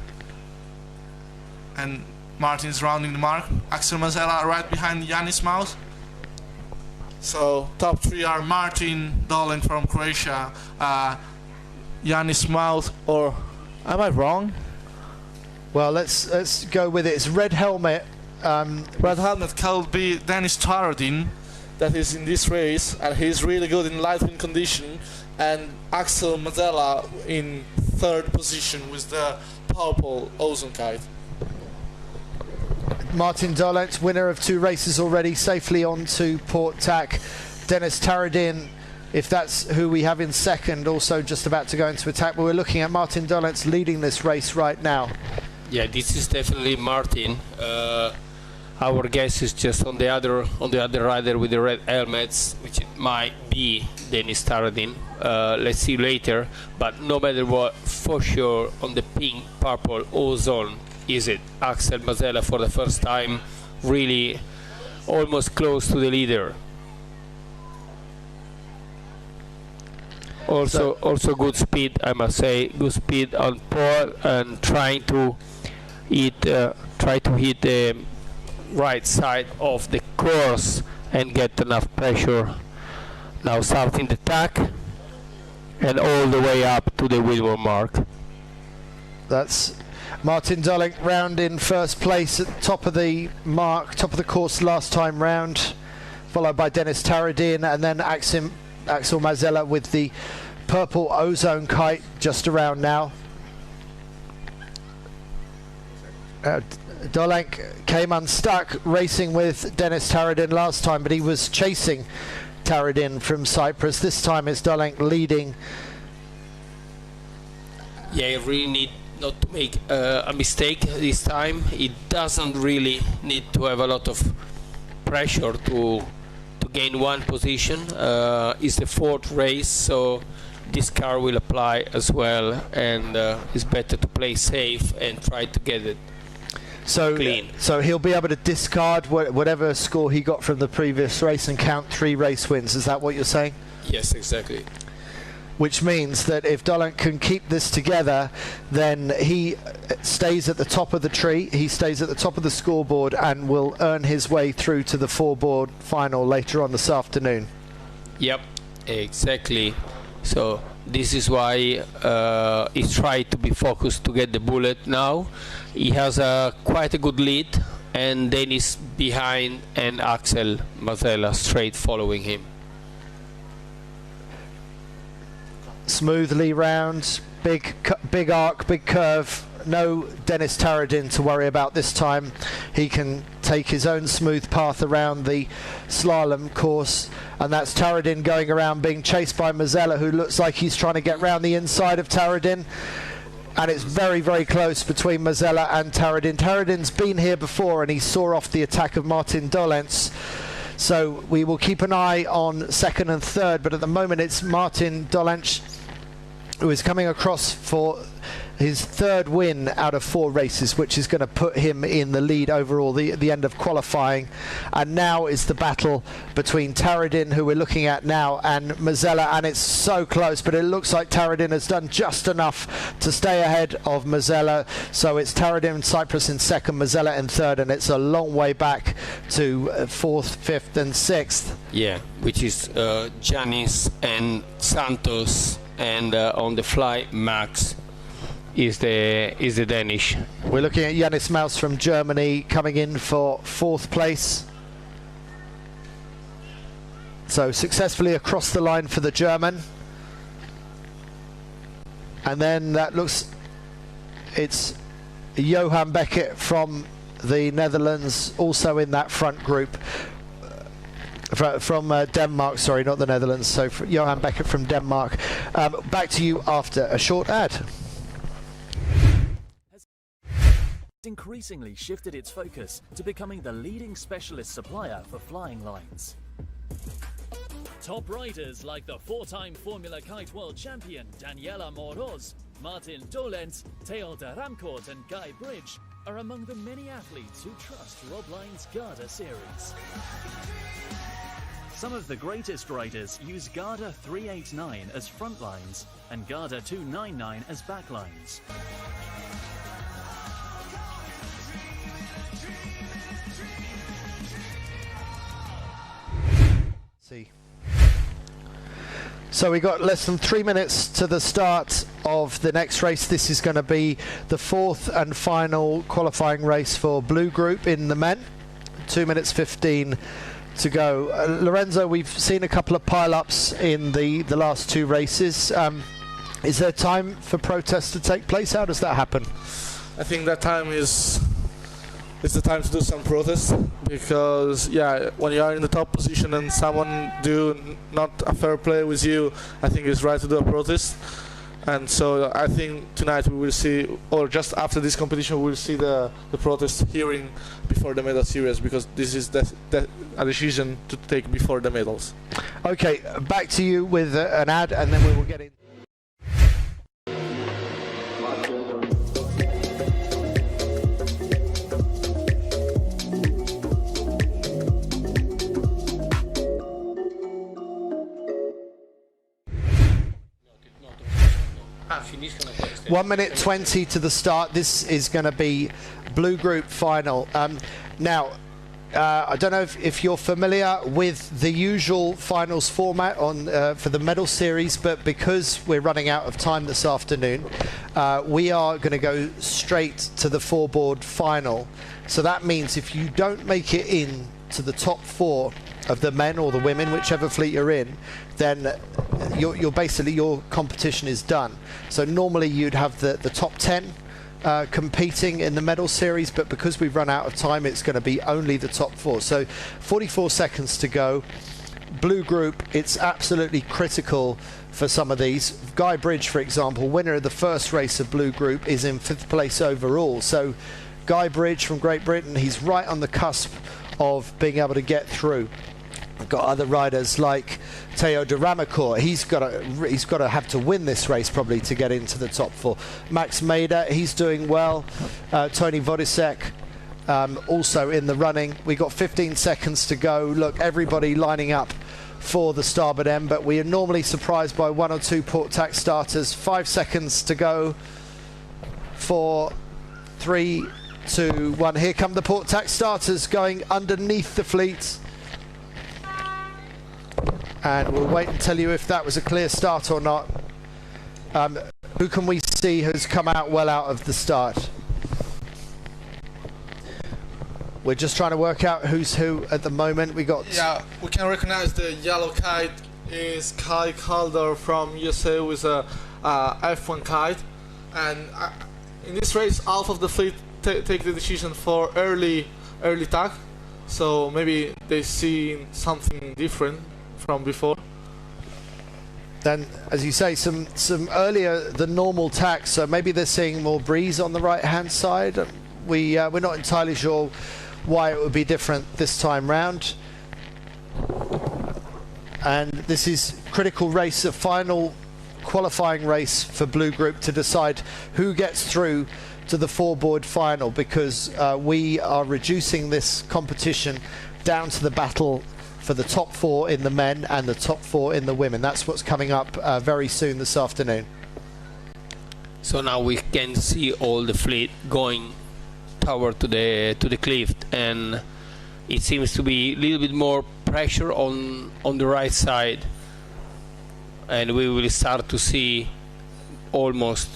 and Martin is rounding the mark. Axel Mazella right behind Yannis Maus. So top 3 are Martin Dolink from Croatia, Yannis Maus, or am I wrong? Well, let's go with it. It's red helmet. Red helmet could be Dennis Taradin, that is in this race, and he's really good in light wind condition, and Axel Mazella in 3rd position with the purple ozone kite. Martin Dolent, winner of 2 races already, safely on to port tack. Dennis Taradin, if that's who we have in 2nd, also just about to go into attack. But we're looking at Martin Dolent leading this race right now. Yeah, this is definitely Martin. Our guess is just on the other rider with the red helmets, which might be Dennis Taradin. Let's see later. But no matter what, for sure on the pink purple ozone is it Axel Mazella for the first time, really almost close to the leader. Also good speed, I must say, good speed on port, and trying to hit the right side of the course and get enough pressure. Now starting the tack and all the way up to the windward mark. That's Martin Dolink round in 1st place at the top of the mark, top of the course last time round, followed by Dennis Taradin, and then Axel Mazella with the purple ozone kite just around now. Dolenk came unstuck racing with Dennis Taradin last time, but he was chasing Taradin from Cyprus. This time it's Dolenk leading. Yeah, you really need not to make a mistake this time. It doesn't really need to have a lot of pressure to gain one position. It's the fourth race, so this car will apply as well, and it's better to play safe and try to get it clean. So he'll be able to discard whatever score he got from the previous race and count 3 race wins. Is that what you're saying? Yes, exactly. Which means that if Dolenk can keep this together, then he stays at the top of the tree, he stays at the top of the scoreboard, and will earn his way through to the 4-board final later on this afternoon. Yep, exactly. So this is why he's trying to be focused to get the bullet now. He has quite a good lead, and Dennis behind, and Axel Mazella straight following him. Smoothly round, big arc, big curve. No Dennis Taradin to worry about this time. He can take his own smooth path around the slalom course, and that's Taradin going around being chased by Mazella, who looks like he's trying to get round the inside of Taradin. And it's very, very close between Mazella and Taradin. Taradin's been here before, and he saw off the attack of Martin Dolenz. So we will keep an eye on second and third, but at the moment it's Martin Dolenz who is coming across for his 3rd win out of 4 races, which is going to put him in the lead overall, the end of qualifying. And now is the battle between Taradin, who we're looking at now, and Mazella, and it's so close, but it looks like Taradin has done just enough to stay ahead of Mazella. So it's Taradin and Cyprus in 2nd, Mazella in 3rd, and it's a long way back to 4th, 5th and 6th. Yeah, which is Janis and Santos, and on the fly Max is the Danish. We're looking at Janis Maus from Germany coming in for 4th place. So successfully across the line for the German. And then that looks, it's Johan Beckett from the Netherlands also in that front group. From Denmark, sorry, not the Netherlands. So Johan Beckett from Denmark. Back to you after a short ad. Increasingly shifted its focus to becoming the leading specialist supplier for flying lines. Top riders like the 4-time Formula Kite World Champion Daniela Moroz, Martin Dolenz, Theo de Ramcourt and Guy Bridge are among the many athletes who trust Rob Line's Garda series. Some of the greatest riders use Garda 389 as front lines and Garda 299 as back lines. So we got less than 3 minutes to the start of the next race. This is going to be the 4th and final qualifying race for Blue Group in the men. 2 minutes 15 to go. Lorenzo, we've seen a couple of pile-ups in the last 2 races. Is there time for protests to take place? How does that happen? I think that time is the time to do some protest, because when you are in the top position and someone do not a fair play with you, I think it's right to do a protest. And so I think tonight we will see, or just after this competition, we will see the protest hearing before the medal series, because this is a decision to take before the medals. Okay, back to you with an ad, and then we will get in. Finiscono 1 minute 20 to the start. This is going to be Blue Group final. Now, I don't know if you're familiar with the usual finals format for the medal series, but because we're running out of time this afternoon, we are going to go straight to the 4-board final. So that means if you don't make it in to the top 4 of the men or the women, whichever fleet you're in, then you're basically, your competition is done. So normally you'd have the top 10 competing in the medal series, but because we've run out of time, it's going to be only the top 4. So 44 seconds to go. Blue group, it's absolutely critical for some of these. Guy Bridge, for example, winner of the first race of blue group, is in 5th place overall. So Guy Bridge from Great Britain, he's right on the cusp of being able to get through. We've got other riders like Teo de Ramacourt. He's got to have to win this race probably to get into the top 4. Max Mader, he's doing well. Tony Vodisek also in the running. We've got 15 seconds to go. Look, everybody lining up for the starboard end, but we are normally surprised by 1 or 2 port tack starters. 5 seconds to go. 4, 3, 2, 1. Here come the port tack starters going underneath the fleet. And we'll wait and tell you if that was a clear start or not. Who can we see has come out well out of the start? We're just trying to work out who's who at the moment. We got... Yeah, we can recognize the yellow kite is Kai Calder from USA with a F1 kite. And in this race, half of the fleet take the decision for early tag. So maybe they see something different from before. Then, as you say, some earlier than normal tacks, so maybe they're seeing more breeze on the right-hand side. We're not entirely sure why it would be different this time round. And this is critical race, a final qualifying race for Blue Group to decide who gets through to the four-board final, because we are reducing this competition down to the battle for the top 4 in the men and the top 4 in the women. That's what's coming up very soon this afternoon. So now we can see all the fleet going toward to the cliff, and it seems to be a little bit more pressure on the right side, and we will start to see almost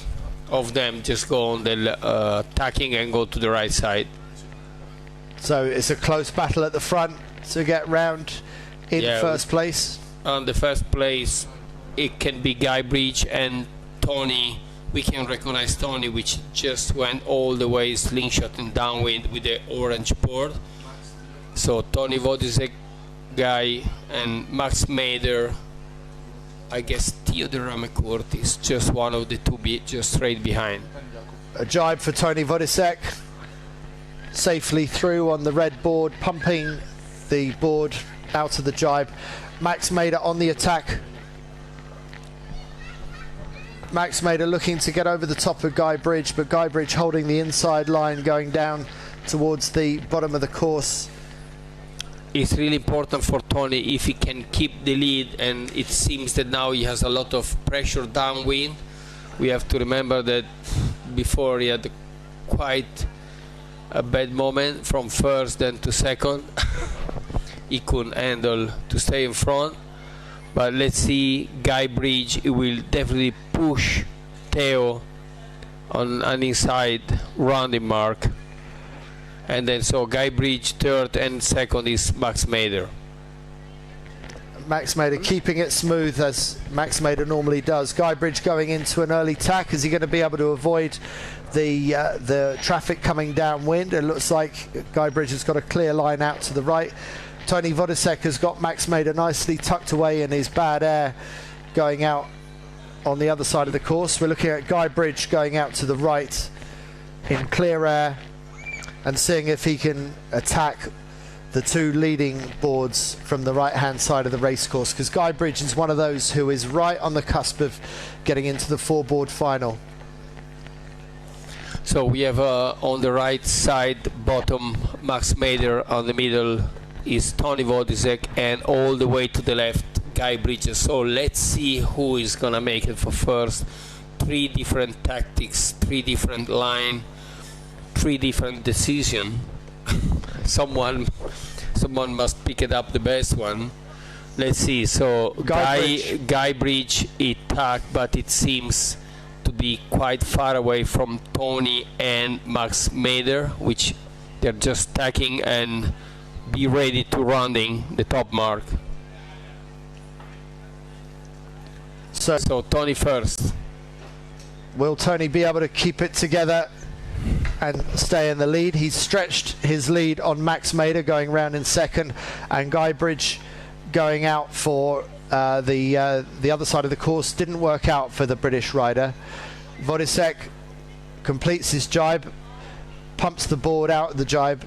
of them just go on the tacking and go to the right side. So it's a close battle at the front to get round in first place. On the first place it can be Guy Bridge and Tony. We can recognize Tony, which just went all the way slingshot and downwind with the orange board. So Tony Vodisek, Guy, and Max Mader. I guess Theodore Ramacourt is just one of the two just straight behind. A jibe for Tony Vodisek, safely through on the red board, pumping the board out of the jibe. Max Mader on the attack. Max Mader looking to get over the top of Guy Bridge, but Guy Bridge holding the inside line, going down towards the bottom of the course. It's really important for Tony if he can keep the lead, and it seems that now he has a lot of pressure downwind. We have to remember that before he had quite a bad moment from first then to second. He couldn't handle to stay in front, but let's see. Guy Bridge will definitely push Theo on an inside rounding mark, and then so Guy Bridge third and second is Max Mader. Max Mader keeping it smooth as Max Mader normally does. Guy Bridge going into an early tack. Is he going to be able to avoid the traffic coming downwind? It looks like Guy Bridge has got a clear line out to the right. Tony Vodisek has got Max Mader nicely tucked away in his bad air, going out on the other side of the course. We're looking at Guy Bridge going out to the right in clear air and seeing if he can attack the two leading boards from the right hand side of the race course, because Guy Bridge is one of those who is right on the cusp of getting into the four-board final. So we have on the right side bottom Max Mader, on the middle is Tony Vodisek, and all the way to the left Guy Bridges. So let's see who is gonna make it for first. 3 different tactics, 3 different line, 3 different decision. someone must pick it up the best one. Let's see. So Guy Bridge attack, but it seems to be quite far away from Tony and Max Mader, which they're just tacking and be ready to rounding the top mark. So Tony first. Will Tony be able to keep it together and stay in the lead. He's stretched his lead on Max Mader going round in second, and Guybridge going out for the other side of the course. Didn't work out for the British rider. Vodisek completes his jibe, pumps the board out of the jibe.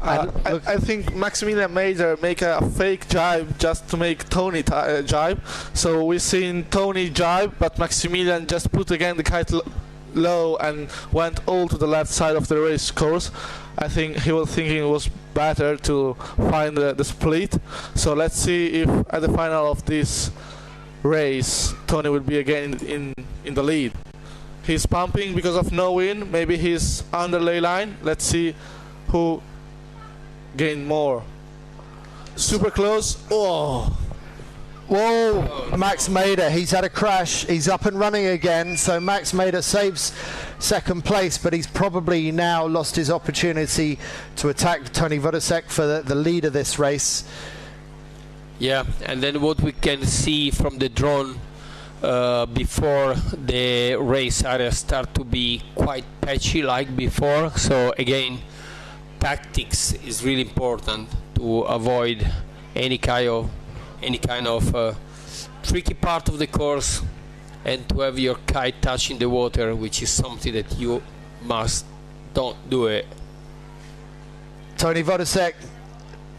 I think Maximilian Mader make a fake jibe just to make Tony jibe. So we've seen Tony jibe, but Maximilian just put again the kite low and went all to the left side of the race course. I think he was thinking it was better to find the split. So let's see if at the final of this race Tony will be again in the lead. He's pumping because of no wind. Maybe he's under ley line. Let's see who gain more. Super close. Oh, whoa! Max Mader, he's had a crash. He's up and running again. So Max Mader saves second place, but he's probably now lost his opportunity to attack Tony Vodisek for the lead of this race. Yeah, and then what we can see from the drone before the race area start to be quite patchy like before. So again, tactics is really important to avoid any kind of tricky part of the course, and to have your kite touching the water, which is something that you don't do it. Tony Vodisek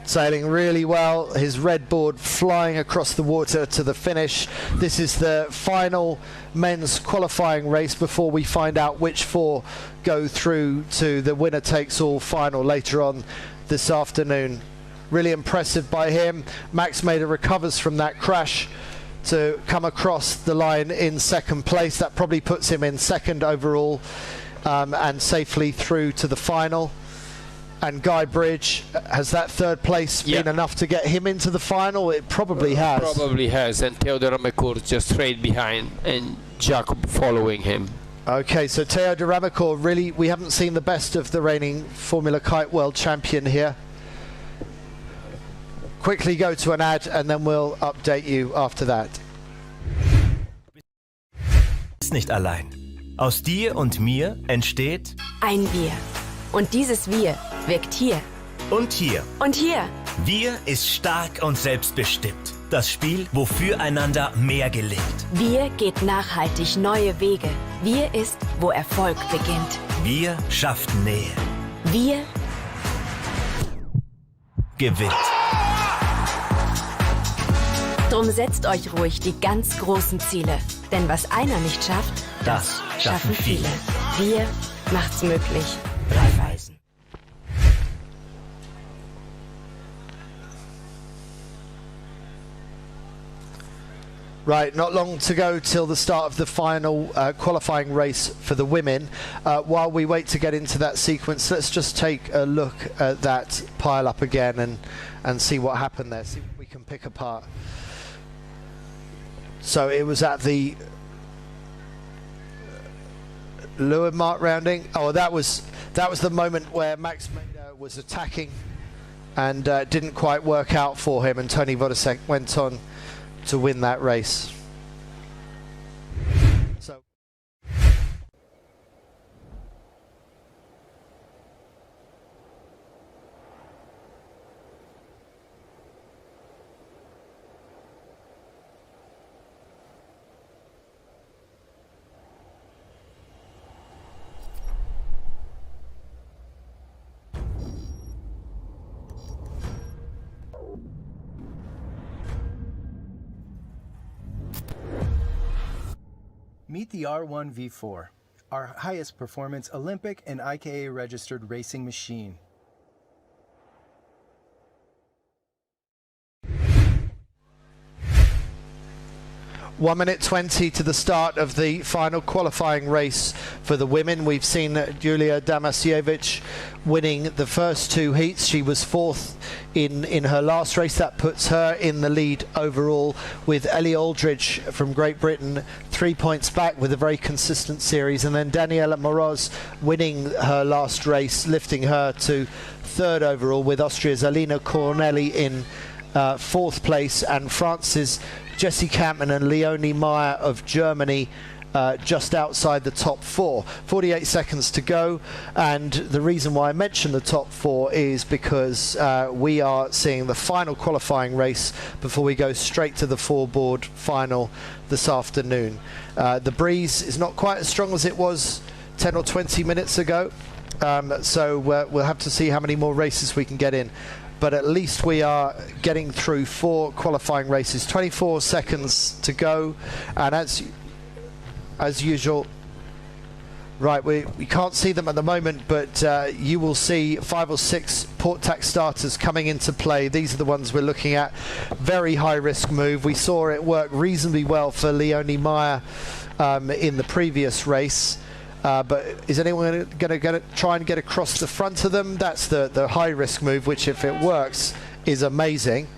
sailing really well, his red board flying across the water to the finish. This is the final men's qualifying race before we find out which four go through to the winner takes all final later on this afternoon. Really impressive by him. Max Mader recovers from that crash to come across the line in second place. That probably puts him in second overall, and safely through to the final. And Guybridge, has that third place been enough to get him into the final? It probably has. Probably has, and Theodor Amecourt just straight behind, and Jacob following him. Okay, so Theodor Amecourt, really, we haven't seen the best of the reigning Formula Kite World Champion here. Quickly go to an ad, and then we'll update you after that. Ist nicht allein. Aus dir und mir entsteht ein Wir. Und dieses Wir wirkt hier. Und hier. Und hier. Wir ist stark und selbstbestimmt. Das Spiel, wo füreinander mehr gelingt. Wir geht nachhaltig neue Wege. Wir ist, wo Erfolg beginnt. Wir schafft Nähe. Wir gewinnt. Drum setzt euch ruhig die ganz großen Ziele. Denn was einer nicht schafft, das schaffen viele. Wir macht's möglich. Raiffeisen. Right, not long to go till the start of the final qualifying race for the women. While we wait to get into that sequence, let's just take a look at that pile up again and see what happened there, see what we can pick apart. So it was at the Leeuwenmark rounding. Oh, that was the moment where Max Mader was attacking and didn't quite work out for him, and Tony Vodisek went on to win that race. So Meet the R1 V4, our highest performance Olympic and IKA registered racing machine. One minute 20 to the start of the final qualifying race for the women. We've seen Julia Damasiewicz winning the first two heats. She was fourth in her last race. That puts her in the lead overall, with Ellie Aldridge from Great Britain 3 points back with a very consistent series, and then Daniela Moroz winning her last race, lifting her to third overall, with Austria's Alina Corneli in fourth place, and France's Jessie Campman and Leonie Meyer of Germany just outside the top 4. 48 seconds to go, and the reason why I mention the top 4 is because we are seeing the final qualifying race before we go straight to the 4-board final this afternoon. The breeze is not quite as strong as it was 10 or 20 minutes ago, so we'll have to see how many more races we can get in. But at least we are getting through 4 qualifying races. 24 seconds to go, and as usual, right, we can't see them at the moment, but you will see 5 or 6 port tack starters coming into play. These are the ones we're looking at. Very high risk move. We saw it work reasonably well for Leonie Meyer in the previous race. But is anyone going to try and get across the front of them? That's the high risk move, which if it works is amazing.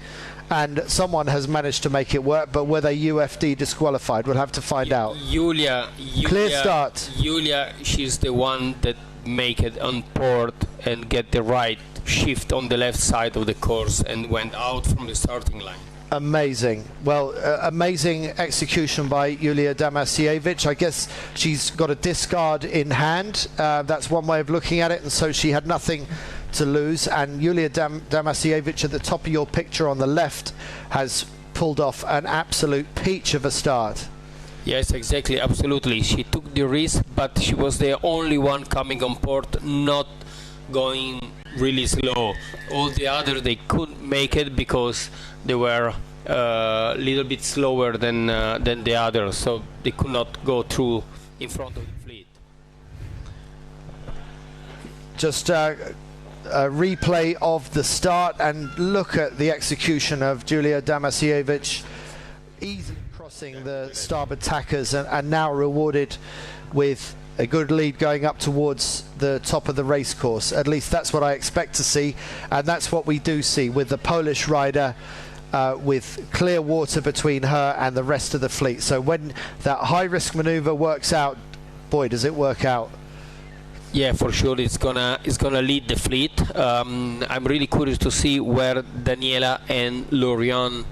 And someone has managed to make it work, but were they UFD disqualified? We'll have to find out. Julia, clear start. Julia, she's the one that make it on port and get the right shift on the left side of the course and went out from the starting line. Amazing. Well, amazing execution by Julia Damasiewicz. I guess she's got a discard in hand. That's one way of looking at it, and so she had nothing to lose. And Julia Damasiewicz at the top of your picture on the left has pulled off an absolute peach of a start. Yes, exactly, absolutely. She took the risk, but she was the only one coming on port, not going really slow. All the others, they couldn't make it because they were a little bit slower than the others, so they could not go through in front of the fleet. Just a replay of the start, and look at the execution of Julia Damasiewicz, easily crossing the starboard tackers and now rewarded with a good lead going up towards the top of the race course. At least that's what I expect to see, and that's what we do see with the Polish rider with clear water between her and the rest of the fleet. So when that high risk maneuver works out, boy does it work out. Yeah, for sure it's gonna lead the fleet. I'm really curious to see where Daniela and Lorian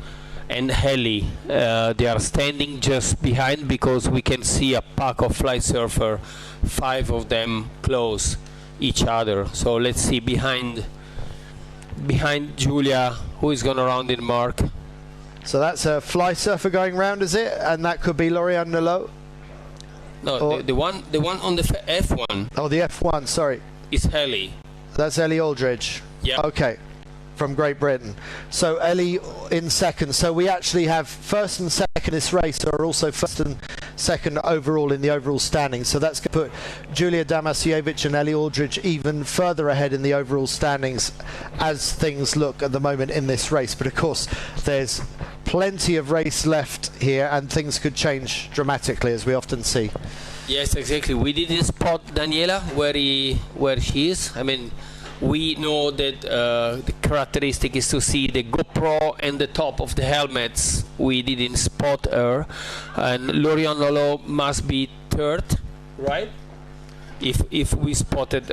and Heli they are standing just behind, because we can see a pack of fly surfer, 5 of them close each other. So let's see behind Julia who is gonna round in Mark. So that's a fly surfer going round, is it? And that could be Lorian Nolot? No, the one on the F1. Oh, the F1, sorry. Is Heli. That's Ellie Aldridge. Yeah. Okay, from Great Britain. So Ellie in second. So we actually have first and second in this race are also first and second overall in the overall standings. So that's going to put Julia Damasiewicz and Ellie Aldridge even further ahead in the overall standings as things look at the moment in this race. But of course, there's plenty of race left here, and things could change dramatically, as we often see. Yes, exactly. We didn't spot Daniela where she is. I mean, we know that the characteristic is to see the GoPro and the top of the helmets. We didn't spot her, and Lorian Lolo must be third, right? If we spotted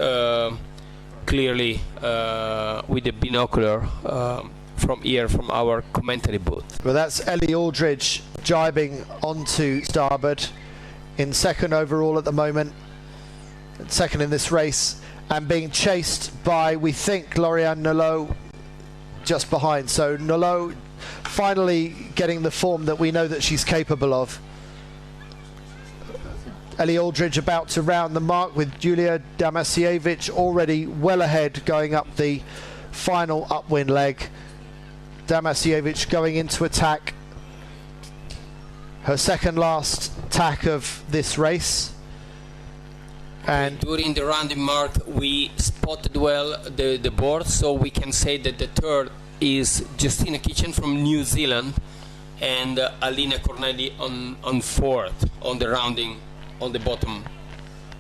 clearly with the binocular from here, from our commentary booth. Well, that's Ellie Aldridge jibing onto starboard in second overall at the moment, second in this race, and being chased by, we think, Lorian Nolot just behind. So Nolot finally getting the form that we know that she's capable of. Ellie Aldridge about to round the mark, with Julia Damasiewicz already well ahead going up the final upwind leg. Damasiewicz going into attack, her second last tack of this race. And during the rounding mark we spotted well the board, so we can say that the third is Justina Kitchen from New Zealand, and Alina Corneli on fourth on the rounding, on the bottom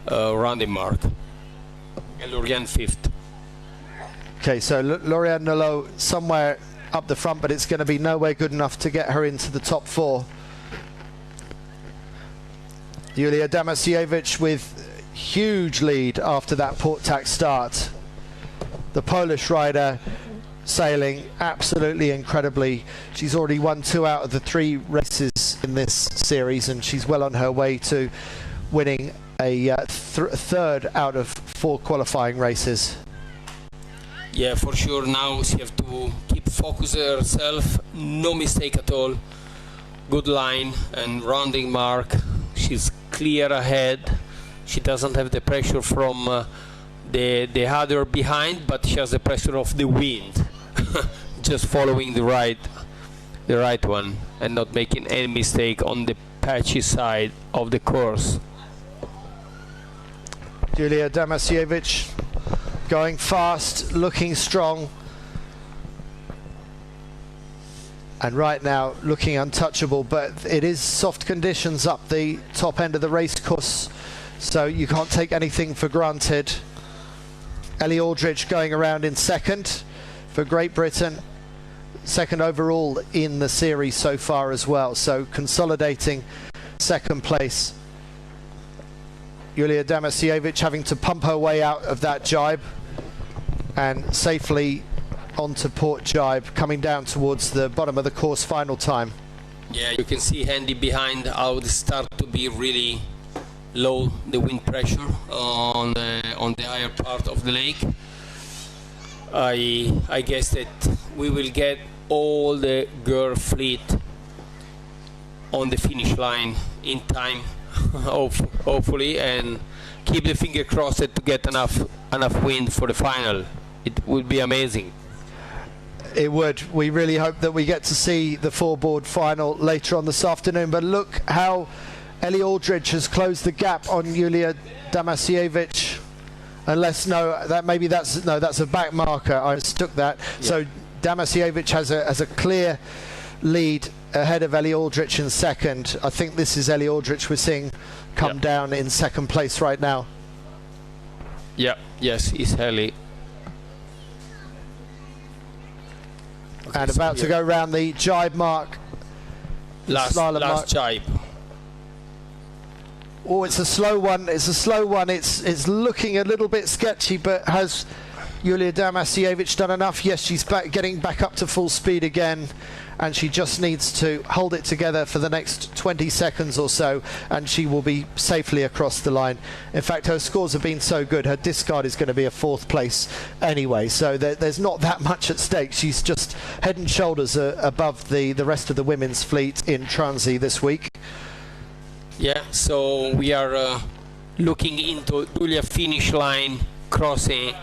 rounding mark, and Lorian fifth. Okay, so Lorian Nolot somewhere up the front, but it's going to be nowhere good enough to get her into the top 4. Julia Damasiewicz with huge lead after that port tack start. The Polish rider sailing absolutely incredibly. She's already won 2 out of the 3 races in this series, and she's well on her way to winning a third out of 4 qualifying races. Yeah, for sure. Now she have to keep focus herself, no mistake at all. Good line and rounding mark. She's clear ahead. She doesn't have the pressure from the other behind, but she has the pressure of the wind. Just following the right one and not making any mistake on the patchy side of the course. Julia Damasiewicz going fast, looking strong, and right now looking untouchable, but it is soft conditions up the top end of the race course, so you can't take anything for granted. Ellie Aldridge going around in second for Great Britain, second overall in the series so far as well, so consolidating second place. Julia Damasiewicz having to pump her way out of that jibe and safely onto port jibe, coming down towards the bottom of the course final time. Yeah, you can see handy behind how they start to be really low, the wind pressure on the higher part of the lake. I guess that we will get all the girl fleet on the finish line in time, hopefully, and keep the finger crossed to get enough wind for the final. It would be amazing. It would. We really hope that we get to see the 4-board final later on this afternoon, but look how Ellie Aldridge has closed the gap on Julia Damasiewicz. Unless that's a back marker. I mistook that. Yeah. So Damasiewicz has a clear lead ahead of Ellie Aldridge in second. I think this is Ellie Aldridge we're seeing come down in second place right now. Yeah. Yes, it's Ellie. Okay, and about to go round the jibe mark. Last jibe. Oh, it's a slow one. It's looking a little bit sketchy, but has Julia Damasiewicz done enough? Yes, she's getting back up to full speed again, and she just needs to hold it together for the next 20 seconds or so, and she will be safely across the line. In fact, her scores have been so good, her discard is going to be a 4th place anyway, so there's not that much at stake. She's just head and shoulders above the rest of the women's fleet in Transi this week. Yeah, so we are looking into Julia finish line crossing.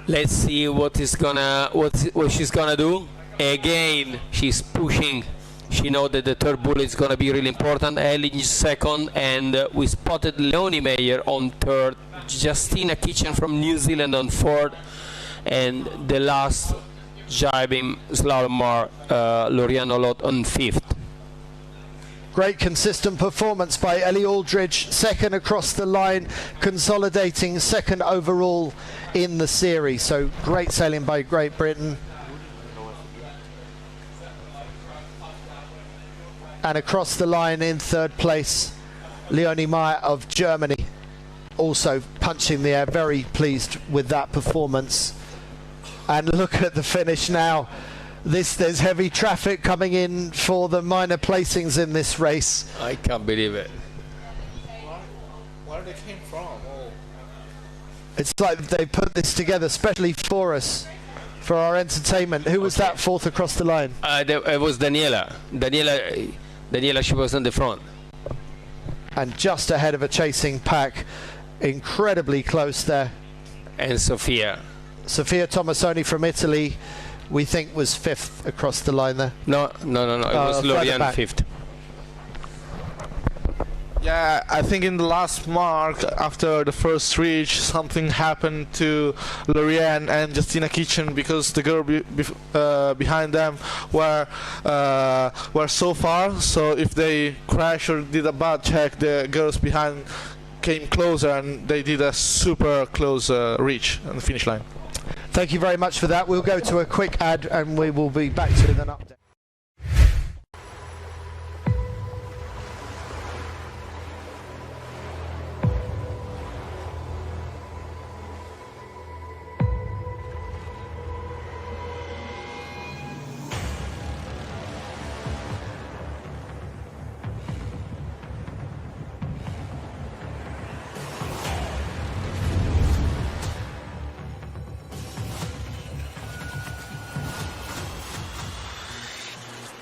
Let's see what she's gonna do. Again, she's pushing. She knows that the third bullet is gonna be really important. Ellie is second, and we spotted Leonie Meyer on third, Justina Kitchen from New Zealand on fourth, and the last jibing slalomer, Loriano Lot on fifth. Great consistent performance by Ellie Aldridge, second across the line, consolidating second overall in the series. So great sailing by Great Britain. And across the line in third place, Leonie Meyer of Germany, also punching the air, very pleased with that performance. And look at the finish now. There's heavy traffic coming in for the minor placings in this race. I can't believe it. Where they came from? Oh. It's like they put this together especially for us, for our entertainment. Who was that fourth across the line? It was Daniela. Daniela, she was on the front. And just ahead of a chasing pack, incredibly close there. And Sofia Tomasoni from Italy, we think was fifth across the line there. No. It was Lorian fifth. Yeah, I think in the last mark, after the first reach, something happened to Lorian and Justina Kitchen, because the girl behind them were so far. So if they crash or did a bad check, the girls behind came closer, and they did a super close reach on the finish line. Thank you very much for that. We'll go to a quick ad and we will be back with an update.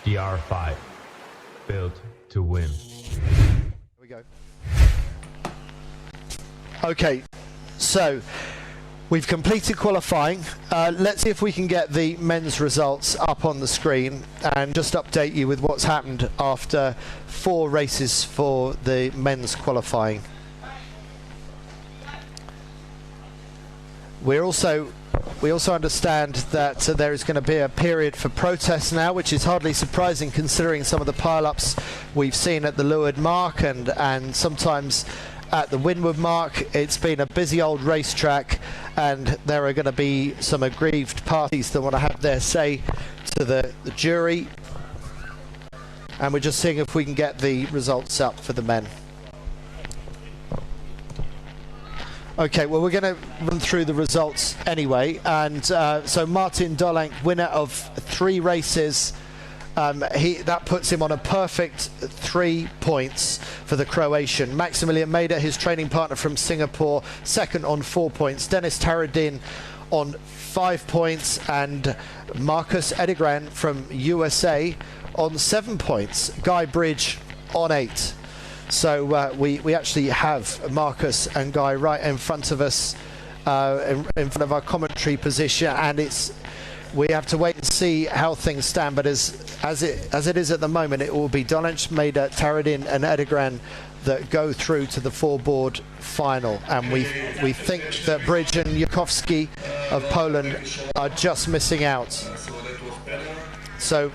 DR5. Built to win. Here we go. Okay, so we've completed qualifying. Let's see if we can get the men's results up on the screen and just update you with what's happened after 4 races for the men's qualifying. We also understand that there is going to be a period for protests now, which is hardly surprising considering some of the pile-ups we've seen at the Leeward Mark and sometimes at the Windward Mark. It's been a busy old racetrack, and there are going to be some aggrieved parties that want to have their say to the jury. And we're just seeing if we can get the results up for the men. Okay, well, we're going to run through the results anyway. And so Martin Dolenk, winner of 3 races. That puts him on a perfect 3 points for the Croatian. Maximilian Mader, his training partner from Singapore, second on 4 points. Dennis Taradin on 5 points. And Marcus Edegran from USA on 7 points. Guy Bridge on 8. So we actually have Marcus and Guy right in front of us, in front of our commentary position, and we have to wait and see how things stand. But as it is at the moment, it will be Dolenc, Mader, Taradin and Edegran that go through to the 4-board final, and we think that Bridge and Jakowski of Poland are just missing out. So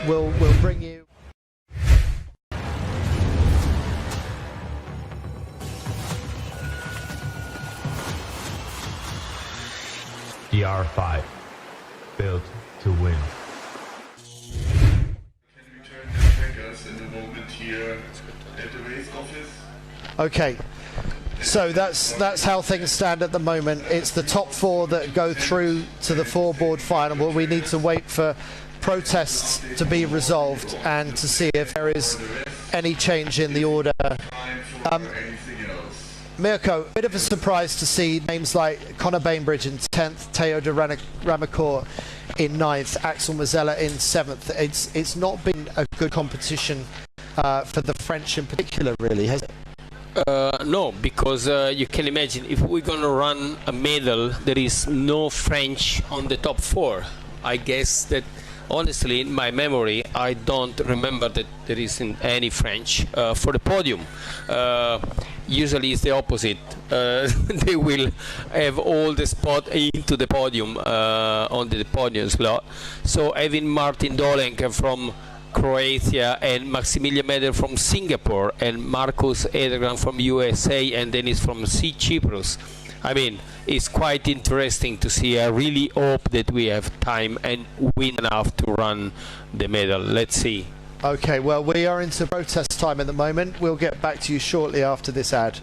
we'll bring you. DR5. Built to win. Can we turn the checkers in the moment here at the race office? Okay, so that's how things stand at the moment. It's the top 4 that go through to the 4-board final. Well, we need to wait for protests to be resolved and to see if there is any change in the order. Mirko, a bit of a surprise to see names like Conor Bainbridge in 10th, Teo de Ramacourt in 9th, Axel Mazzella in 7th. It's not been a good competition for the French in particular, really, has it? No, because you can imagine if we're going to run a medal, there is no French on the top 4. I guess that, honestly, in my memory, I don't remember that there isn't any French for the podium. Usually it's the opposite. They will have all the spot into the podium, on the podium slot. So having Martin Dolenk from Croatia and Maximilian Mader from Singapore and Marcus Edegran from USA and Dennis from Cyprus, I mean, it's quite interesting to see. I really hope that we have time and win enough to run the medal. Let's see. Okay, well, we are into protest time at the moment. We'll get back to you shortly after this ad.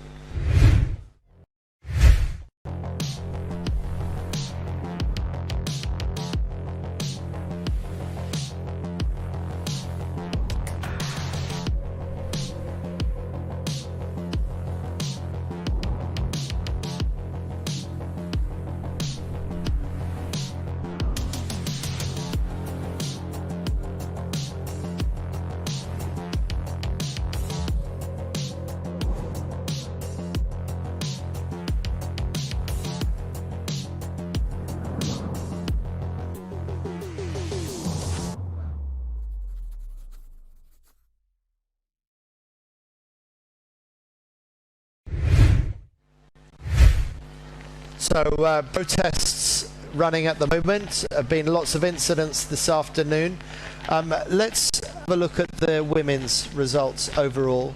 So protests running at the moment. Have been lots of incidents this afternoon. Let's have a look at the women's results overall.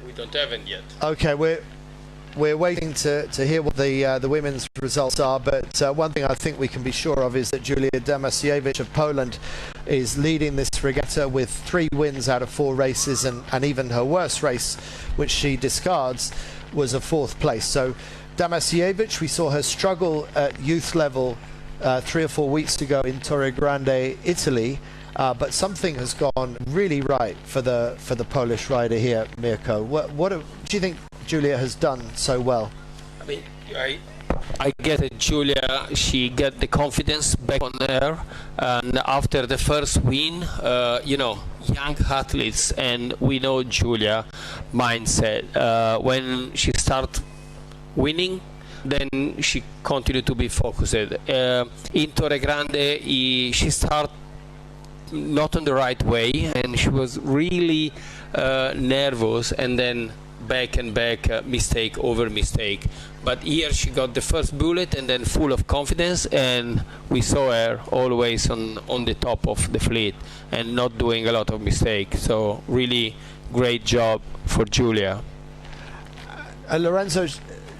We don't have it yet. Okay, we're waiting to hear what the women's results are, but one thing I think we can be sure of is that Julia Damasiewicz of Poland is leading this regatta with 3 wins out of 4 races, and even her worst race, which she discards, was a 4th place. So Damasiewicz, we saw her struggle at youth level 3 or 4 weeks ago in Torre Grande, Italy, but something has gone really right for the Polish rider here, Mirko. What do you think Julia has done so well? I mean, I guess that Julia, she got the confidence back on her, and after the first win, young athletes, and we know Julia mindset. When she start winning, then she continued to be focused. In Torre Grande, she started not on the right way, and she was really nervous, and then back and back, mistake over mistake. But here she got the first bullet and then full of confidence, and we saw her always on the top of the fleet and not doing a lot of mistakes. So really great job for Julia. Lorenzo,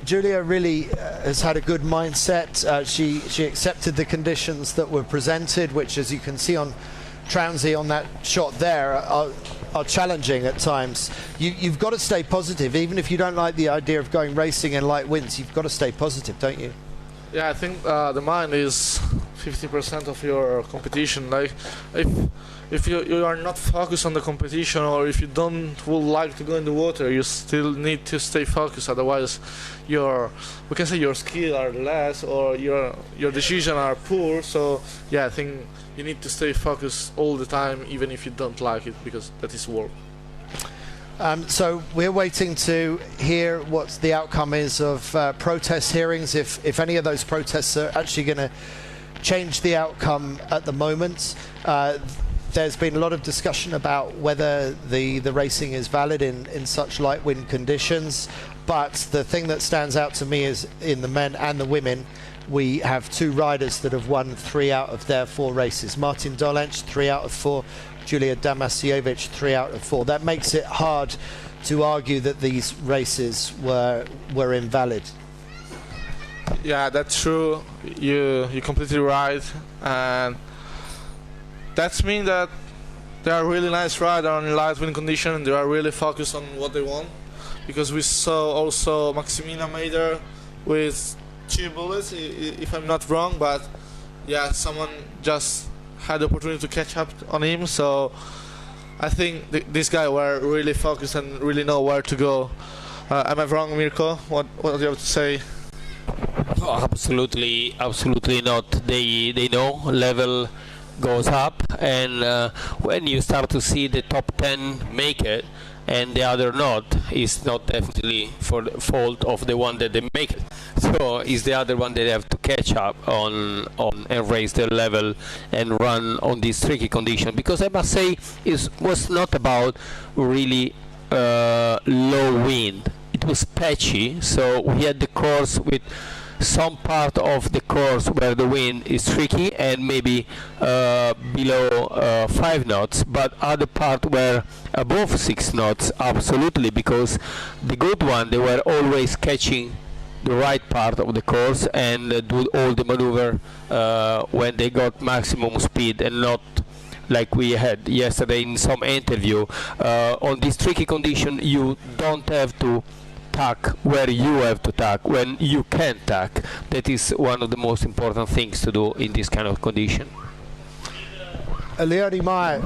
Julia really has had a good mindset. She accepted the conditions that were presented, which, as you can see on Trounsey on that shot there, are challenging at times. You've got to stay positive, even if you don't like the idea of going racing in light winds. You've got to stay positive, don't you? Yeah, I think the mind is 50% of your competition. Like, if you are not focused on the competition, or if you would like to go in the water, you still need to stay focused. Otherwise, we can say your skills are less, or your decisions are poor. So yeah, I think you need to stay focused all the time, even if you don't like it, because that is work. So we're waiting to hear what the outcome is of protest hearings, if any of those protests are actually going to change the outcome at the moment. There's been a lot of discussion about whether the racing is valid in such light wind conditions, but the thing that stands out to me is in the men and the women, we have two riders that have won 3 out of their 4 races. Martin Dolenc, 3 out of 4. Julia Damasiewicz, 3 out of 4. That makes it hard to argue that these races were invalid. Yeah, that's true. You're completely right, and that means that they are really nice riders on light wind condition, and they are really focused on what they want. Because we saw also Maximina Mader with 2 bullets, if I'm not wrong, but yeah, someone just had the opportunity to catch up on him. So I think these guys were really focused and really know where to go. Am I wrong, Mirko? What do you have to say? Oh, absolutely not. They know level goes up, and when you start to see the top 10 make it and the other not, it's not definitely for the fault of the one that they make it. So it's the other one that they have to catch up on and raise their level and run on this tricky condition. Because I must say, it was not about really low wind. It was patchy, so we had the course with some part of the course where the wind is tricky and maybe below 5 knots, but other part were above 6 knots, absolutely, because the good one, they were always catching the right part of the course and do all the maneuver when they got maximum speed, and not like we had yesterday in some interview. On this tricky condition, you don't have to tack where you have to tack, when you can tack. That is one of the most important things to do in this kind of condition. Leonie Meyer,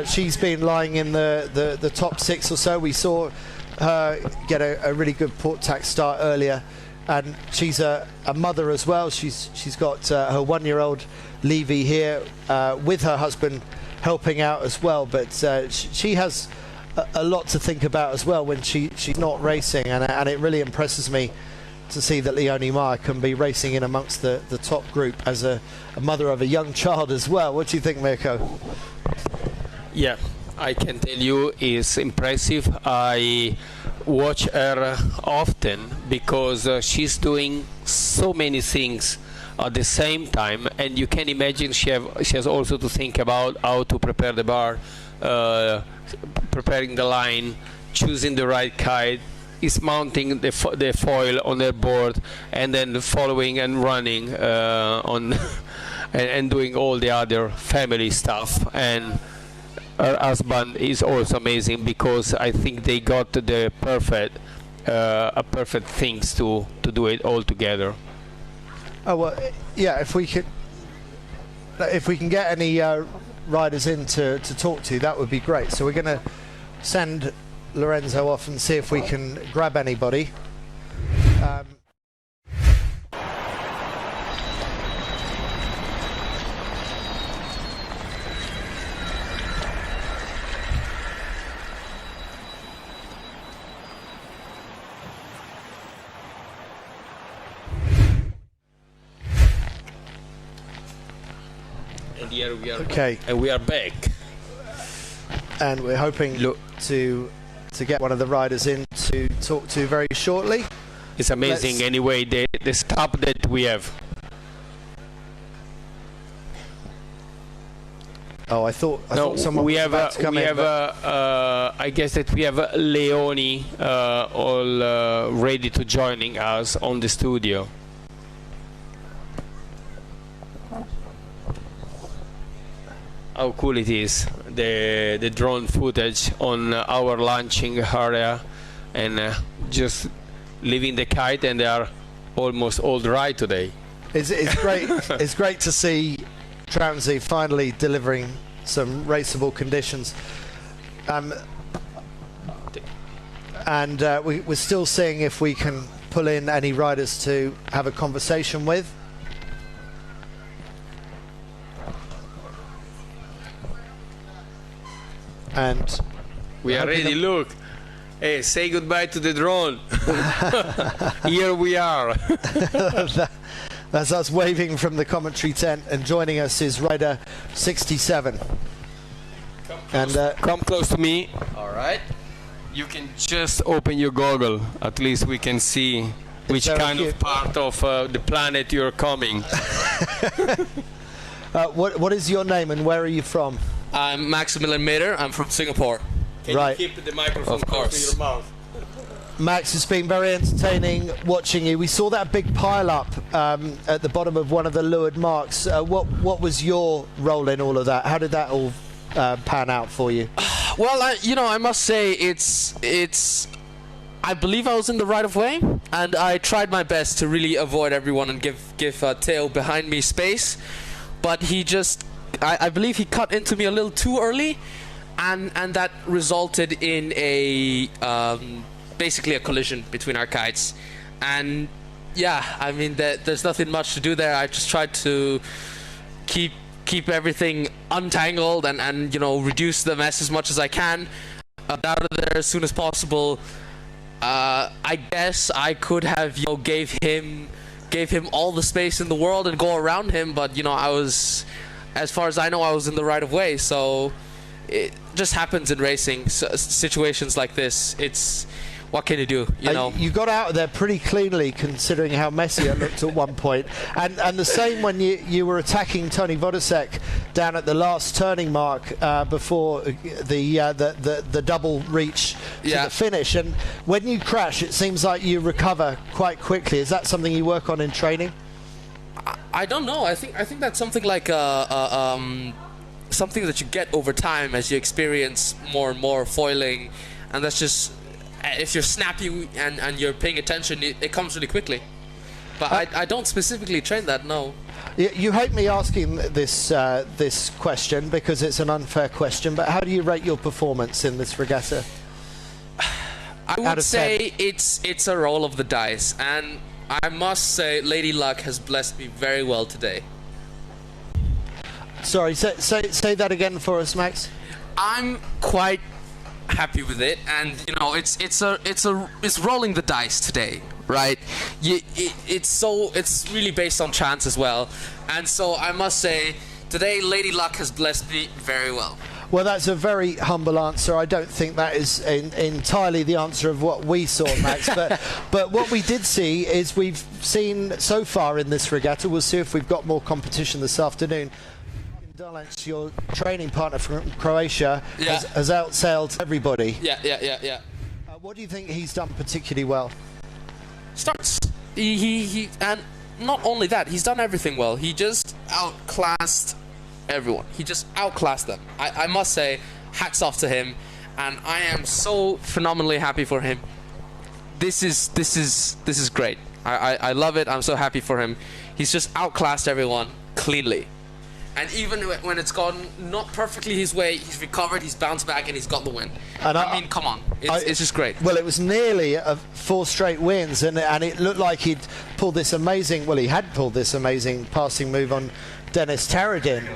she's been lying in the top 6 or so. We saw her get a really good port tack start earlier, and she's a mother as well. She's got her 1-year-old Levy here with her husband helping out as well, but she has a lot to think about as well when she's not racing, and it really impresses me to see that Leonie Meyer can be racing in amongst the top group as a mother of a young child as well. What do you think, Mirko? Yeah, I can tell you it's impressive. I watch her often because she's doing so many things at the same time, and you can imagine she has also to think about how to prepare the bar, preparing the line, choosing the right kite, is mounting the foil on her board, and then following and running on and doing all the other family stuff. And her husband is also amazing, because I think they got the perfect things to do it all together. Oh well, yeah. If we can get any riders in to talk to, that would be great. So we're going to send Lorenzo off and see if we can grab anybody. And here we are. Okay. And we are back. And we're hoping to get one of the riders in to talk to very shortly. It's amazing anyway, the stop that we have. Oh, I thought someone we was have about to come in. I guess that we have Leoni all ready to joining us on the studio. How cool it is, the drone footage on our launching area, and just leaving the kite, and they are almost all dry today. It's great. It's great to see Tramsey finally delivering some raceable conditions. And we're still seeing if we can pull in any riders to have a conversation with. And we are ready. Look, hey, say goodbye to the drone. Here we are. That's us waving from the commentary tent, and joining us is rider 67. Come close to me. All right. You can just open your goggle. At least we can see which kind of part of the planet you're coming. What is your name and where are you from? I'm Maximilian Mader. I'm from Singapore. Can you keep the microphone close to your mouth? Max, it's been very entertaining watching you. We saw that big pile up at the bottom of one of the leeward marks. What was your role in all of that? How did that all pan out for you? Well, I must say it's. I believe I was in the right of way, and I tried my best to really avoid everyone and give Theo behind me space. But he just, I believe he cut into me a little too early, and that resulted in a basically a collision between our kites. And yeah, I mean there's nothing much to do there. I just tried to keep everything untangled and reduce the mess as much as I can, out of there as soon as possible. I guess I could have gave him all the space in the world and go around him, but I was, as far as I know, I was in the right of way. So it just happens in racing, situations like this. It's, what can you do? You got out of there pretty cleanly, considering how messy it looked at one point. And the same when you were attacking Tony Vodosek down at the last turning mark before the double reach to the finish. And when you crash, it seems like you recover quite quickly. Is that something you work on in training? I don't know. I think that's something like something that you get over time as you experience more and more foiling, and that's just. If you're snappy and you're paying attention, it comes really quickly. But I don't specifically train that, no. You hate me asking this question because it's an unfair question, but how do you rate your performance in this regatta? I would say it's a roll of the dice, and I must say Lady Luck has blessed me very well today. Sorry, say that again for us, Max. I'm quite happy with it, and it's rolling the dice today, right? It's really based on chance as well, and so I must say today Lady Luck has blessed me very well. Well, that's a very humble answer. I don't think that is entirely the answer of what we saw, Max. but what we did see is we've seen so far in this regatta. We'll see if we've got more competition this afternoon. Dalic, your training partner from Croatia, has outsailed everybody. Yeah. What do you think he's done particularly well? Starts. He and not only that, he's done everything well. He just outclassed everyone. He just outclassed them. I must say, hats off to him, and I am so phenomenally happy for him. This is great. I love it. I'm so happy for him. He's just outclassed everyone cleanly. And even when it's gone not perfectly his way, he's recovered, he's bounced back, and he's got the win. And I mean, come on. It's just great. Well, it was nearly 4 straight wins, and it looked like he had pulled this amazing passing move on Dennis Taradin.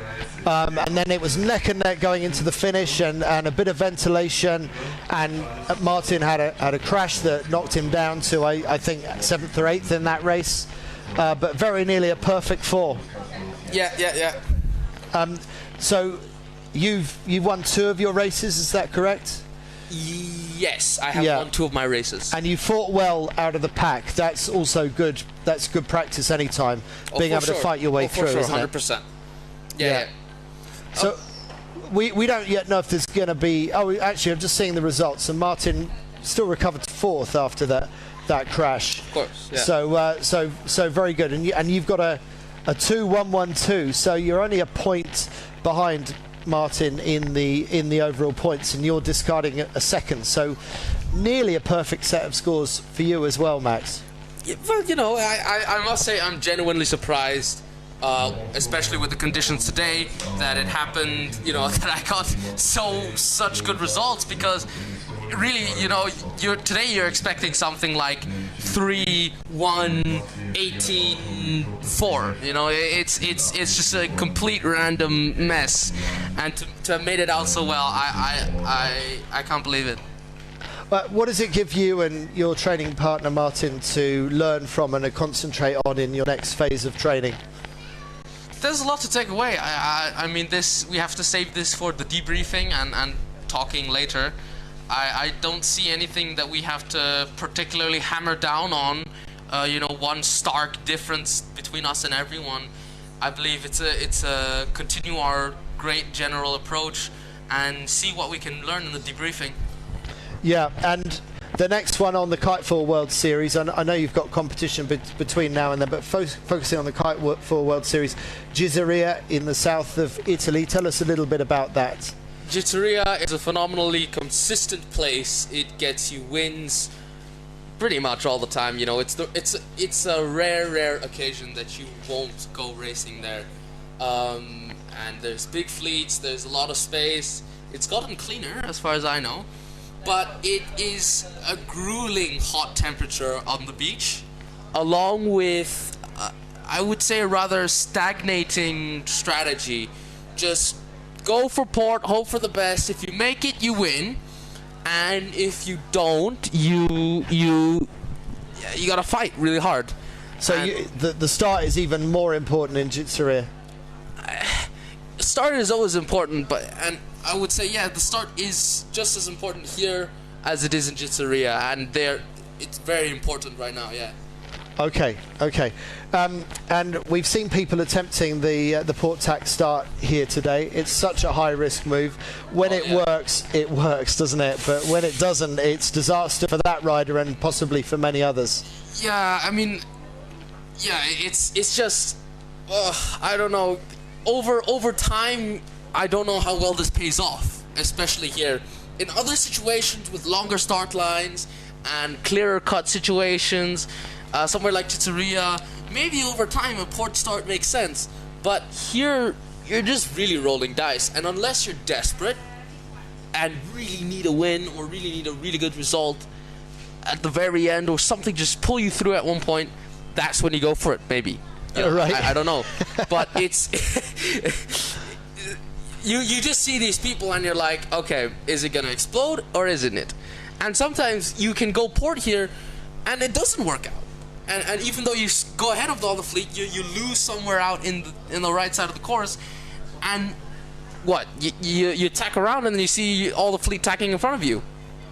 And then it was neck and neck going into the finish, and a bit of ventilation, and Martin had a crash that knocked him down to, I think, 7th or 8th in that race. But very nearly a perfect 4. Yeah. So you've won 2 of your races, is that correct? Yes, I have won 2 of my races. And you fought well out of the pack. That's also good. That's good practice anytime, being able to fight your way through, for sure, isn't it? 100%. Yeah. So we don't yet know if there's going to be... Oh, actually, I'm just seeing the results. And Martin still recovered to 4th after that crash. Of course, yeah. So very good. And you've got a 2-1-1-2. So you're only a point behind Martin in the overall points, and you're discarding a second. So nearly a perfect set of scores for you as well, Max. Yeah, well, you know, I must say I'm genuinely surprised, especially with the conditions today, that it happened, you know, that I got such good results, because really, you know, today you're expecting something like 3-1-18-4. You know, it's just a complete random mess, and to have made it out so well, I can't believe it. What does it give you and your training partner Martin to learn from and to concentrate on in your next phase of training? There's a lot to take away. I mean, we have to save this for the debriefing and talking later. I don't see anything that we have to particularly hammer down on. You know, one stark difference between us and everyone. I believe it's a continue our great general approach and see what we can learn in the debriefing. Yeah, and the next one on the KiteFoil World Series, I know you've got competition between now and then, but focusing on the KiteFoil World Series, Ghizeria in the south of Italy. Tell us a little bit about that. Ghizeria is a phenomenally consistent place. It gets you wins pretty much all the time. You know, it's a rare occasion that you won't go racing there. And there's big fleets. There's a lot of space. It's gotten cleaner, as far as I know, but it is a grueling hot temperature on the beach, along with I would say a rather stagnating strategy. Just go for port, hope for the best. If you make it, you win, and if you don't, you gotta fight really hard. So the start is even more important in Ghizeria. Start is always important, and I would say the start is just as important here as it is in Ghizeria, and it's very important right now. Yeah. Okay. And we've seen people attempting the port tack start here today. It's such a high-risk move. When it works, doesn't it? But when it doesn't, it's disaster for that rider and possibly for many others. Yeah, I mean, it's just, I don't know. Over time, I don't know how well this pays off, especially here. In other situations with longer start lines and clearer cut situations, somewhere like Ghizeria, maybe over time a port start makes sense. But here, you're just really rolling dice. And unless you're desperate and really need a win or really need a really good result at the very end, or something just pull you through at one point, that's when you go for it, maybe. You know, right. I don't know. But it's... you just see these people and you're like, okay, is it going to explode or isn't it? And sometimes you can go port here and it doesn't work out. And even though you go ahead of all the fleet, you lose somewhere out in the right side of the course. And what? You tack around and then you see all the fleet tacking in front of you.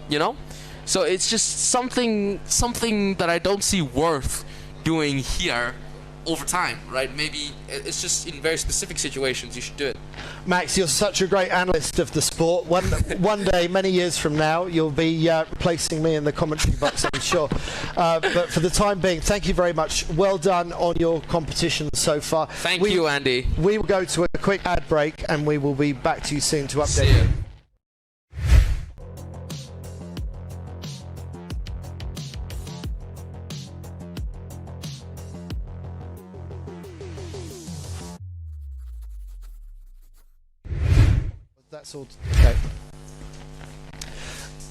You know? So it's just something that I don't see worth doing here over time, right? Maybe it's just in very specific situations you should do it. Max, you're such a great analyst of the sport. One day, many years from now, you'll be replacing me in the commentary box, I'm sure. But for the time being, thank you very much. Well done on your competition so far. Thank you, Andy. We will go to a quick ad break and we will be back to you soon to update See you. That's all. Okay.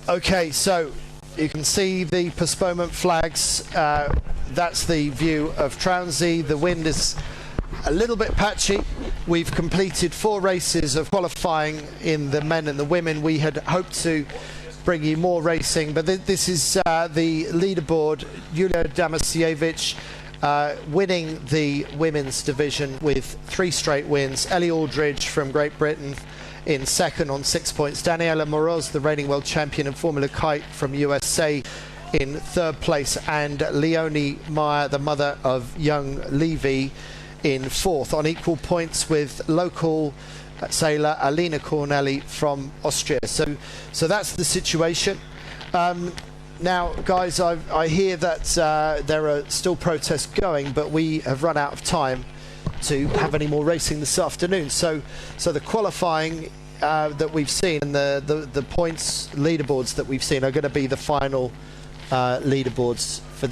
Okay, so you can see the postponement flags. That's the view of Trounsey. The wind is a little bit patchy. We've completed 4 races of qualifying in the men and the women. We had hoped to bring you more racing, but this is the leaderboard. Julia Damasiewicz winning the women's division with 3 straight wins. Ellie Aldridge from Great Britain in second on 6 points. Daniela Moroz, the reigning world champion in Formula Kite from USA, in third place, and Leonie Meyer, the mother of young Levi, in fourth, on equal points with local sailor Alina Corneli from Austria. So that's the situation. Now, guys, I hear that there are still protests going, but we have run out of time to have any more racing this afternoon. So the qualifying that we've seen and the points leaderboards that we've seen are going to be the final leaderboards for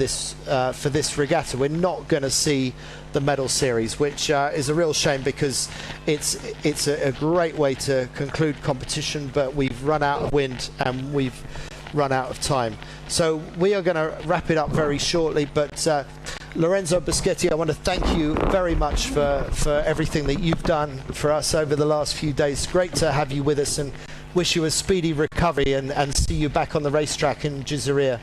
this regatta. We're not going to see the medal series, which is a real shame, because it's a great way to conclude competition, but we've run out of wind and we've run out of time. So we are going to wrap it up very shortly, but Lorenzo Boschetti, I want to thank you very much for everything that you've done for us over the last few days. Great to have you with us, and wish you a speedy recovery and see you back on the racetrack in Gizeria.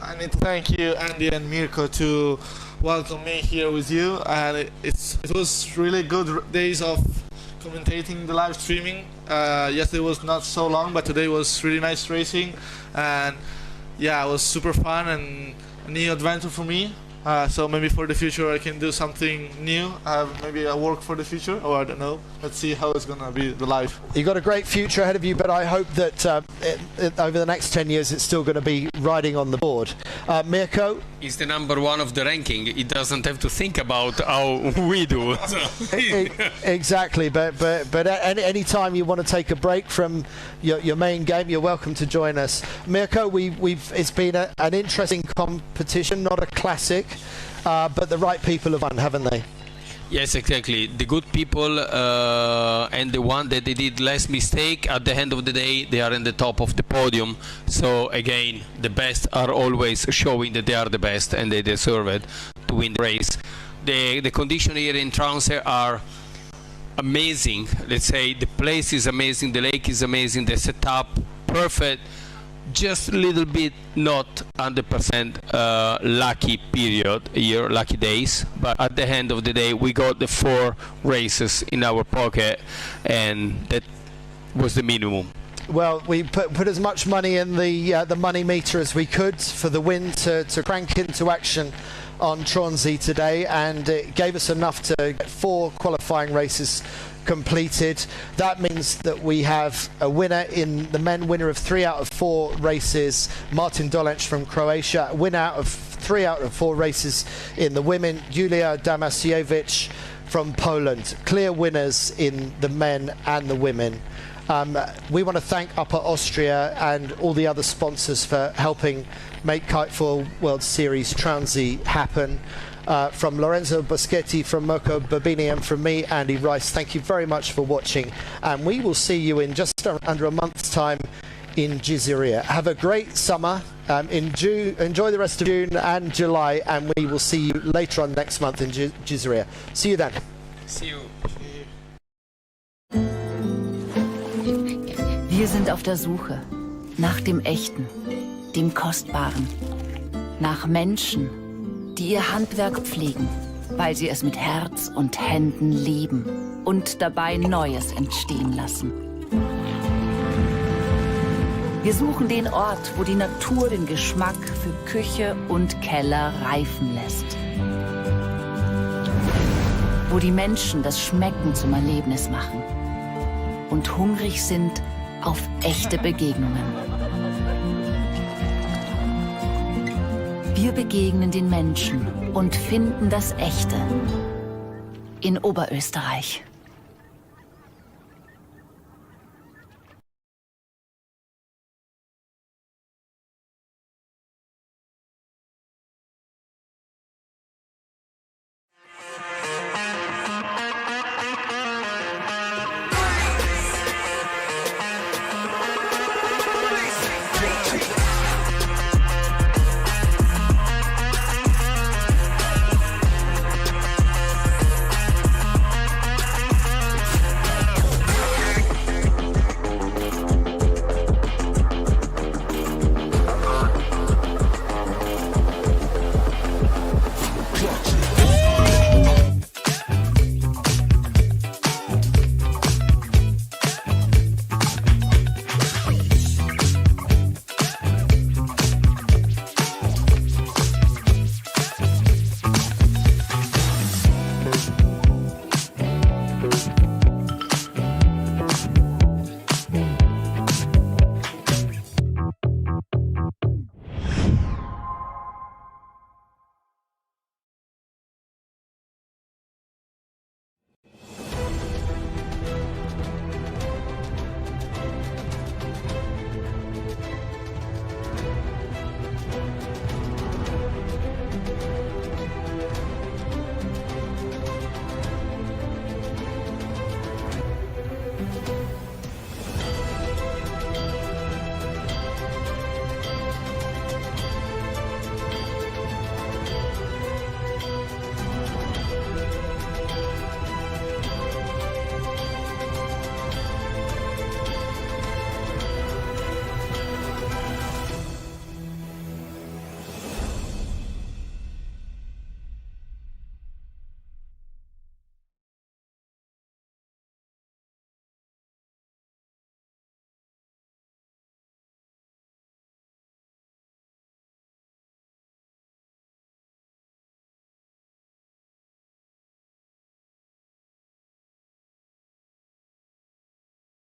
I need to thank you, Andy and Mirko, to welcome me here with you. And it was really good days of commentating the live streaming. Yesterday was not so long, but today was really nice racing. And yeah, it was super fun and a new adventure for me. So maybe for the future I can do something new. Maybe I work for the future, or I don't know. Let's see how it's gonna be the life. You've got a great future ahead of you, but I hope that over the next 10 years it's still going to be riding on the board. Mirko? He's the #1 of the ranking. He doesn't have to think about how we do. Exactly, but any time you want to take a break from your main game, you're welcome to join us. Mirko, it's been an interesting competition, not a classic, but the right people have won, haven't they? Yes, exactly. The good people and the one that they did less mistake, at the end of the day, they are in the top of the podium. So again, the best are always showing that they are the best and they deserve it to win the race. The conditions here in Tromsø are amazing. Let's say the place is amazing, the lake is amazing, the setup perfect. Just a little bit not 100% lucky period here, lucky days, but at the end of the day we got the 4 races in our pocket, and that was the minimum. Well, we put as much money in the money meter as we could for the wind to crank into action on Tromsø today, and it gave us enough to get 4 qualifying races completed. That means that we have a winner in the men, winner of 3 out of 4 races, Martin Dolenc from Croatia, winner out of 3 out of 4 races in the women, Julia Damasiewicz from Poland. Clear winners in the men and the women. We want to thank Upper Austria and all the other sponsors for helping make KiteFoil World Series Tromsø happen. From Lorenzo Boschetti, from Mirko Babini, and from me, Andy Rice, thank you very much for watching, and we will see you in just under a month's time in Gizeria. Have a great summer. Enjoy the rest of June and July, and we will see you later on next month in Gizeria. See you then. See you. Wir sind auf der Suche nach dem Echten, dem Kostbaren, nach Menschen, die ihr Handwerk pflegen, weil sie es mit Herz und Händen lieben und dabei Neues entstehen lassen. Wir suchen den Ort, wo die Natur den Geschmack für Küche und Keller reifen lässt. Wo die Menschen das Schmecken zum Erlebnis machen und hungrig sind auf echte Begegnungen. Wir begegnen den Menschen und finden das Echte in Oberösterreich.